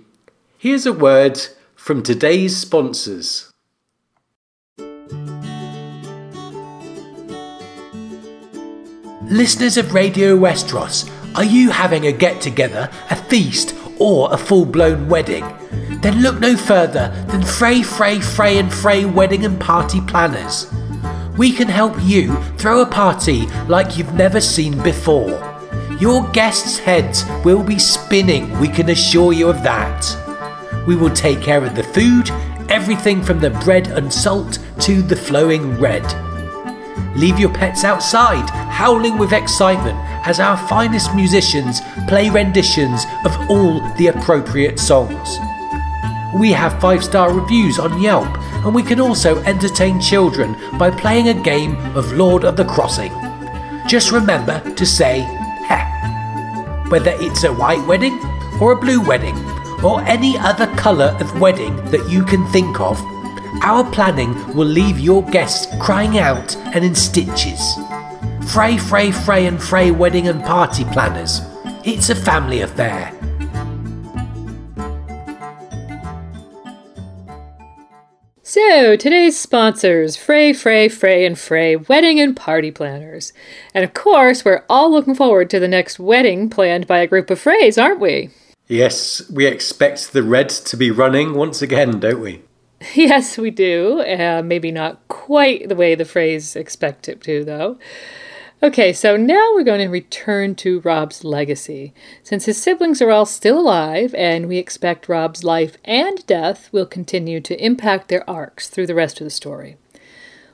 here's a word from today's sponsors. Listeners of Radio Westeros, are you having a get-together, a feast, or a full-blown wedding? Then look no further than Frey and Frey Wedding and Party Planners. We can help you throw a party like you've never seen before. Your guests' heads will be spinning, we can assure you of that. We will take care of the food, everything from the bread and salt to the flowing red. Leave your pets outside, howling with excitement as our finest musicians play renditions of all the appropriate songs. We have 5-star reviews on Yelp, and we can also entertain children by playing a game of Lord of the Crossing. Just remember to say, heh. Whether it's a white wedding, or a blue wedding, or any other colour of wedding that you can think of, our planning will leave your guests crying out and in stitches. Frey and Frey Wedding and Party Planners. It's a family affair. So, today's sponsors, Frey and Frey Wedding and Party Planners. And of course, we're all looking forward to the next wedding planned by a group of Freys, aren't we? Yes, we expect the red to be running once again, don't we? Yes, we do. Maybe not quite the way the Freys expect it to, though. Okay, so now we're going to return to Robb's legacy. Since his siblings are all still alive, and we expect Robb's life and death will continue to impact their arcs through the rest of the story.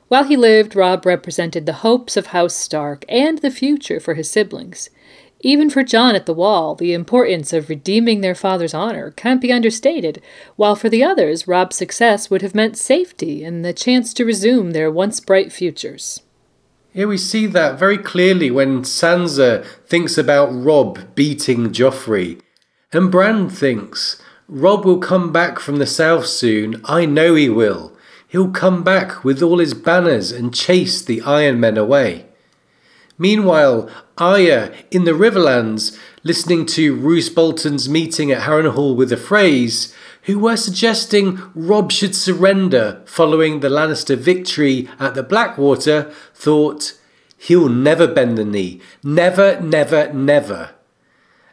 While he lived, Robb represented the hopes of House Stark and the future for his siblings. Even for Jon at the Wall, the importance of redeeming their father's honor can't be understated, while for the others, Robb's success would have meant safety and the chance to resume their once bright futures. Yeah, we see that very clearly when Sansa thinks about Robb beating Joffrey. And Bran thinks, Robb will come back from the south soon, I know he will. He'll come back with all his banners and chase the Iron Men away. Meanwhile, Arya in the Riverlands, listening to Roose Bolton's meeting at Harrenhal with the Freys, who were suggesting Robb should surrender following the Lannister victory at the Blackwater, thought, he'll never bend the knee. Never, never, never.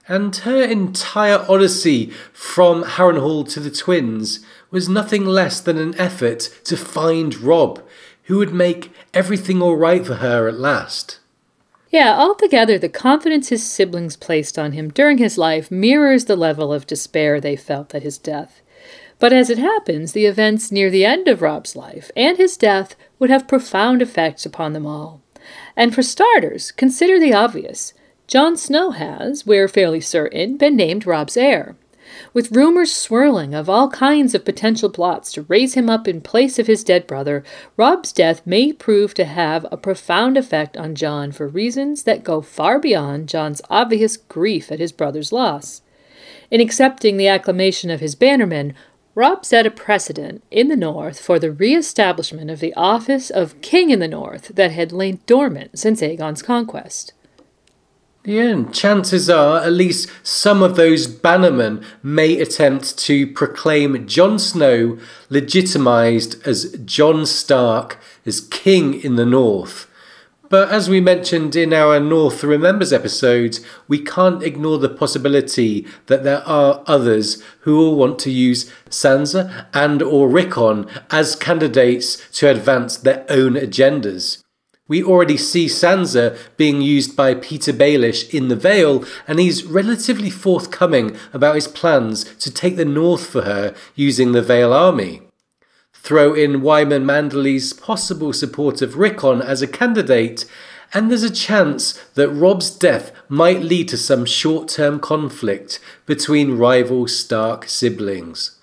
And her entire odyssey from Harrenhal to the twins was nothing less than an effort to find Robb, who would make everything all right for her at last. Yeah, altogether, the confidence his siblings placed on him during his life mirrors the level of despair they felt at his death. But as it happens, the events near the end of Robb's life and his death would have profound effects upon them all. And for starters, consider the obvious. Jon Snow has, we're fairly certain, been named Robb's heir. With rumors swirling of all kinds of potential plots to raise him up in place of his dead brother, Robb's death may prove to have a profound effect on Jon for reasons that go far beyond Jon's obvious grief at his brother's loss. In accepting the acclamation of his bannermen, Robb set a precedent in the North for the re-establishment of the office of King in the North that had lain dormant since Aegon's conquest. Yeah, and chances are at least some of those bannermen may attempt to proclaim Jon Snow legitimised as Jon Stark as King in the North. But as we mentioned in our North Remembers episode, we can't ignore the possibility that there are others who will want to use Sansa and or Rickon as candidates to advance their own agendas. We already see Sansa being used by Peter Baelish in the Vale, and he's relatively forthcoming about his plans to take the north for her using the Vale army. Throw in Wyman Manderly's possible support of Rickon as a candidate, and there's a chance that Robb's death might lead to some short-term conflict between rival Stark siblings.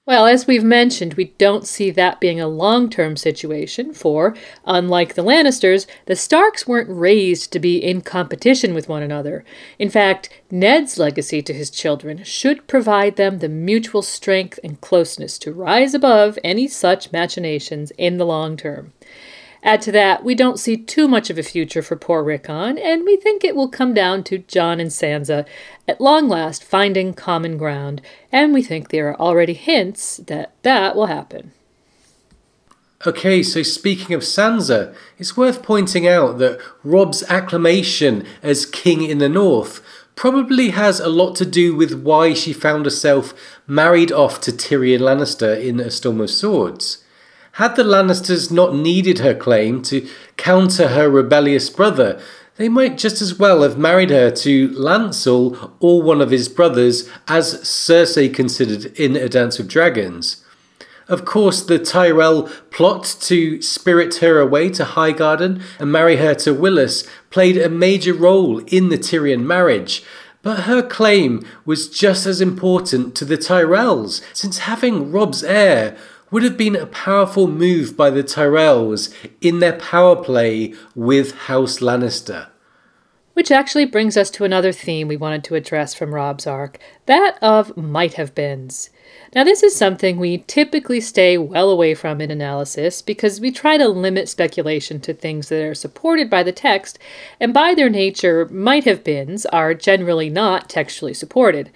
Well, as we've mentioned, we don't see that being a long-term situation, for, unlike the Lannisters, the Starks weren't raised to be in competition with one another. In fact, Ned's legacy to his children should provide them the mutual strength and closeness to rise above any such machinations in the long term. Add to that, we don't see too much of a future for poor Rickon, and we think it will come down to Jon and Sansa at long last finding common ground, and we think there are already hints that that will happen. Okay, so speaking of Sansa, it's worth pointing out that Robb's acclamation as King in the North probably has a lot to do with why she found herself married off to Tyrion Lannister in A Storm of Swords. Had the Lannisters not needed her claim to counter her rebellious brother, they might just as well have married her to Lancel or one of his brothers, as Cersei considered in A Dance with Dragons. Of course, the Tyrell plot to spirit her away to Highgarden and marry her to Willis played a major role in the Tyrion marriage, but her claim was just as important to the Tyrells, since having Robb's heir would have been a powerful move by the Tyrells in their power play with House Lannister. Which actually brings us to another theme we wanted to address from Robb's arc, that of might-have-beens. Now this is something we typically stay well away from in analysis because we try to limit speculation to things that are supported by the text, and by their nature, might-have-beens are generally not textually supported.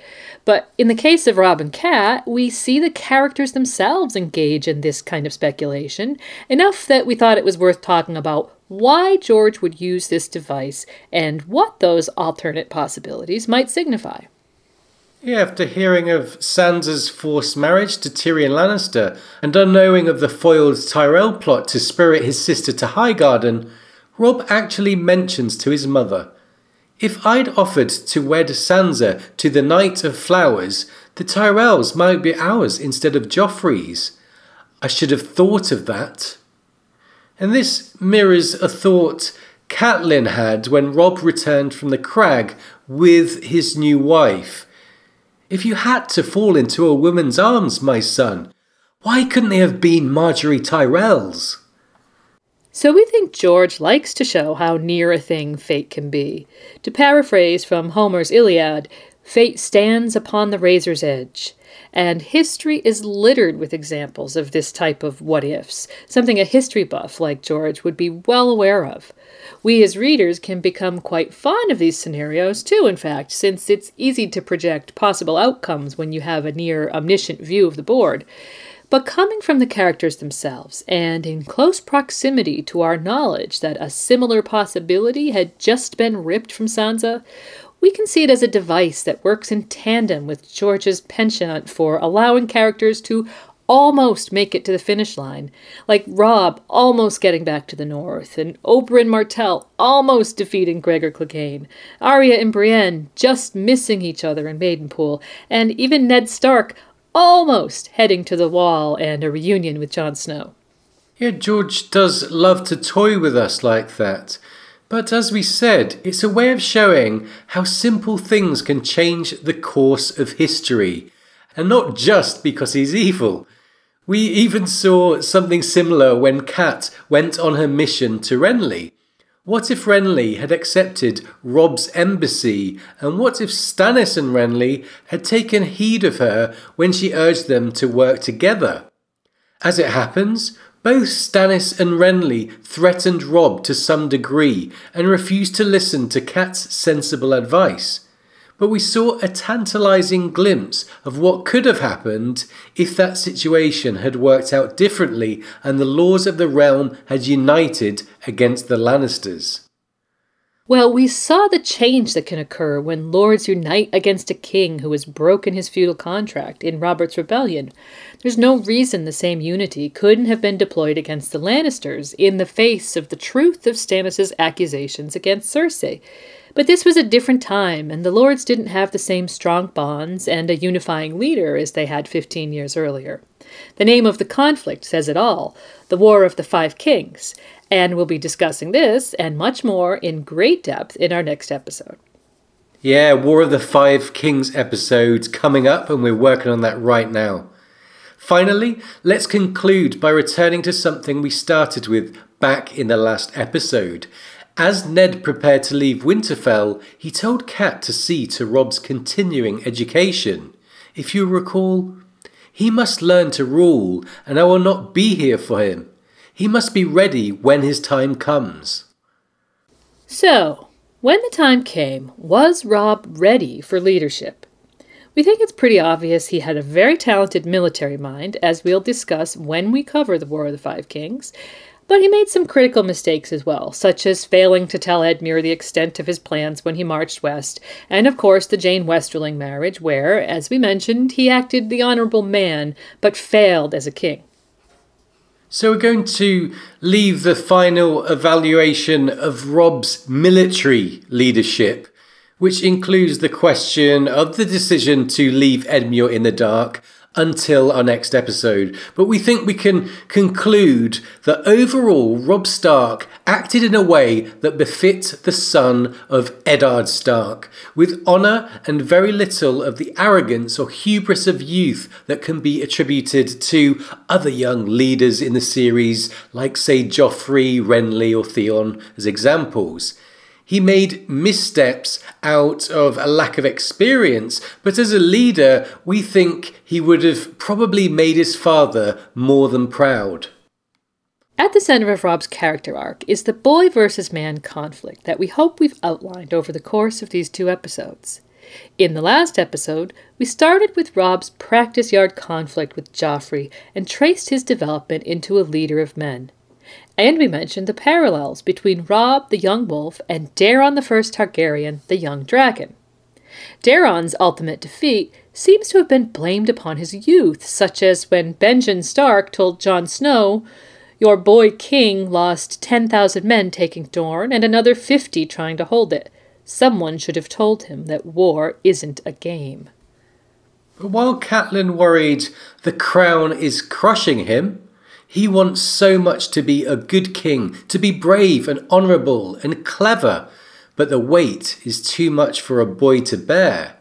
But in the case of Robb and Cat, we see the characters themselves engage in this kind of speculation, enough that we thought it was worth talking about why George would use this device and what those alternate possibilities might signify. Yeah, after hearing of Sansa's forced marriage to Tyrion Lannister and unknowing of the foiled Tyrell plot to spirit his sister to Highgarden, Robb actually mentions to his mother, "If I'd offered to wed Sansa to the Knight of Flowers, the Tyrells might be ours instead of Joffrey's. I should have thought of that." And this mirrors a thought Catelyn had when Robb returned from the crag with his new wife. "If you had to fall into a woman's arms, my son, why couldn't they have been Marjorie Tyrell's?" So we think George likes to show how near a thing fate can be. To paraphrase from Homer's Iliad, fate stands upon the razor's edge. And history is littered with examples of this type of what-ifs, something a history buff like George would be well aware of. We as readers can become quite fond of these scenarios too, in fact, since it's easy to project possible outcomes when you have a near omniscient view of the board. But coming from the characters themselves, and in close proximity to our knowledge that a similar possibility had just been ripped from Sansa, we can see it as a device that works in tandem with George's penchant for allowing characters to almost make it to the finish line, like Robb almost getting back to the north, and Oberyn Martell almost defeating Gregor Clegane, Arya and Brienne just missing each other in Maidenpool, and even Ned Stark almost heading to the Wall and a reunion with Jon Snow. Yeah, George does love to toy with us like that. But as we said, it's a way of showing how simple things can change the course of history. And not just because he's evil. We even saw something similar when Kat went on her mission to Renly. What if Renly had accepted Robb's embassy, and what if Stannis and Renly had taken heed of her when she urged them to work together? As it happens, both Stannis and Renly threatened Robb to some degree and refused to listen to Kat's sensible advice. But we saw a tantalising glimpse of what could have happened if that situation had worked out differently and the laws of the realm had united against the Lannisters. Well, we saw the change that can occur when lords unite against a king who has broken his feudal contract in Robert's Rebellion. There's no reason the same unity couldn't have been deployed against the Lannisters in the face of the truth of Stannis' accusations against Cersei. But this was a different time, and the lords didn't have the same strong bonds and a unifying leader as they had 15 years earlier. The name of the conflict says it all, the War of the Five Kings, and we'll be discussing this and much more in great depth in our next episode. Yeah, War of the Five Kings episode's coming up, and we're working on that right now. Finally, let's conclude by returning to something we started with back in the last episode. As Ned prepared to leave Winterfell, he told Kat to see to Robb's continuing education. If you recall, "He must learn to rule, and I will not be here for him. He must be ready when his time comes." So, when the time came, was Robb ready for leadership? We think it's pretty obvious he had a very talented military mind, as we'll discuss when we cover the War of the Five Kings, but he made some critical mistakes as well, such as failing to tell Edmure the extent of his plans when he marched west, and of course the Jane Westerling marriage, where, as we mentioned, he acted the honourable man, but failed as a king. So we're going to leave the final evaluation of Robb's military leadership, which includes the question of the decision to leave Edmure in the dark, until our next episode. But we think we can conclude that overall Robb Stark acted in a way that befit the son of Eddard Stark, with honour and very little of the arrogance or hubris of youth that can be attributed to other young leaders in the series, like say Joffrey, Renly or Theon as examples. He made missteps out of a lack of experience, but as a leader, we think he would have probably made his father more than proud. At the center of Robb's character arc is the boy versus man conflict that we hope we've outlined over the course of these 2 episodes. In the last episode, we started with Robb's practice yard conflict with Joffrey and traced his development into a leader of men. And we mentioned the parallels between Robb, the young wolf, and Daeron the First Targaryen, the young dragon. Daeron's ultimate defeat seems to have been blamed upon his youth, such as when Benjen Stark told Jon Snow, Your boy king lost 10,000 men taking Dorne and another 50 trying to hold it. Someone should have told him that war isn't a game. But while Catelyn worried the crown is crushing him, he wants so much to be a good king, to be brave and honourable and clever, but the weight is too much for a boy to bear.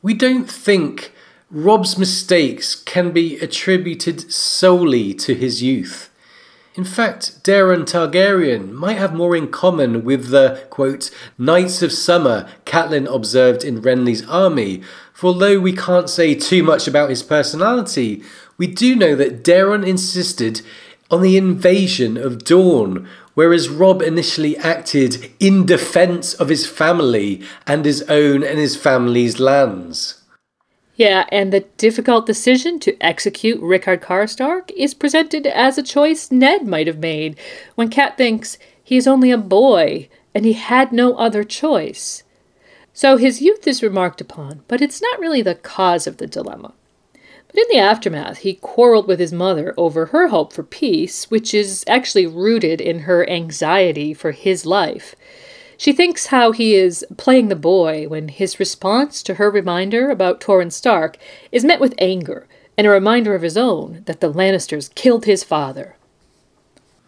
We don't think Robb's mistakes can be attributed solely to his youth. In fact, Daeron Targaryen might have more in common with the, quote, Knights of Summer Catelyn observed in Renly's army, for although we can't say too much about his personality, we do know that Daeron insisted on the invasion of Dorne, whereas Robb initially acted in defence of his family and his own and his family's lands. Yeah, and the difficult decision to execute Rickard Karstark is presented as a choice Ned might have made, when Cat thinks he is only a boy and he had no other choice. So his youth is remarked upon, but it's not really the cause of the dilemma. But in the aftermath, he quarreled with his mother over her hope for peace, which is actually rooted in her anxiety for his life. She thinks how he is playing the boy when his response to her reminder about Torrhen Stark is met with anger and a reminder of his own that the Lannisters killed his father.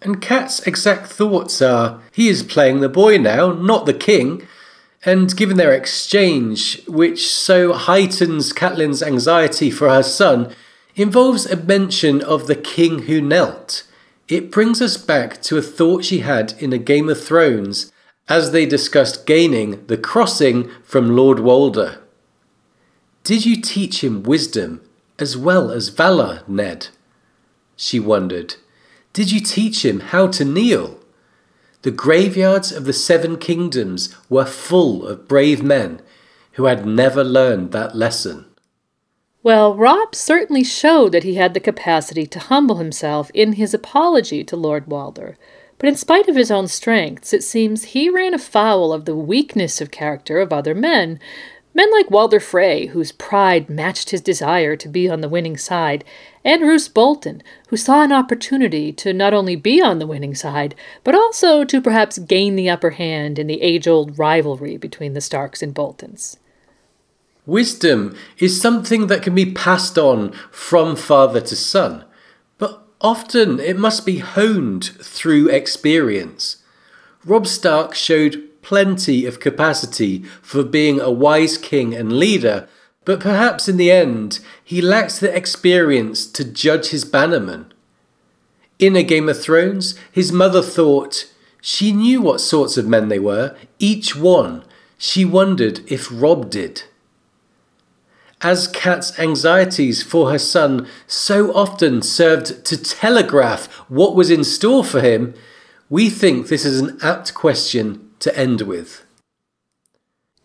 And Cat's exact thoughts are, he is playing the boy now, not the king. And given their exchange, which so heightens Catelyn's anxiety for her son, involves a mention of the king who knelt, it brings us back to a thought she had in A Game of Thrones as they discussed gaining the crossing from Lord Walder. Did you teach him wisdom as well as valour, Ned? She wondered. Did you teach him how to kneel? The graveyards of the Seven Kingdoms were full of brave men who had never learned that lesson. Well, Robb certainly showed that he had the capacity to humble himself in his apology to Lord Walder. But in spite of his own strengths, it seems he ran afoul of the weakness of character of other men. Men like Walder Frey, whose pride matched his desire to be on the winning side, and Roose Bolton, who saw an opportunity to not only be on the winning side, but also to perhaps gain the upper hand in the age-old rivalry between the Starks and Boltons. Wisdom is something that can be passed on from father to son, but often it must be honed through experience. Robb Stark showed plenty of capacity for being a wise king and leader, but perhaps in the end he lacks the experience to judge his bannermen. In A Game of Thrones, his mother thought she knew what sorts of men they were, each one. She wondered if Robb did. As Cat's anxieties for her son so often served to telegraph what was in store for him, we think this is an apt question to end with.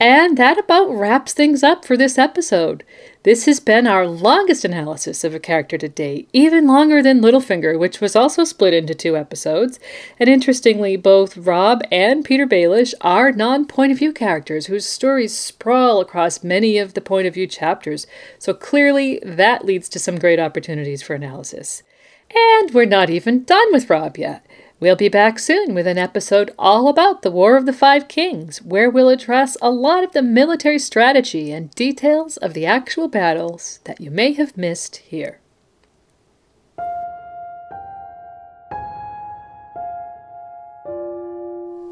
And that about wraps things up for this episode. This has been our longest analysis of a character to date, even longer than Littlefinger, which was also split into 2 episodes. And interestingly, both Robb and Peter Baelish are non-point-of-view characters whose stories sprawl across many of the point-of-view chapters, so clearly that leads to some great opportunities for analysis. And we're not even done with Robb yet. We'll be back soon with an episode all about the War of the Five Kings, where we'll address a lot of the military strategy and details of the actual battles that you may have missed here.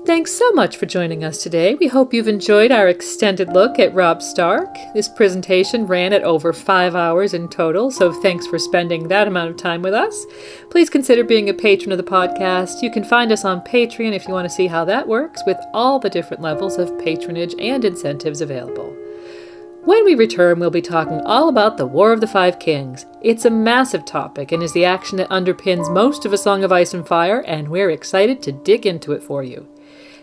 Thanks so much for joining us today. We hope you've enjoyed our extended look at Robb Stark. This presentation ran at over 5 hours in total, so thanks for spending that amount of time with us. Please consider being a patron of the podcast. You can find us on Patreon if you want to see how that works, with all the different levels of patronage and incentives available. When we return, we'll be talking all about the War of the Five Kings. It's a massive topic and is the action that underpins most of A Song of Ice and Fire, and we're excited to dig into it for you.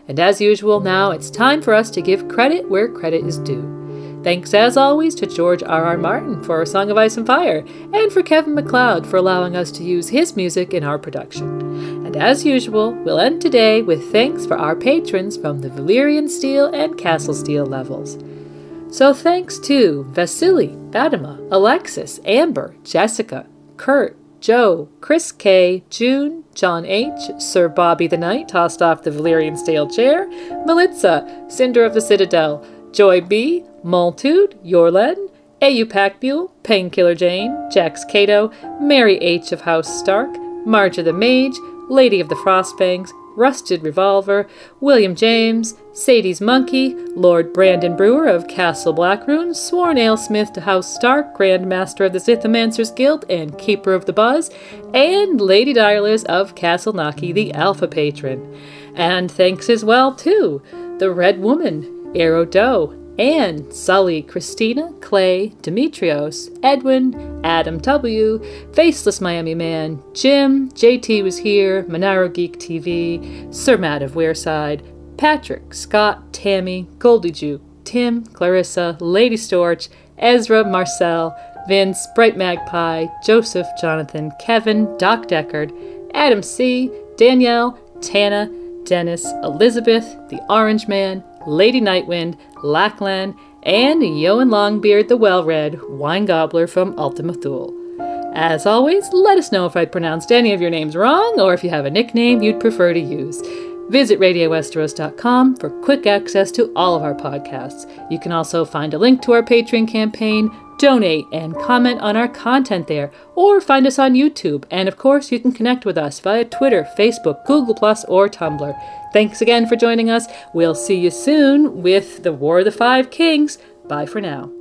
And as usual, now it's time for us to give credit where credit is due. Thanks as always to George R.R. Martin for A Song of Ice and Fire, and for Kevin MacLeod for allowing us to use his music in our production. And as usual, we'll end today with thanks for our patrons from the Valyrian Steel and Castle Steel levels. So thanks to Vasily, Fatima, Alexis, Amber, Jessica, Kurt, Joe, Chris K, June, John H, Sir Bobby the Knight, tossed off the Valyrian stale chair, Melitza, Cinder of the Citadel, Joy B, Multude, Yorlen, AU Packmule, Painkiller Jane, Jax Cato, Mary H of House Stark, Marja the Mage, Lady of the Frostbanks, Rusted Revolver, William James, Sadie's Monkey, Lord Brandon Brewer of Castle Blackroon, Sworn Alesmith to House Stark, Grand Master of the Sithamancers Guild and Keeper of the Buzz, and Lady Direless of Castle Naki, the Alpha Patron. And thanks as well to the Red Woman, Arrow Doe, Anne, Sully, Christina, Clay, Demetrios, Edwin, Adam W., Faceless Miami Man, Jim, JT was here, Monaro Geek TV, Sir Matt of Wearside, Patrick, Scott, Tammy, Goldie Juke, Tim, Clarissa, Lady Storch, Ezra, Marcel, Vince, Bright Magpie, Joseph, Jonathan, Kevin, Doc Deckard, Adam C., Danielle, Tana, Dennis, Elizabeth, the Orange Man, Lady Nightwind, Lackland, and Yoan Longbeard the Well-Read, Wine Gobbler from Ultima Thule. As always, let us know if I pronounced any of your names wrong or if you have a nickname you'd prefer to use. Visit RadioWesteros.com for quick access to all of our podcasts. You can also find a link to our Patreon campaign, donate, and comment on our content there, or find us on YouTube. And of course, you can connect with us via Twitter, Facebook, Google+, or Tumblr. Thanks again for joining us. We'll see you soon with the War of the Five Kings. Bye for now.